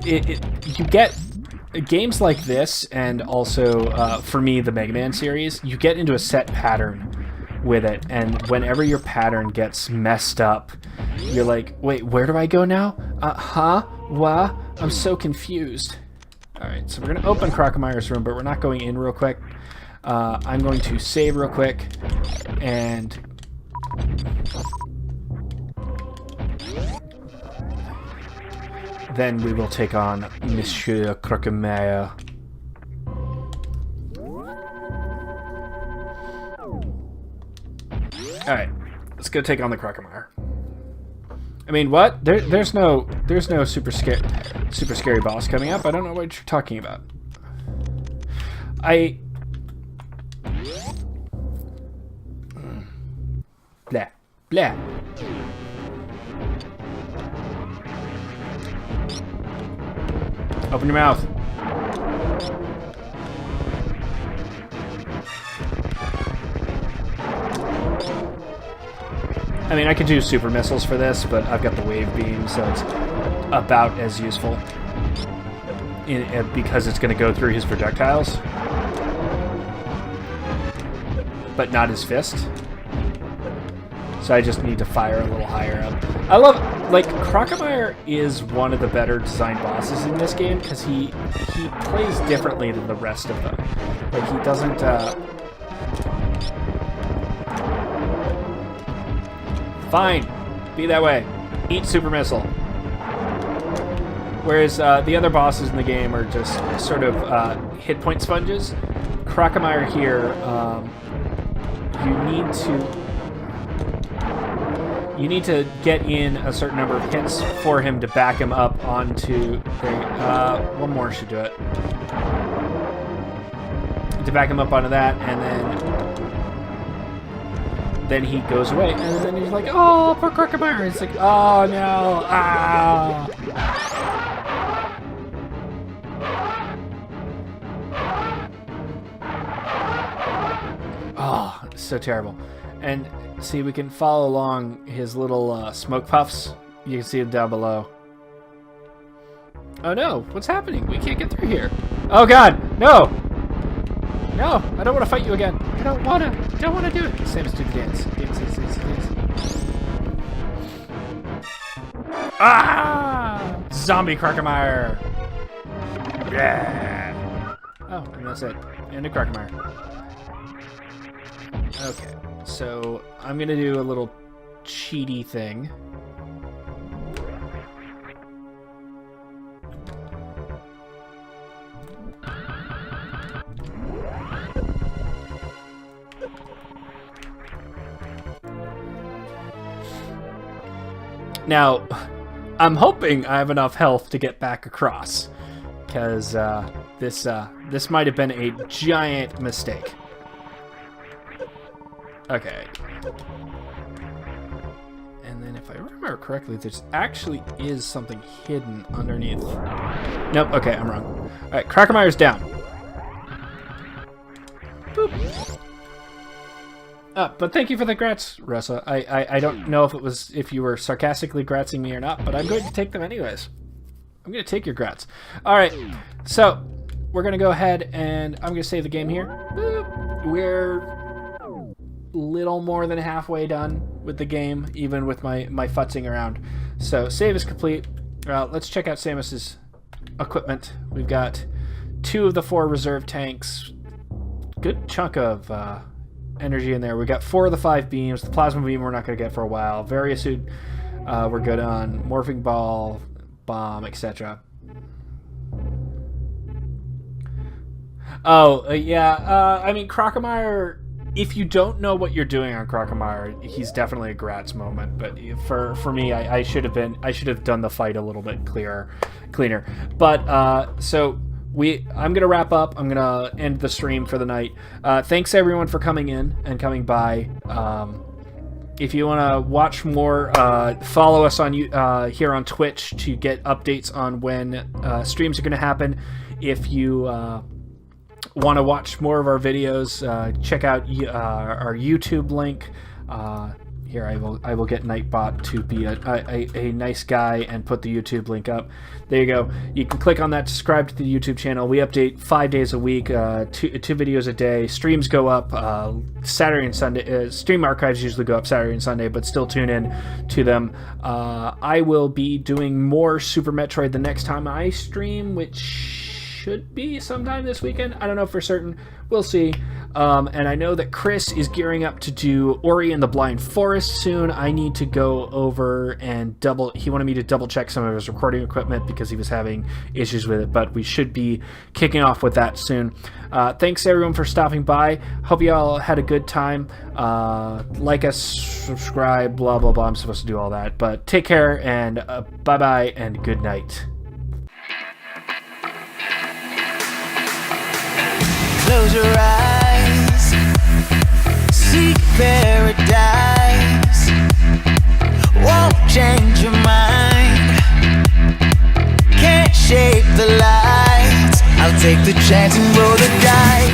you get... Games like this, and also, for me, the Mega Man series, you get into a set pattern with it, and whenever your pattern gets messed up, you're like, wait, where do I go now? What? I'm so confused. Alright, so we're going to open Crocomire's room, but we're not going in real quick. I'm going to save real quick, and... then we will take on Monsieur Croquemare. Alright, let's go take on the Croquemare. I mean, what? There's no super scary boss coming up. I don't know what you're talking about. Blah. Blah. Open your mouth. I mean, I could do super missiles for this, but I've got the wave beam, so it's about as useful because it's going to go through his projectiles, but not his fist. So I just need to fire a little higher up. I love, like, Croquemare is one of the better designed bosses in this game because he plays differently than the rest of them. Like, he doesn't, Fine. Be that way. Eat super missile. Whereas the other bosses in the game are just sort of hit point sponges. Croquemare here, you need to get in a certain number of hits for him to back him up onto one more should do it. To back him up onto that, and then he goes away, and then he's like, oh, poor Croquemare. It's like, oh no, ah. Oh, so terrible. And see, we can follow along his little smoke puffs. You can see them down below. Oh no, what's happening? We can't get through here. Oh god, no! No, I don't want to fight you again. I don't want to do it. Same as do the dance. Dance. Ah! Zombie Croquemare! Yeah! Oh, and that's it. And a Croquemare. Okay, so I'm going to do a little cheaty thing. Now, I'm hoping I have enough health to get back across, because this might have been a giant mistake. Okay. And then if I remember correctly, there's actually is something hidden underneath. Nope, okay, I'm wrong. Alright, Croquemare's down. Boop. But thank you for the grats, Russa. I don't know if you were sarcastically gratzing me or not, but I'm going to take them anyways. I'm going to take your grats. Alright, so we're going to go ahead and I'm going to save the game here. Boop. We're little more than halfway done with the game, even with my futzing around. So save is complete. Let's check out Samus's equipment. We've got 2 of the 4 reserve tanks. Good chunk of energy in there. We got 4 of the 5 beams. The plasma beam we're not going to get for a while. Various suit we're good on. Morphing ball, bomb, etc. Oh, yeah. I mean, Croquemare, if you don't know what you're doing on Croquemare, he's definitely a grats moment. But for me, I should have done the fight a little bit cleaner. But so I'm gonna wrap up. I'm gonna end the stream for the night. Thanks everyone for coming in and coming by. If you want to watch more, follow us on here on Twitch to get updates on when streams are going to happen. If you want to watch more of our videos, check out our YouTube link. Here, I will get Nightbot to be a nice guy and put the YouTube link up. There you go. You can click on that, subscribe to the YouTube channel. We update 5 days a week, two videos a day. Streams go up Saturday and Sunday. Stream archives usually go up Saturday and Sunday, but still tune in to them. I will be doing more Super Metroid the next time I stream, which should be sometime this weekend. I don't know for certain. We'll see. And I know that Chris is gearing up to do Ori and the Blind Forest soon. I need to go over and he wanted me to double check some of his recording equipment because he was having issues with it, but we should be kicking off with that soon. Thanks everyone for stopping by. Hope you all had a good time. Like us, subscribe, blah, blah, blah. I'm supposed to do all that, but take care and bye-bye and good night. Close your eyes, seek paradise. Won't change your mind, can't shape the lights. I'll take the chance and roll the dice.